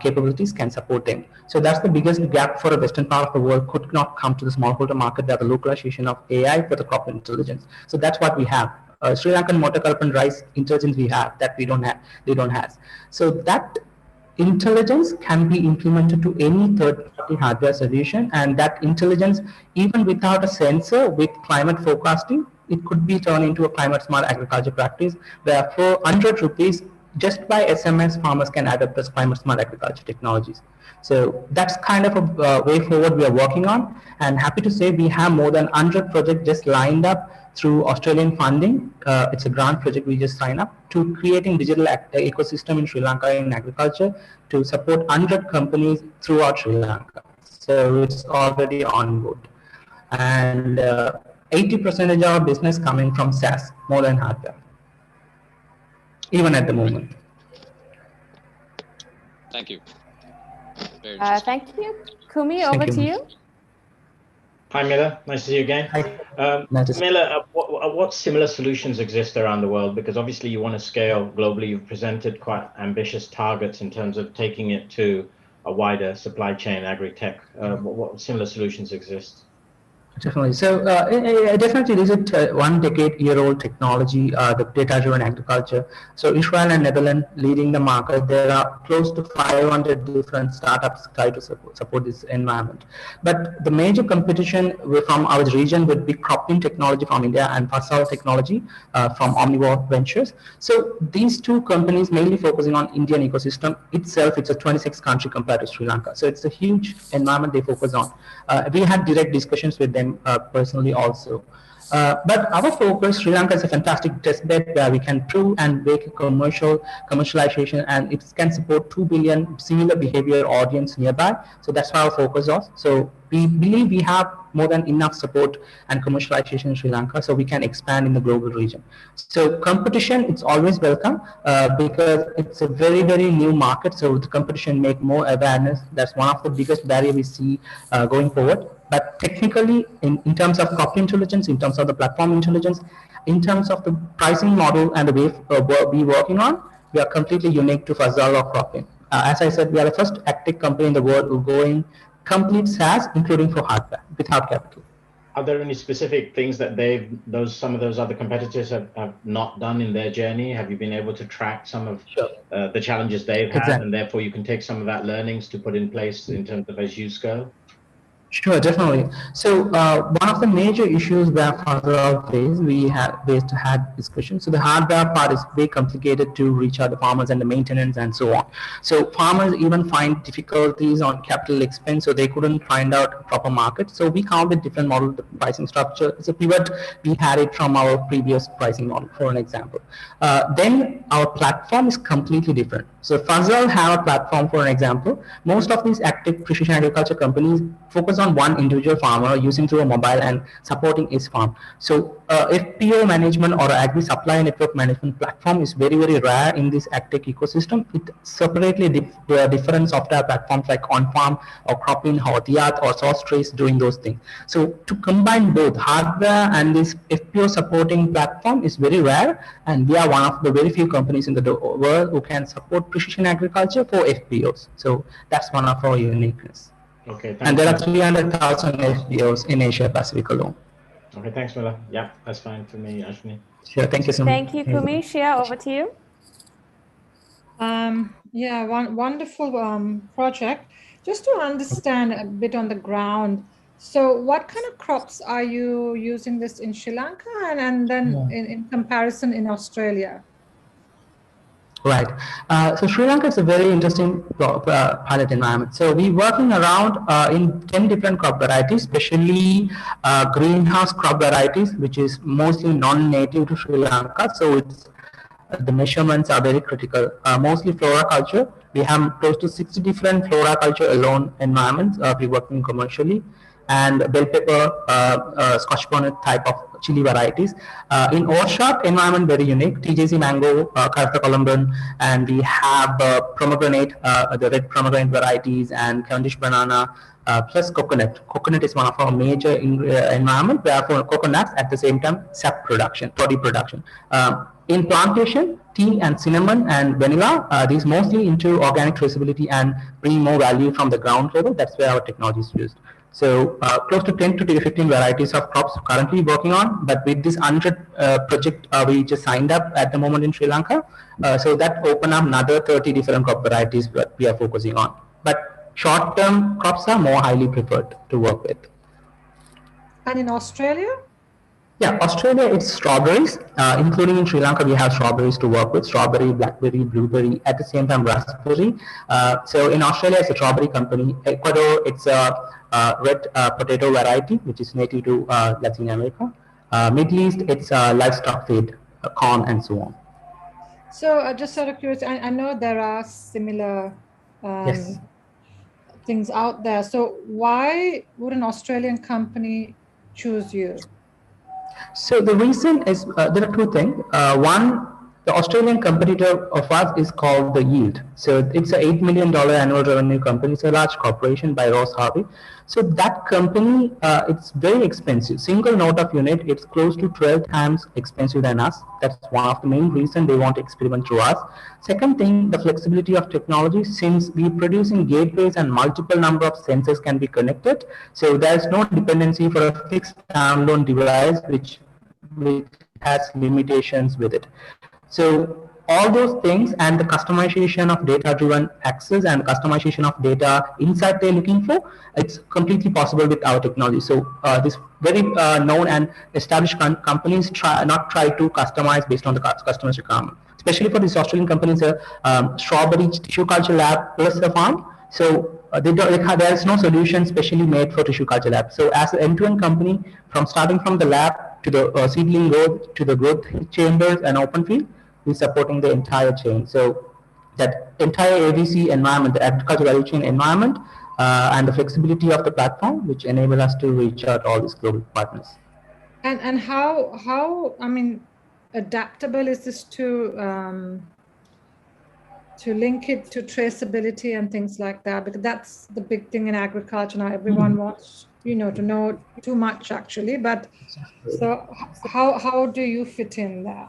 capabilities can support them. So that's the biggest gap for a Western part of the world could not come to the smallholder market, where the localization of AI for the crop intelligence. So that's what we have. Sri Lankan motor and rice intelligence we have that we don't have, they don't have. So that intelligence can be implemented to any third-party hardware solution, and that intelligence, even without a sensor, with climate forecasting, it could be turned into a climate smart agriculture practice, where for 100 rupees, just by SMS, farmers can adapt this climate smart agriculture technologies. So that's kind of a way forward we are working on, and happy to say we have more than 100 projects just lined up through Australian funding. It's a grant project we just signed up to creating digital ecosystem in Sri Lanka in agriculture to support 100 companies throughout Sri Lanka. So it's already on board. And 80% of our business coming from SaaS, more than hardware, even at the moment. Thank you. Thank you. Kumi, over to you. Hi, Mila. Nice to see you again. Mila, what similar solutions exist around the world? Because obviously you want to scale globally. You've presented quite ambitious targets in terms of taking it to a wider supply chain, agri-tech. What similar solutions exist? Definitely. So definitely this is a 1 decade-year-old technology, the data-driven agriculture. So Israel and Netherlands leading the market. There are close to 500 different startups try to support this environment. But the major competition from our region would be cropping technology from India and Fasal technology from Omnivore Ventures. So these two companies mainly focusing on Indian ecosystem itself. It's a 26 country compared to Sri Lanka. So it's a huge environment they focus on. We had direct discussions with them personally also. But our focus, Sri Lanka is a fantastic test bed where we can prove and make a commercialization, and it can support 2 billion similar behavior audience nearby. So that's why our focus is. So we believe we have more than enough support and commercialization in Sri Lanka, so we can expand in the global region. So competition, it's always welcome because it's a very, very new market. So the competition make more awareness. That's one of the biggest barrier we see going forward. But technically, in terms of crop intelligence, in terms of the platform intelligence, in terms of the pricing model and the way we're working on, we are completely unique to Fazal or cropping. As I said, we are the first AgTech company in the world who going complete SaaS, including for hardware, without capital. Are there any specific things that some of those other competitors have not done in their journey? Have you been able to track some of the challenges they've had, and therefore you can take some of that learnings to put in place in terms of as you scale? Sure, definitely. So one of the major issues where further phase we had discussion. So the hardware part is very complicated to reach out the farmers and the maintenance and so on. So farmers even find difficulties on capital expense, so they couldn't find out proper market. So we found a different model, the pricing structure. It's a pivot. We had it from our previous pricing model, for an example. Then our platform is completely different. So Fuzzle have a platform, for an example. Most of these active precision agriculture companies focus on one individual farmer using through a mobile and supporting his farm. So FPO management or agri supply network management platform is very, very rare in this agtech ecosystem. It separately different software platforms like OnFarm or Cropin or Diat or SourceTrace doing those things. So to combine both hardware and this FPO supporting platform is very rare, and we are one of the very few companies in the world who can support precision agriculture for FPOs. So that's one of our uniqueness. Okay, thanks. And there are 300,000 FPOs in Asia Pacific alone. Okay, thanks, Mila. Yeah, that's fine for me, Ashwini. Sure, thank you so much. Thank you, Kumish. Yeah, over to you. Yeah, wonderful project. Just to understand a bit on the ground, so what kind of crops are you using this in Sri Lanka and then in comparison in Australia? Right. So Sri Lanka is a very interesting pilot environment. So we're working around in 10 different crop varieties, especially greenhouse crop varieties, which is mostly non-native to Sri Lanka. So it's the measurements are very critical. Mostly floriculture. We have close to 60 different floriculture alone environments. We're working commercially, and bell pepper, Scotch bonnet type of chili varieties. In orchard environment, very unique. TJC mango, Kartha Columban, and we have pomegranate, the red pomegranate varieties, and Cavendish banana. Plus coconut. Coconut is one of our major environment. Therefore, coconuts at the same time sap production, toddy production. In plantation, tea and cinnamon and vanilla, these mostly into organic traceability and bring more value from the ground level. That's where our technology is used. So close to 10 to 15 varieties of crops currently working on, but with this 100 project we just signed up at the moment in Sri Lanka. So that open up another 30 different crop varieties that we are focusing on. But short-term crops are more highly preferred to work with. And in Australia? Yeah, Australia, it's strawberries, including in Sri Lanka, we have strawberries to work with, strawberry, blackberry, blueberry, at the same time raspberry. So in Australia, it's a strawberry company. Ecuador, it's a red potato variety, which is native to Latin America. Middle East, it's livestock feed, corn, and so on. So just sort of curious, I know there are similar Yes. things out there. So why would an Australian company choose you? So the reason is there are two things. One, the Australian competitor of us is called The Yield. So it's an $8 million annual revenue company. It's a large corporation by Ross Harvey. So that company, it's very expensive. Single note of unit, it's close to 12 times expensive than us. That's one of the main reasons they want to experiment through us. Second thing, the flexibility of technology, since we produce in gateways and multiple number of sensors can be connected. So there's no dependency for a fixed standalone device which has limitations with it. So all those things and the customization of data-driven access and customization of data insight they're looking for, it's completely possible with our technology. So this very known and established companies not try to customize based on the customer's requirement. Especially for these Australian companies, strawberry tissue culture lab plus the farm. So there is no solution specially made for tissue culture lab. So as an end-to-end company, from starting from the lab to the seedling growth to the growth chambers and open field, we're supporting the entire chain. So that entire AVC environment, the agriculture value chain environment, and the flexibility of the platform, which enable us to reach out all these global partners. And how I mean, adaptable is this to link it to traceability and things like that? Because that's the big thing in agriculture now. Everyone wants, to know too much actually. But so how do you fit in there?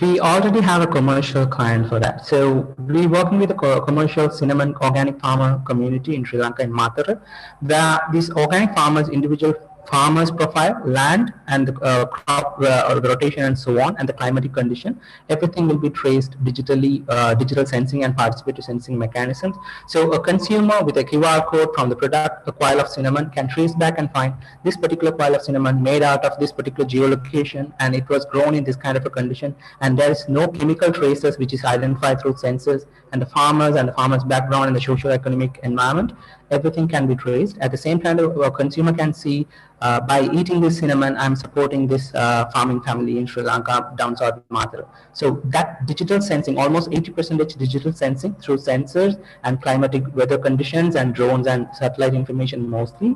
We already have a commercial client for that. So we're working with a commercial cinnamon organic farmer community in Sri Lanka in Matara, where these organic farmers, individual farmer's profile, land, and the crop or the rotation and so on, and the climatic condition. Everything will be traced digitally, digital sensing and participatory sensing mechanisms. So a consumer with a QR code from the product, a coil of cinnamon, can trace back and find this particular coil of cinnamon made out of this particular geolocation, and it was grown in this kind of a condition, and there is no chemical traces which is identified through sensors, and the farmer's background and the socio-economic environment, everything can be traced. At the same time, a consumer can see by eating this cinnamon, I'm supporting this farming family in Sri Lanka, down south Madhura. So that digital sensing, almost 80% digital sensing through sensors and climatic weather conditions and drones and satellite information mostly.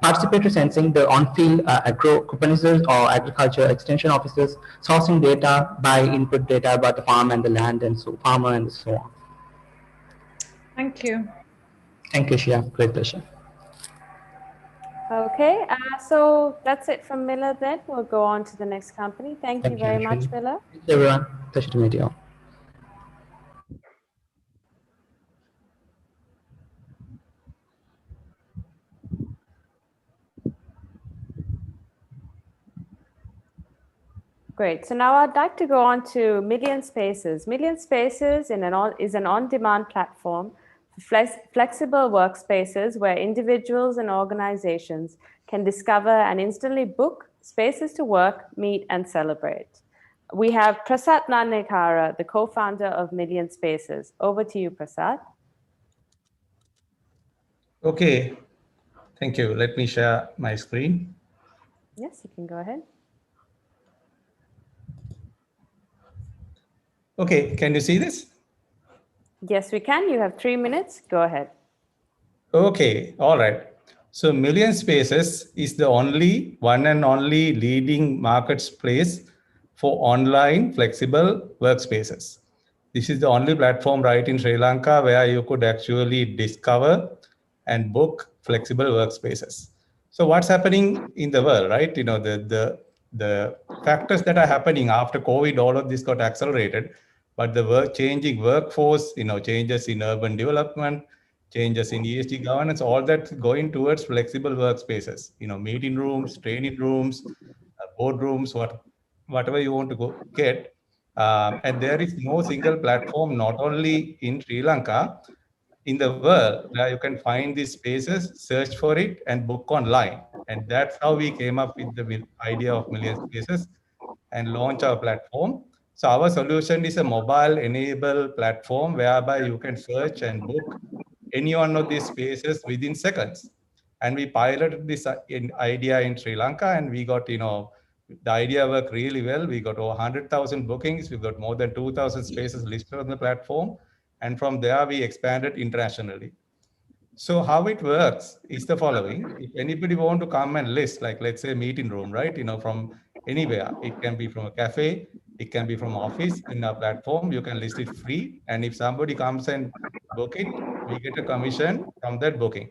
Participatory sensing, the on-field agro-supervisors or agriculture extension officers sourcing data by input data about the farm and the land and so farmer and so on. Thank you. Thank you, Shia. Great pleasure. Okay, so that's it from Miller then. We'll go on to the next company. Thank you very much, Miller. Thank you, everyone. Pleasure to meet you all. Great. So now I'd like to go on to Million Spaces. Million Spaces is an on-demand platform for flexible workspaces where individuals and organizations can discover and instantly book spaces to work, meet, and celebrate. We have Prasad Nanekara, the co-founder of Million Spaces. Over to you, Prasad. Okay, thank you. Let me share my screen. Yes, you can go ahead. Okay, can you see this? Yes, we can. You have 3 minutes. Go ahead. Okay, all right. So Million Spaces is the one and only leading marketplace for online flexible workspaces. This is the only platform right in Sri Lanka where you could actually discover and book flexible workspaces. So what's happening in the world, right? You know, the factors that are happening after COVID, all of this got accelerated, but the changing workforce, you know, changes in urban development, changes in ESG governance, all that going towards flexible workspaces, you know, meeting rooms, training rooms, boardrooms, whatever you want to go get. And there is no single platform, not only in Sri Lanka, in the world, where you can find these spaces, search for it, and book online. And that's how we came up with the idea of Million Spaces and launch our platform. So our solution is a mobile-enabled platform whereby you can search and book any one of these spaces within seconds. And we piloted this idea in Sri Lanka, and we got, you know, the idea worked really well. We got over 100,000 bookings. We got more than 2,000 spaces listed on the platform. And from there, we expanded internationally. So how it works is the following. If anybody want to come and list, like let's say meeting room, right? You know, from anywhere, it can be from a cafe, it can be from office. In our platform, you can list it free. And if somebody comes and book it, we get a commission from that booking.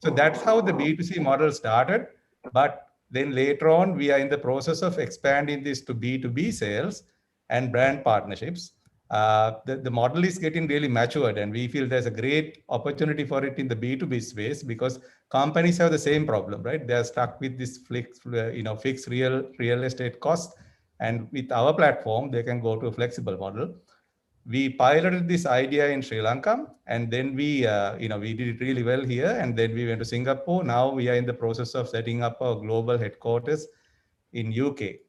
So that's how the B2C model started. But then later on, we are in the process of expanding this to B2B sales and brand partnerships. The model is getting really matured, and we feel there's a great opportunity for it in the B2B space because companies have the same problem, right? They're stuck with this fixed real estate cost. And with our platform, they can go to a flexible model. We piloted this idea in Sri Lanka, and then we did it really well here. And then we went to Singapore. Now we are in the process of setting up a global headquarters in UK.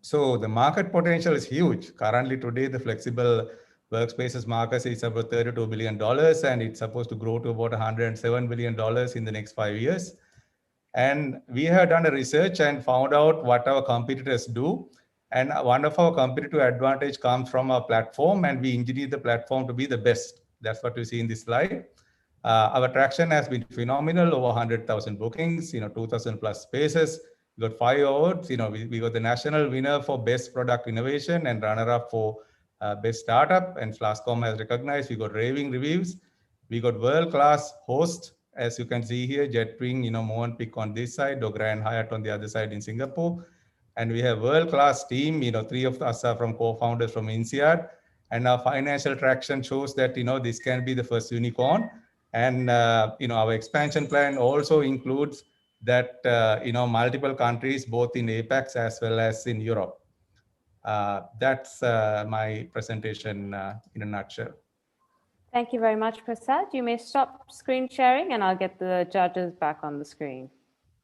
So the market potential is huge. Currently today, the flexible workspaces market is about $32 billion, and it's supposed to grow to about $107 billion in the next 5 years. And we have done a research and found out what our competitors do. And one of our competitive advantage comes from our platform, and we engineer the platform to be the best. That's what you see in this slide. Our traction has been phenomenal, over 100,000 bookings, 2,000 plus spaces. We got 5 awards. We got the national winner for best product innovation and runner-up for best startup. And Flascom has recognized. We got raving reviews. We got world-class host, as you can see here, JetWing, Movenpick on this side, Dogra and Hyatt on the other side in Singapore. And we have world-class team. 3 of us are from co-founders from INSEAD. And our financial traction shows that, this can be the first unicorn. And, our expansion plan also includes that multiple countries, both in APAC as well as in Europe. That's my presentation in a nutshell. Thank you very much, Prasad. You may stop screen sharing and I'll get the judges back on the screen.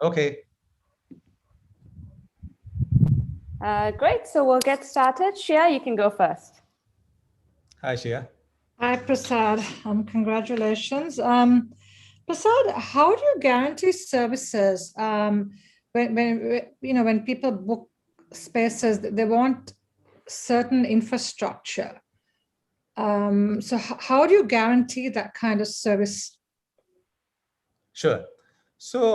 Okay. Great, so we'll get started. Shia, you can go first. Hi, Shia. Hi, Prasad. Congratulations. Prasad, how do you guarantee services when people book spaces? They want certain infrastructure. So how do you guarantee that kind of service? Sure. So,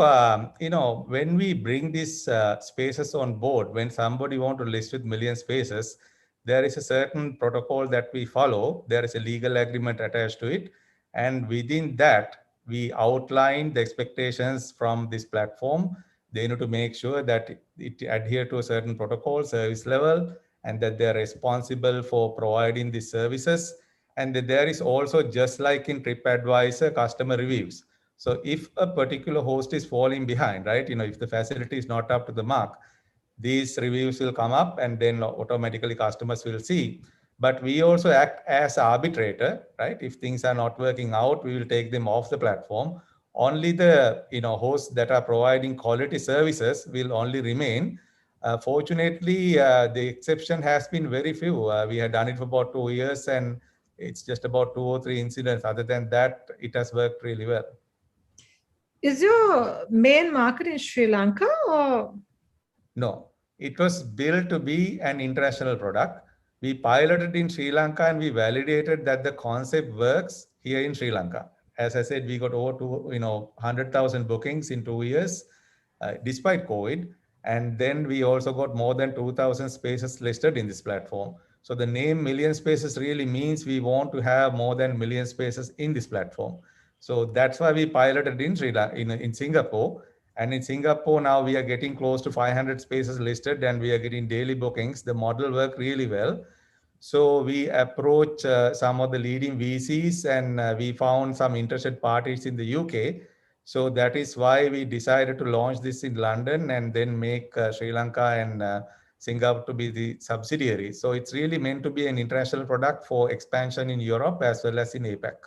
when we bring these spaces on board, when somebody want to list with million spaces, there is a certain protocol that we follow. There is a legal agreement attached to it. And within that, we outline the expectations from this platform. They need to make sure that it adhere to a certain protocol, service level, and that they're responsible for providing the services. And that there is also, just like in TripAdvisor, customer reviews. So if a particular host is falling behind, right, if the facility is not up to the mark, these reviews will come up and then automatically customers will see. But we also act as arbitrator, right? If things are not working out, we will take them off the platform. Only the hosts that are providing quality services will only remain. Fortunately, the exception has been very few. We had done it for about 2 years and it's just about 2 or 3 incidents. Other than that, it has worked really well. Is your main market in Sri Lanka or? No, it was built to be an international product. We piloted in Sri Lanka and we validated that the concept works here in Sri Lanka. As I said, we got over 100,000 bookings in 2 years, despite COVID. And then we also got more than 2,000 spaces listed in this platform. So the name Million Spaces really means we want to have more than million spaces in this platform. So that's why we piloted in Singapore. And in Singapore, now we are getting close to 500 spaces listed and we are getting daily bookings. The model worked really well. So we approached some of the leading VCs and we found some interested parties in the UK. So that is why we decided to launch this in London and then make Sri Lanka and Singapore to be the subsidiary. So it's really meant to be an international product for expansion in Europe as well as in APAC.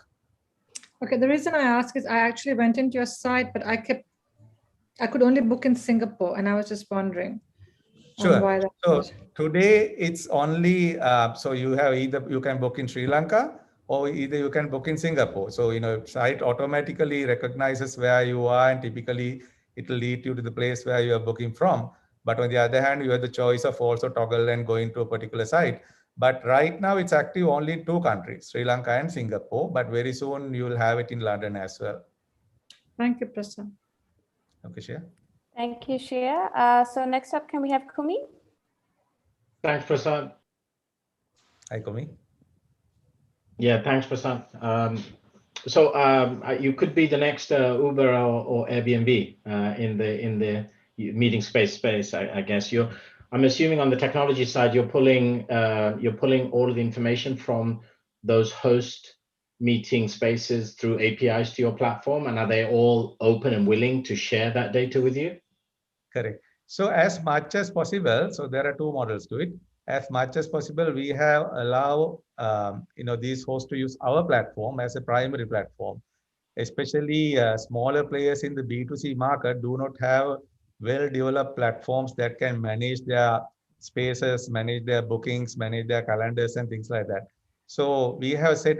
Okay, the reason I ask is I actually went into your site, but I could only book in Singapore, and I was just wondering. Sure. Why that So was. today it's only so you have either you can book in Sri Lanka or either you can book in Singapore. So site automatically recognizes where you are, and typically it will lead you to the place where you are booking from. But on the other hand, you have the choice of also toggle and going to a particular site. But right now it's active only in 2 countries, Sri Lanka and Singapore. But very soon you will have it in London as well. Thank you, Prasad. Okay, Shia. Thank you, Shia. So next up, can we have Kumi? Thanks, Prasad. Hi, Kumi. Yeah, thanks, Prasad. You could be the next Uber or Airbnb in the meeting space. I guess I'm assuming on the technology side you're pulling all of the information from those host meeting spaces through APIs to your platform, and are they all open and willing to share that data with you? Correct. So as much as possible, so there are 2 models to it. As much as possible, we have allow these hosts to use our platform as a primary platform. Especially smaller players in the B2C market do not have well-developed platforms that can manage their spaces, manage their bookings, manage their calendars, and things like that. So we have said,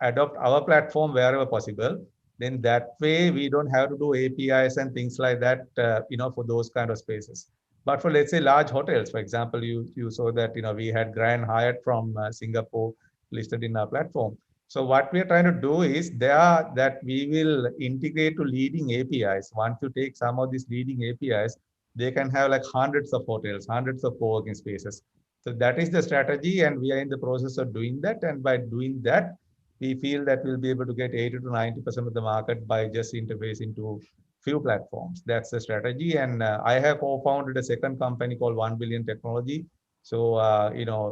adopt our platform wherever possible. Then that way we don't have to do APIs and things like that, for those kind of spaces. But for, let's say, large hotels, for example, you saw that, we had Grand Hyatt from Singapore listed in our platform. So what we are trying to do is that we will integrate to leading APIs. Once you take some of these leading APIs, they can have like hundreds of hotels, hundreds of co-working spaces. So that is the strategy, and we are in the process of doing that. And by doing that, we feel that we'll be able to get 80 to 90% of the market by just interfacing to few platforms. That's the strategy. And I have co-founded a second company called 1 Billion Technology. So,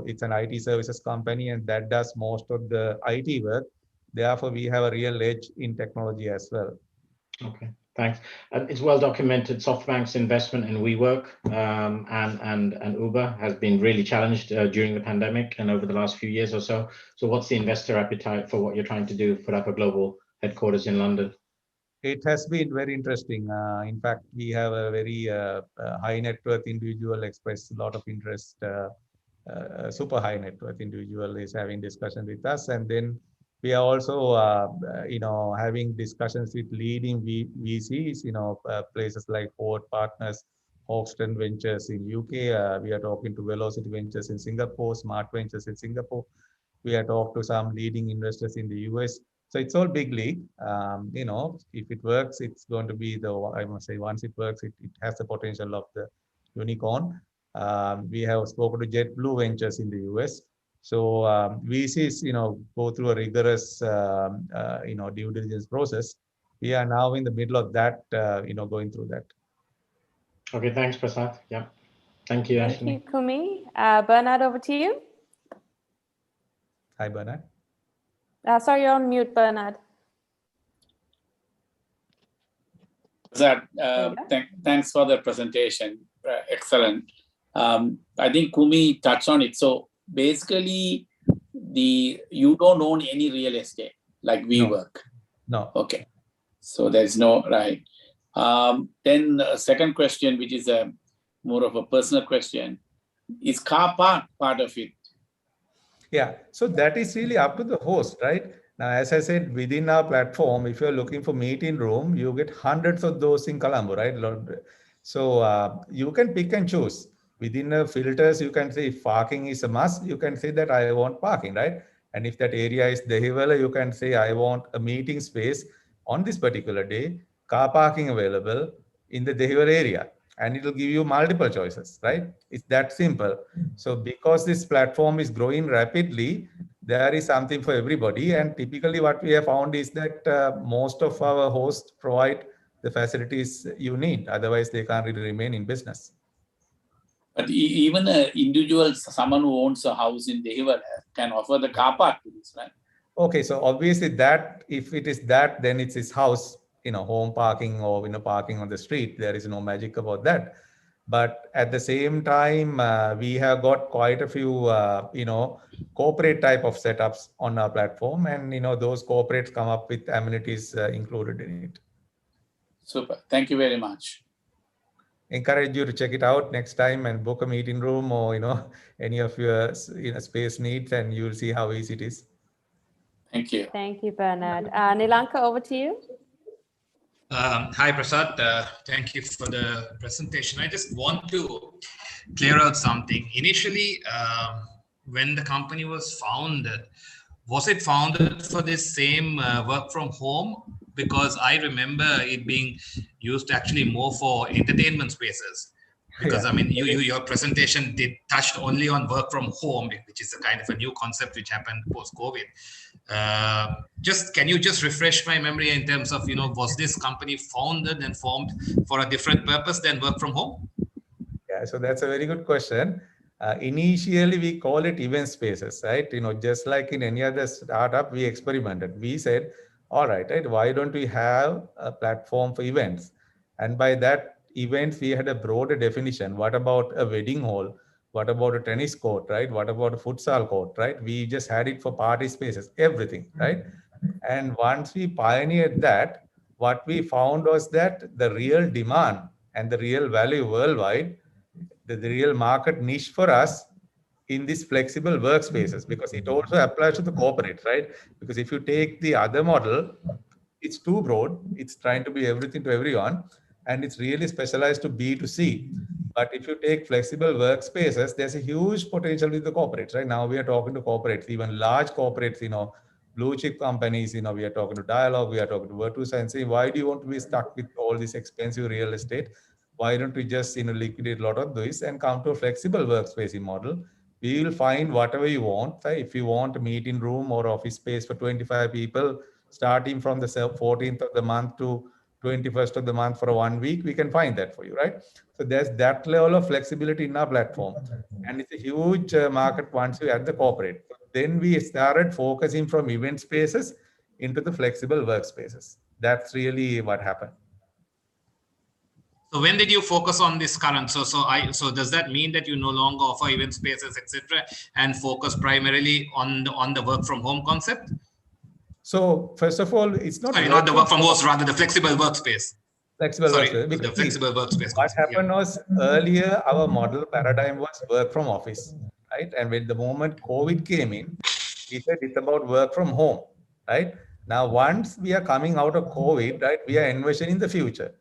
it's an IT services company, and that does most of the IT work. Therefore, we have a real edge in technology as well. Okay, Thanks. It's well documented. SoftBank's investment in WeWork and Uber has been really challenged during the pandemic and over the last few years or so. So what's the investor appetite for what you're trying to do, put up a global headquarters in London? It has been very interesting. In fact, we have a very high net worth individual expressed a lot of interest. Super high net worth individual is having discussion with us, and then we are also having discussions with leading VCs, places like Ford Partners, Hoxton Ventures in UK. We are talking to Velocity Ventures in Singapore, Smart Ventures in Singapore. We are talking to some leading investors in the US. So it's all big league. If it works, it's going to be I must say, once it works, it has the potential of the unicorn. We have spoken to JetBlue Ventures in the US. So VCs, go through a rigorous, due diligence process. We are now in the middle of that, going through that. Okay, thanks, Prasad. Yeah, thank you, Ashley. Thank you, Kumi. Bernard, over to you. Hi, Bernard. Sorry, you're on mute, Bernard. Thanks for the presentation. Excellent. I think Kumi touched on it. So basically, you don't own any real estate like WeWork. No. Okay. So there's no, right. Then second question, which is more of a personal question, is car park part of it? Yeah, so that is really up to the host, right? Now, as I said, within our platform, if you're looking for meeting room, you get hundreds of those in Colombo, right? So you can pick and choose. Within the filters, you can say if parking is a must, you can say that I want parking, right? And if that area is Dehiwala, you can say I want a meeting space on this particular day, car parking available in the Dehiwala area. And it will give you multiple choices, right? It's that simple. So because this platform is growing rapidly, there is something for everybody. And typically what we have found is that most of our hosts provide the facilities you need. Otherwise, they can't really remain in business. But even an individual, someone who owns a house in Dehiwala can offer the car park to this, right? Okay, so obviously that, if it is that, then it's his house, home parking or, parking on the street. There is no magic about that. But at the same time, we have got quite a few, corporate type of setups on our platform. And, those corporates come up with amenities included in it. Super. Thank you very much. Encourage you to check it out next time and book a meeting room or, any of your space needs, and you'll see how easy it is. Thank you. Thank you, Bernard. Nilanka, over to you. Hi, Prasad. Thank you for the presentation. I just want to clear out something. Initially, when the company was founded, was it founded for this same work from home? Because I remember it being used actually more for entertainment spaces. Because I mean, your presentation touched only on work from home, which is a kind of a new concept which happened post-COVID. Can you just refresh my memory in terms of, was this company founded and formed for a different purpose than work from home? Yeah, so that's a very good question. Initially, we call it event spaces, right? Just like in any other startup, we experimented. We said, all right, why don't we have a platform for events? And by that, events, we had a broader definition. What about a wedding hall? What about a tennis court, right? What about a futsal court, right? We just had it for party spaces, everything, right? And once we pioneered that, what we found was that the real demand and the real value worldwide, the real market niche for us in these flexible workspaces, because it also applies to the corporate, right? Because if you take the other model, it's too broad. It's trying to be everything to everyone, and it's really specialized to B2C. But if you take flexible workspaces, there's a huge potential with the corporates, right? Now we are talking to corporates, even large corporates, blue chip companies, we are talking to Dialog, we are talking to Virtus, and saying, why do you want to be stuck with all this expensive real estate? Why don't we just, liquidate a lot of this and come to a flexible workspace model? We will find whatever you want. Right? If you want a meeting room or office space for 25 people, starting from the 14th of the month to 21st of the month for 1 week, we can find that for you, right? So there's that level of flexibility in our platform. And it's a huge market once you add the corporate. Then we started focusing from event spaces into the flexible workspaces. That's really what happened. So when did you focus on this current? So does that mean that you no longer offer event spaces, etc., and focus primarily on the work from home concept? So first of all, it's not not the work from home, rather the flexible workspace. Flexible Sorry, workspace. the flexible workspace. What happened was earlier our model paradigm was work from office, right? And when the moment COVID came in, we said it's about work from home, right? Now, once we are coming out of COVID, right, we are envisioning the future.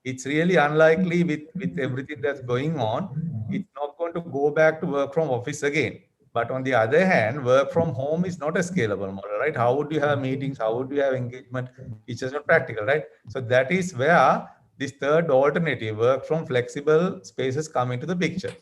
It's really unlikely with everything that's going on, it's not going to go back to work from office again. But on the other hand, work from home is not a scalable model, right? How would you have meetings? How would you have engagement? It's just not practical, right? So that is where this third alternative, work from flexible spaces, come into the picture.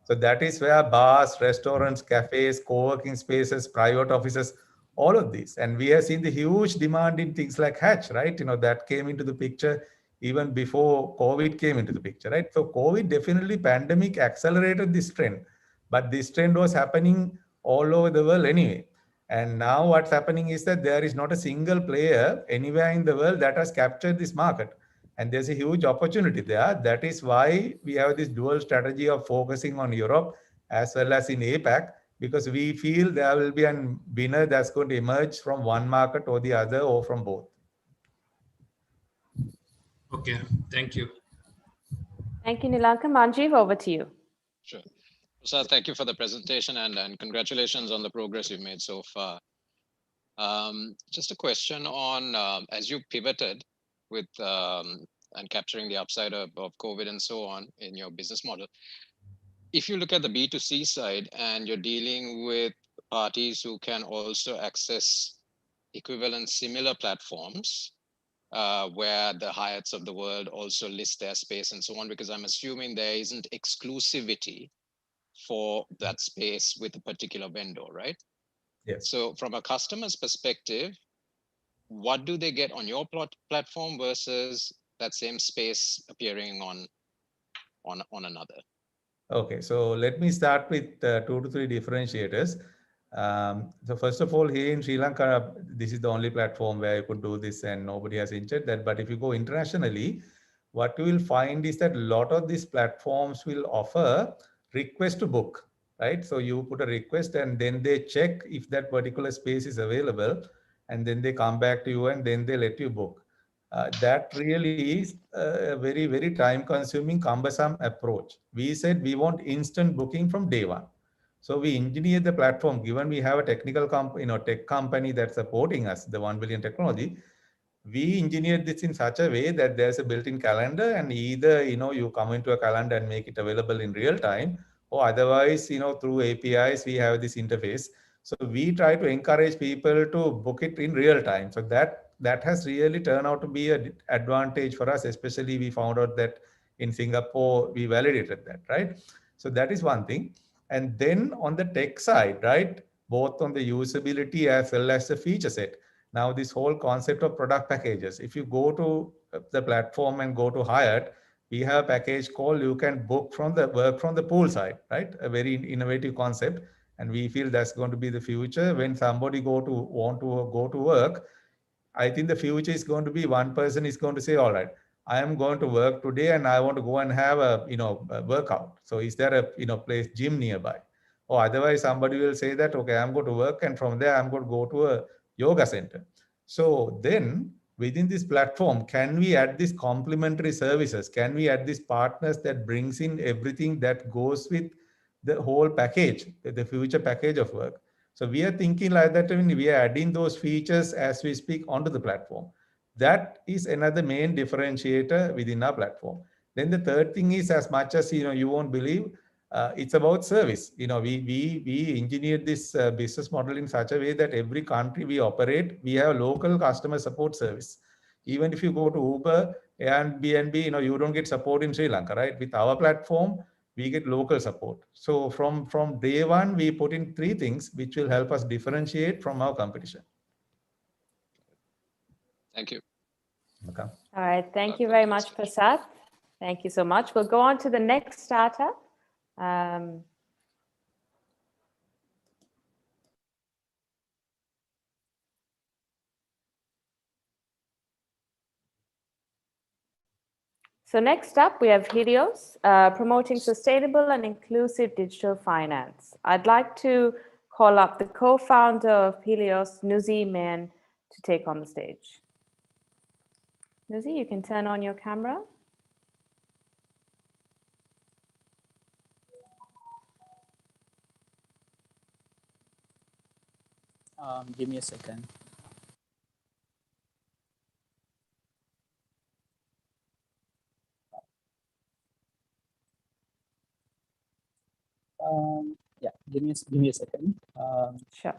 So that is where bars, restaurants, cafes, co-working spaces, private offices, all of these. And we have seen the huge demand in things like Hatch, right? That came into the picture even before COVID came into the picture, right? So COVID definitely, pandemic accelerated this trend, but this trend was happening all over the world anyway. And now what's happening is that there is not a single player anywhere in the world that has captured this market. And there's a huge opportunity there. That is why we have this dual strategy of focusing on Europe as well as in APAC, because we feel there will be a winner that's going to emerge from one market or the other or from both. Okay, thank you. Thank you, Nilanka. Manjeev, over to you. Sure. So thank you for the presentation and congratulations on the progress you've made so far. Just a question on, as you pivoted with and capturing the upside of COVID and so on in your business model, if you look at the B2C side and you're dealing with parties who can also access equivalent similar platforms, where the Hyatts of the world also list their space and so on, because I'm assuming there isn't exclusivity for that space with a particular vendor, right? Yes. So from a customer's perspective, what do they get on your platform versus that same space appearing on another? Okay, so let me start with 2 to 3 differentiators. So first of all, here in Sri Lanka, this is the only platform where you could do this and nobody has entered that. But if you go internationally, what you will find is that a lot of these platforms will offer request to book, right? So you put a request and then they check if that particular space is available, and then they come back to you and then they let you book. That really is a very, very time consuming, cumbersome approach. We said we want instant booking from day one. So we engineered the platform, given we have a technical tech company that's supporting us, the 1 billion technology. We engineered this in such a way that there's a built-in calendar, and either, you come into a calendar and make it available in real time, or otherwise, through APIs, we have this interface. So we try to encourage people to book it in real time. So that has really turned out to be an advantage for us, especially we found out that in Singapore, we validated that, right? So that is one thing. And then on the tech side, right, both on the usability as well as the feature set. Now, this whole concept of product packages, if you go to the platform and go to Hyatt, we have a package called you can book from the work from the pool side, right? A very innovative concept. And we feel that's going to be the future. When somebody want to go to work, I think the future is going to be one person is going to say, all right, I am going to work today and I want to go and have a workout. So is there a place, gym nearby? Or otherwise somebody will say that, okay, I'm going to work and from there I'm going to go to a yoga center. So then within this platform, can we add these complementary services? Can we add these partners that brings in everything that goes with the whole package, the future package of work? So we are thinking like that, when we are adding those features as we speak onto the platform. That is another main differentiator within our platform. Then the third thing is, as much as you won't believe, it's about service. We engineered this business model in such a way that every country we operate, we have local customer support service. Even if you go to Uber and Airbnb, you don't get support in Sri Lanka, right? With our platform, we get local support. So from day one, we put in 3 things which will help us differentiate from our competition. Thank you. Okay. All right. Thank you very much, Prasad. Thank you so much. We'll go on to the next startup. So next up, we have Helios, promoting sustainable and inclusive digital finance. I'd like to call up the co-founder of Helios, Nuzi Man, to take on the stage. Nuzi, you can turn on your camera. Give me a second. Yeah, give me a second. Sure.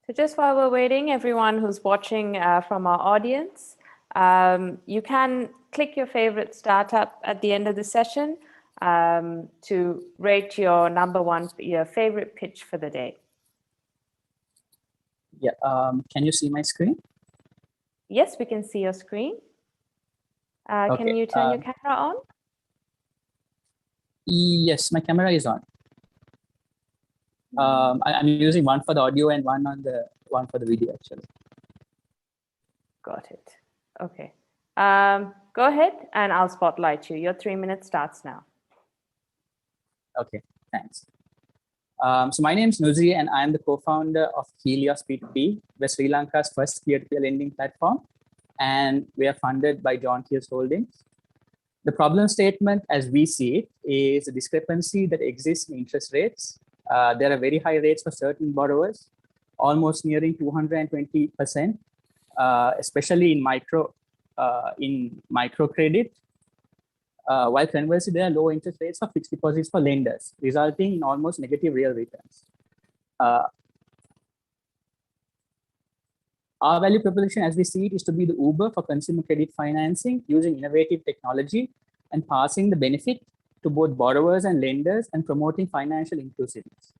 So just while we're waiting, everyone who's watching from our audience, you can click your favorite startup at the end of the session to rate your your favorite pitch for the day. Yeah, can you see my screen? Yes, we can see your screen. Okay, can you turn your camera on? Yes, my camera is on. I'm using one for the audio and one for the video actually. Got it. Okay. Go ahead and I'll spotlight you. Your 3 minutes starts now. Okay, thanks. So my name is Nuzi and I'm the co-founder of Helios P2P, West Sri Lanka's first peer-to-peer lending platform. And we are funded by John Kears Holdings. The problem statement as we see it is a discrepancy that exists in interest rates. There are very high rates for certain borrowers, almost nearing 220%, especially in microcredit. While conversely, there are low interest rates for fixed deposits for lenders, resulting in almost negative real returns. Our value proposition as we see it is to be the Uber for consumer credit financing using innovative technology and passing the benefit to both borrowers and lenders and promoting financial inclusiveness.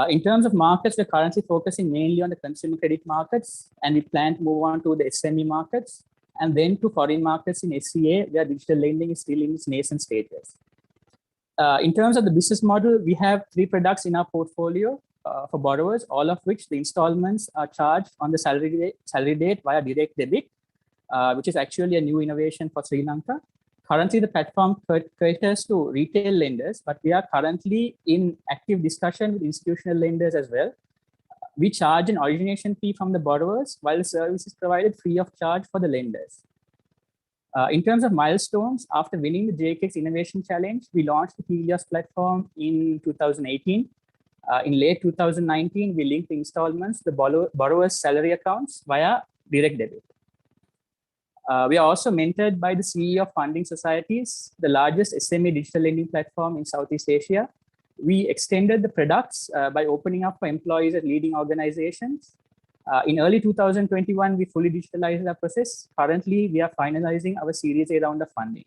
In terms of markets, we're currently focusing mainly on the consumer credit markets, and we plan to move on to the SME markets and then to foreign markets in SCA, where digital lending is still in its nascent stages. In terms of the business model, we have 3 products in our portfolio for borrowers, all of which the installments are charged on the salary date via direct debit, which is actually a new innovation for Sri Lanka. Currently, the platform caters to retail lenders, but we are currently in active discussion with institutional lenders as well. We charge an origination fee from the borrowers while the service is provided free of charge for the lenders. In terms of milestones, after winning the JKX Innovation Challenge, we launched the Helios platform in 2018. In late 2019, we linked the installments to the borrower's salary accounts via direct debit. We are also mentored by the CEO of Funding Societies, the largest SME digital lending platform in Southeast Asia. We extended the products by opening up for employees at leading organizations. In early 2021, we fully digitalized our process. Currently, we are finalizing our Series A round of funding.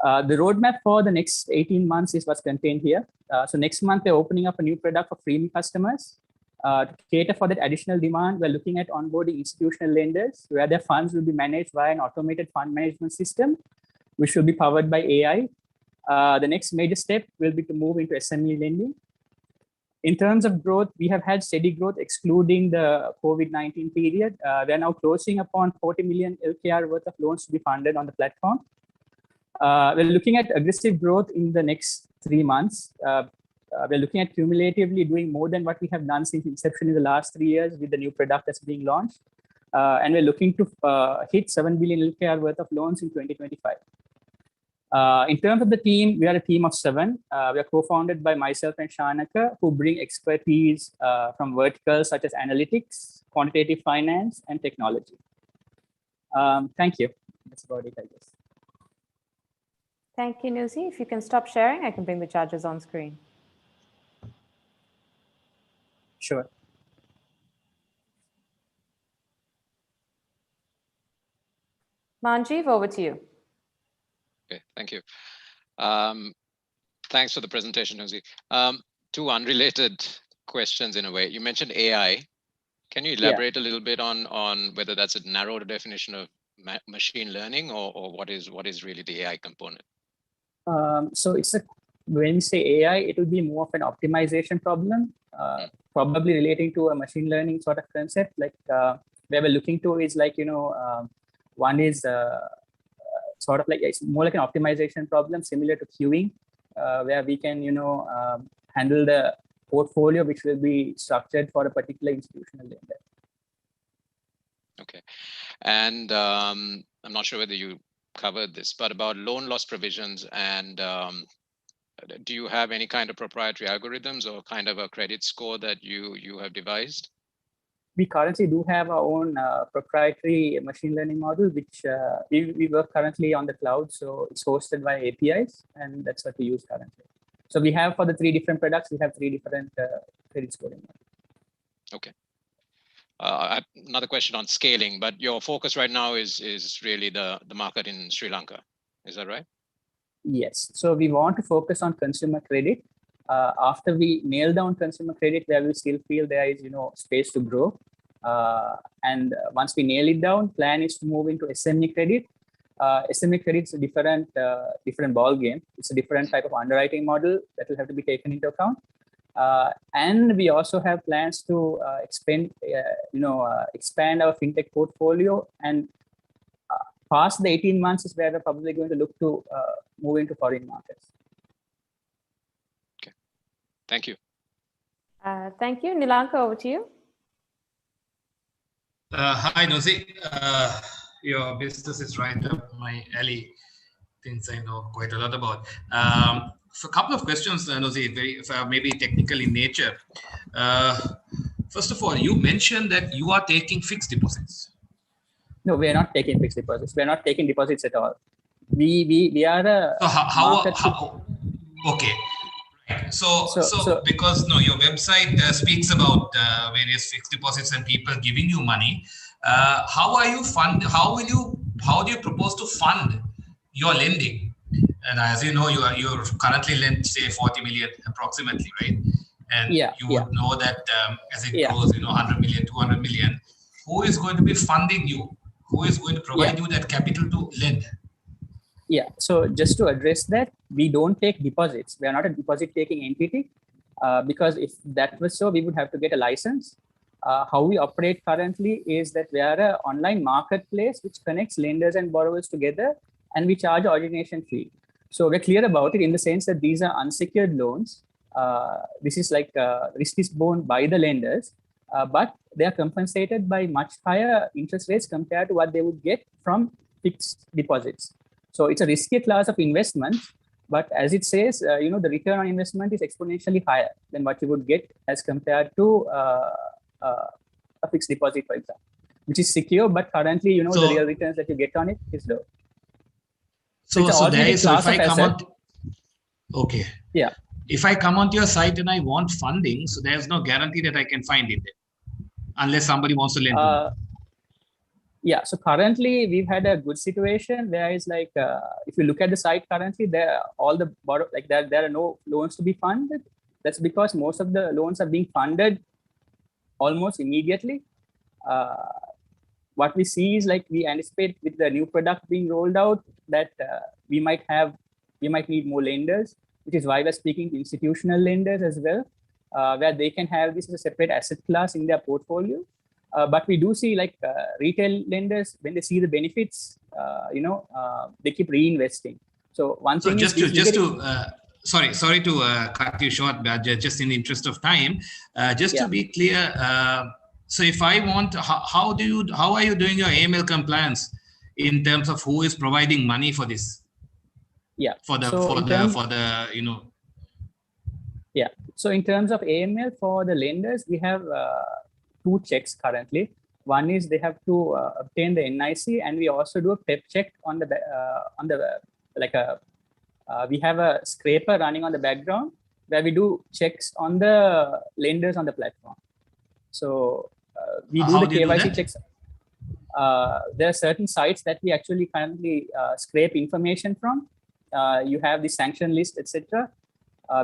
The roadmap for the next 18 months is what's contained here. So next month, we're opening up a new product for freemium customers. To cater for that additional demand, we're looking at onboarding institutional lenders where their funds will be managed by an automated fund management system, which will be powered by AI. The next major step will be to move into SME lending. In terms of growth, we have had steady growth excluding the COVID-19 period. We are now closing upon 40 million LKR worth of loans to be funded on the platform. We're looking at aggressive growth in the next 3 months. We're looking at cumulatively doing more than what we have done since inception in the last 3 years with the new product that's being launched. And we're looking to hit 7 billion LKR worth of loans in 2025. In terms of the team, we are a team of 7. We are co-founded by myself and Shanaka, who bring expertise from verticals such as analytics, quantitative finance, and technology. Thank you. That's about it, I guess. Thank you, Nuzi. If you can stop sharing, I can bring the judges on screen. Sure. Manjeev, over to you. Okay, thank you. Thanks for the presentation, Nuzi. 2 unrelated questions in a way. You mentioned AI. Can you elaborate a little bit on whether that's a narrow definition of machine learning or what is really the AI component? So it's a when we say AI, it will be more of an optimization problem, probably relating to a machine learning sort of concept. Like where we're looking to is like, one is sort of like, it's more like an optimization problem similar to queuing, where we can, handle the portfolio which will be structured for a particular institutional lender. Okay. And I'm not sure whether you covered this, but about loan loss provisions, and do you have any kind of proprietary algorithms or kind of a credit score that you have devised? We currently do have our own proprietary machine learning model, which we work currently on the cloud. So it's hosted by APIs, and that's what we use currently. So we have, for the 3 different products, we have 3 different credit scoring models. Okay. I have another question on scaling, but your focus right now is really the market in Sri Lanka. Is that right? Yes. So we want to focus on consumer credit. After we nail down consumer credit, where we still feel there is, space to grow. And once we nail it down, plan is to move into SME credit. SME credit is a different ball game. It's a different type of underwriting model that will have to be taken into account. And we also have plans to expand our fintech portfolio, and past the 18 months is where we're probably going to look to move into foreign markets. Okay, thank you. Thank you. Nilanka, over to you. Hi, Nozi. Your business is right up my alley. Things I know quite a lot about. For a couple of questions, Nozi, maybe technical in nature. First of all, you mentioned that you are taking fixed deposits. No, we are not taking fixed deposits. We are not taking deposits at all. We are a okay. So because your website speaks about various fixed deposits and people giving you money. How do you propose to fund your lending? And as you know, you're currently lent, say, 40 million approximately, right? And you would know that as it grows, 100 million, 200 million, who is going to be funding you? Who is going to provide you that capital to lend? Yeah, so just to address that, we don't take deposits. We are not a deposit-taking entity, because if that was so, we would have to get a license. How we operate currently is that we are an online marketplace which connects lenders and borrowers together, and we charge an origination fee. So we're clear about it in the sense that these are unsecured loans. This is like risk is borne by the lenders, but they are compensated by much higher interest rates compared to what they would get from fixed deposits. So it's a riskier class of investments, but as it says, the return on investment is exponentially higher than what you would get as compared to a fixed deposit, for example, which is secure, but currently, the real returns that you get on it is low. So if I come on, okay. Yeah. If I come onto your site and I want funding, so there's no guarantee that I can find it there, unless somebody wants to lend to me. Yeah, so currently we've had a good situation where it's like, if you look at the site currently, there are no loans to be funded. That's because most of the loans are being funded almost immediately. What we see is like, we anticipate with the new product being rolled out that we might need more lenders, which is why we're speaking to institutional lenders as well, where they can have this as a separate asset class in their portfolio. But we do see like retail lenders, when they see the benefits, they keep reinvesting. So sorry to cut you short, but just in the interest of time, to be clear, so if I want, how are you doing your AML compliance in terms of who is providing money for this? Yeah. Yeah. So in terms of AML for the lenders, we have 2 checks currently. One is they have to obtain the NIC, and we also do a PEP check on we have a scraper running on the background where we do checks on the lenders on the platform. So we do the KYC checks. There are certain sites that we actually currently scrape information from. You have the sanction list, etc.,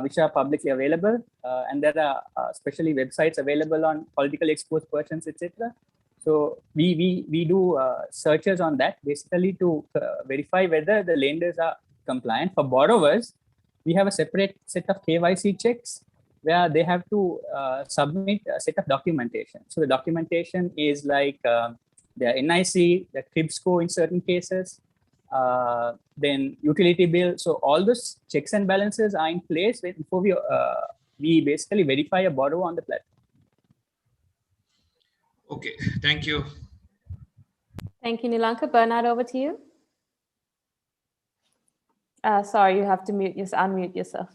which are publicly available, and there are especially websites available on politically exposed persons, etc. So we do searches on that basically to verify whether the lenders are compliant. For borrowers, we have a separate set of KYC checks where they have to submit a set of documentation. So the documentation is like their NIC, the crib score in certain cases, then utility bill. So all those checks and balances are in place before we basically verify a borrower on the platform. Okay, thank you. Thank you, Nilanka. Bernard, over to you. Sorry, you have to unmute yourself.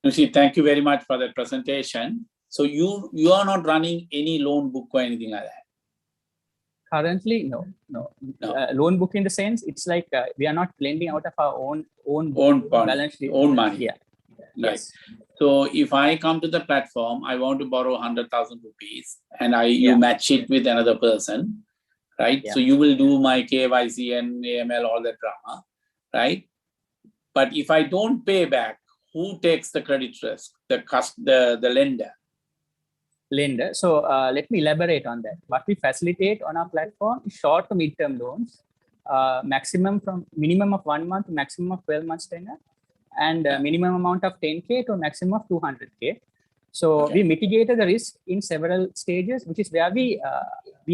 Nushi, thank you very much for that presentation. So you are not running any loan book or anything like that? Currently, no. Loan book in the sense, it's like we are not lending out of our own balance sheet. Own money. Yeah. Yes. So if I come to the platform, I want to borrow 100,000 rupees and you match it with another person, right? Yeah. So you will do my KYC and AML, all that drama, right? But if I don't pay back, who takes the credit risk? The lender. Lender. So let me elaborate on that. What we facilitate on our platform is short to mid-term loans, minimum of 1 month, maximum of 12 months tenure, and minimum amount of 10K to maximum of 200K. So we mitigated the risk in several stages, which is where we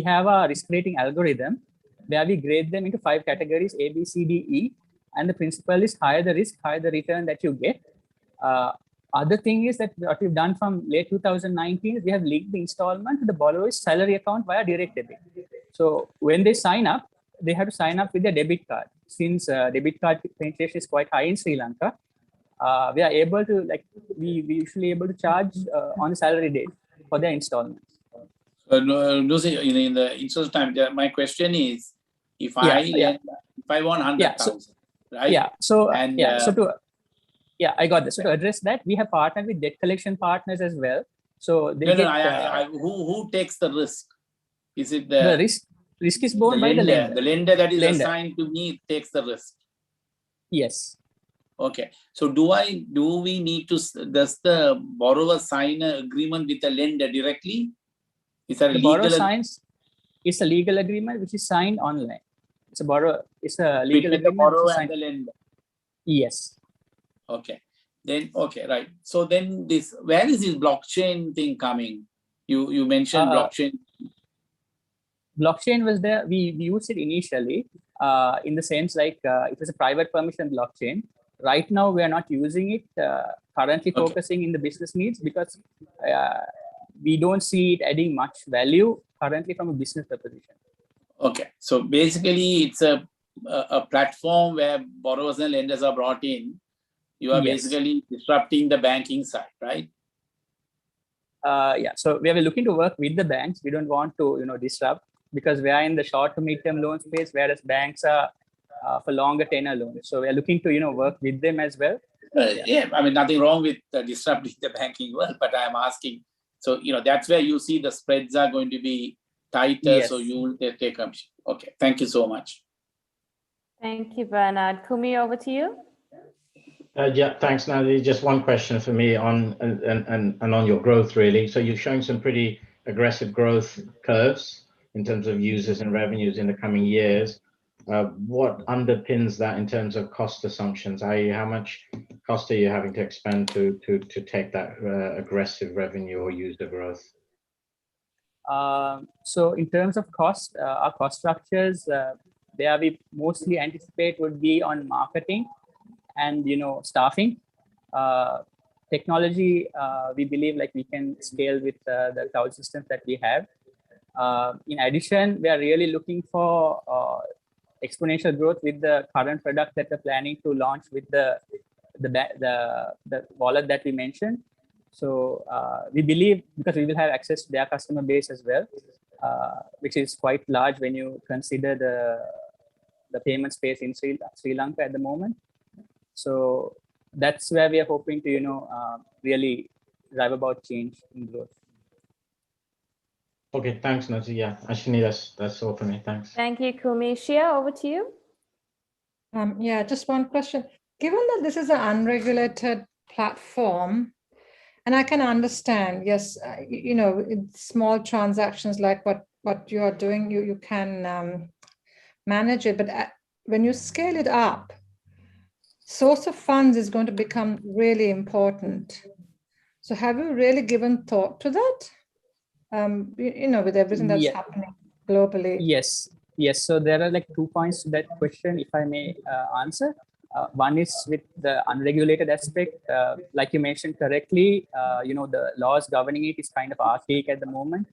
have a risk rating algorithm where we grade them into 5 categories, A, B, C, D, E. And the principle is higher the risk, higher the return that you get. Other thing is that what we've done from late 2019 is we have linked the installment to the borrower's salary account via direct debit. So when they sign up, they have to sign up with their debit card. Since debit card penetration is quite high in Sri Lanka, we are able to, we usually able to charge on the salary date for their installments. Lucy, in the interest time, my question is, if I want 100,000, right? Yeah. So and I got this. So to address that, we have partnered with debt collection partners as well. So they who takes the risk? Is it the risk is borne by the lender? The lender that is assigned to me takes the risk. Yes. Okay. So does the borrower sign an agreement with the lender directly? Is that the borrower signs? It's a legal agreement which is signed online. It's a legal agreement between the borrower and the lender. Yes. Okay. Then right. So then where is this blockchain thing coming? You mentioned blockchain. Blockchain was there. We used it initially in the sense it was a private permission blockchain. Right now we are not using it. Currently focusing in the business needs because we don't see it adding much value currently from a business proposition. Okay. So basically it's a platform where borrowers and lenders are brought in. You are basically disrupting the banking side, right? So we are looking to work with the banks. We don't want to, disrupt because we are in the short to mid-term loan space, whereas banks are for longer tenor loans. So we are looking to, work with them as well. I mean, nothing wrong with disrupting the banking world, but I'm asking. So, that's where you see the spreads are going to be tighter. So you will take commission. Okay. Thank you so much. Thank you, Bernard. Kumi, over to you. Thanks, Nadi. Just one question for me on your growth, really. So you're showing some pretty aggressive growth curves in terms of users and revenues in the coming years. What underpins that in terms of cost assumptions? How much cost are you having to expend to take that aggressive revenue or user growth? So in terms of cost, our cost structures, there we mostly anticipate would be on marketing and staffing. Technology, we believe we can scale with the cloud systems that we have. In addition, we are really looking for exponential growth with the current product that we're planning to launch with the wallet that we mentioned. So we believe because we will have access to their customer base as well, which is quite large when you consider the payment space in Sri Lanka at the moment. So that's where we are hoping to, really drive about change in growth. Okay, thanks, Nazi. Yeah, Ashwini, that's all for me. Thanks. Thank you, Kumi. Shia, over to you. Just one question. Given that this is an unregulated platform, and I can understand, yes, small transactions like what you are doing, you can manage it. But when you scale it up, source of funds is going to become really important. So have you really given thought to that? With everything that's happening globally. Yes. So there are like 2 points to that question, if I may answer. One is with the unregulated aspect, like you mentioned correctly, the laws governing it is kind of archaic at the moment.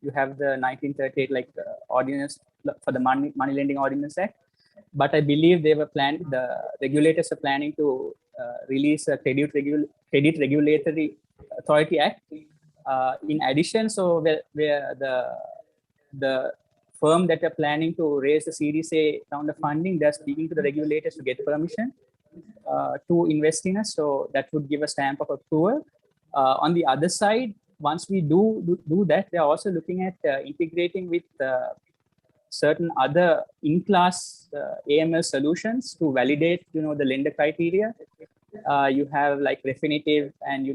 You have the 1938 ordinance for the Money Lending Ordinance Act, but I believe the regulators are planning to release a Credit Regulatory Authority Act. In addition, so where the firm that are planning to raise the Series A round of funding, they're speaking to the regulators to get permission to invest in us. So that would give a stamp of approval. On the other side, once we do that, they're also looking at integrating with certain other in-class AML solutions to validate, the lender criteria. You have like Refinitiv and,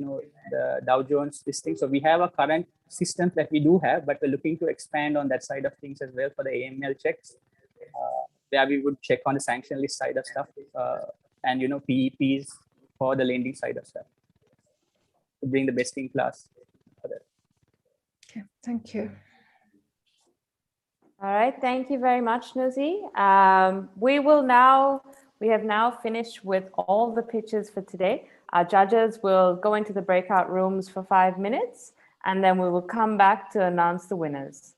the Dow Jones listing. So we have a current system that we do have, but we're looking to expand on that side of things as well for the AML checks. There we would check on the sanction list side of stuff and, PEPs for the lending side of stuff to bring the best in class for that. Okay, thank you. All right, thank you very much, Nazi. We have now finished with all the pitches for today. Our judges will go into the breakout rooms for 5 minutes, and then we will come back to announce the winners.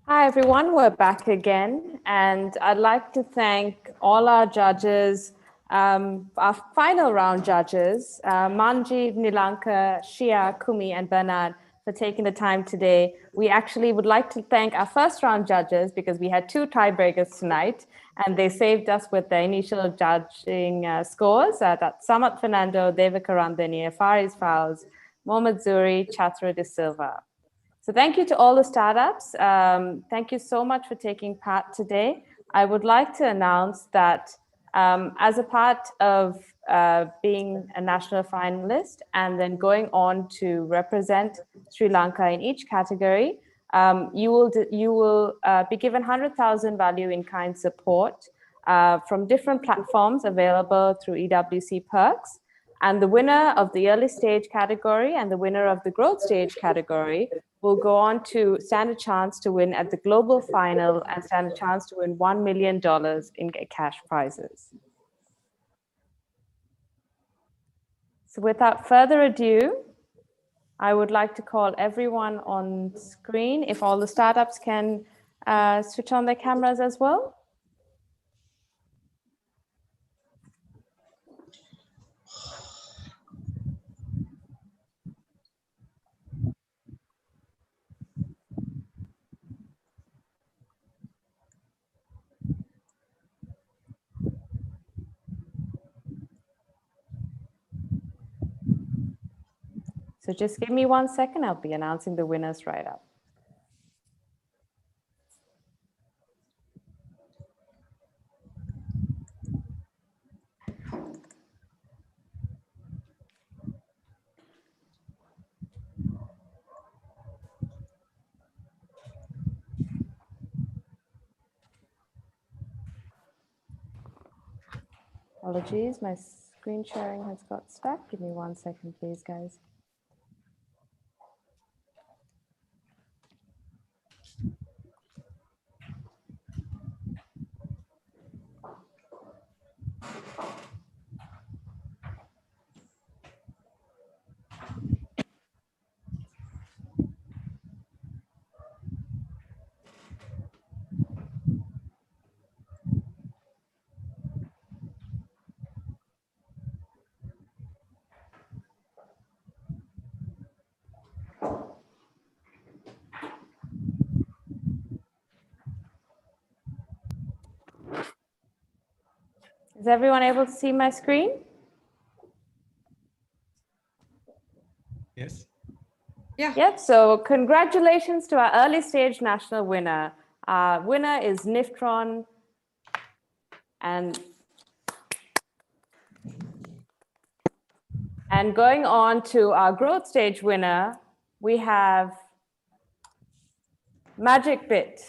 Hi, everyone. We're back again. And I'd like to thank all our judges, our final round judges, Manjeev, Nilanka, Shia, Kumi, and Bernard, for taking the time today. We actually would like to thank our first round judges because we had 2 tiebreakers tonight, and they saved us with the initial judging scores. That's Samat Fernando, Devika Randhania, Faris Fowles, Mohammad Zuri, Chatra De Silva. So thank you to all the startups. Thank you so much for taking part today. I would like to announce that as a part of being a national finalist and then going on to represent Sri Lanka in each category, you will be given 100,000 value in kind support from different platforms available through EWC Perks. And the winner of the early stage category and the winner of the growth stage category will go on to stand a chance to win at the global final and stand a chance to win $1 million in cash prizes. So without further ado, I would like to call everyone on screen. If all the startups can switch on their cameras as well. So just give me 1 second. I'll be announcing the winners right up. Apologies, my screen sharing has got stuck. Give me 1 second, please, guys. Is everyone able to see my screen? Yes. Yeah. Yep, so congratulations to our early stage national winner. Our winner is Niftron. And going on to our growth stage winner, we have Magic Bit.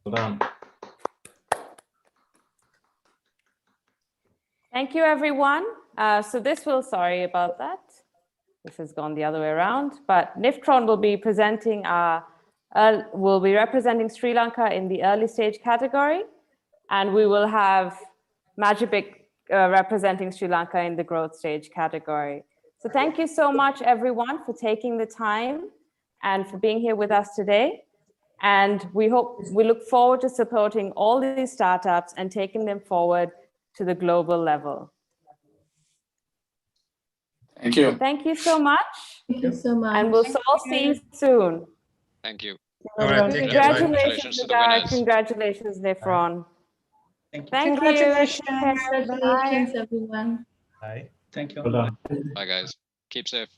Well done. Thank you, everyone. So this will, sorry about that. This has gone the other way around, but Niftron will be presenting will be representing Sri Lanka in the early stage category, and we will have Magibik representing Sri Lanka in the growth stage category. So thank you so much, everyone, for taking the time and for being here with us today. And we look forward to supporting all these startups and taking them forward to the global level. Thank you. Thank you so much. Thank you so much. And we'll all see you soon. Thank you. All right, take care. Bye. Congratulations, to the winners. Congratulations, Nifron. Thank you. Thank Congratulations. you. Congratulations, everyone. Bye. Thank you. Well done. Bye, guys. Keep safe.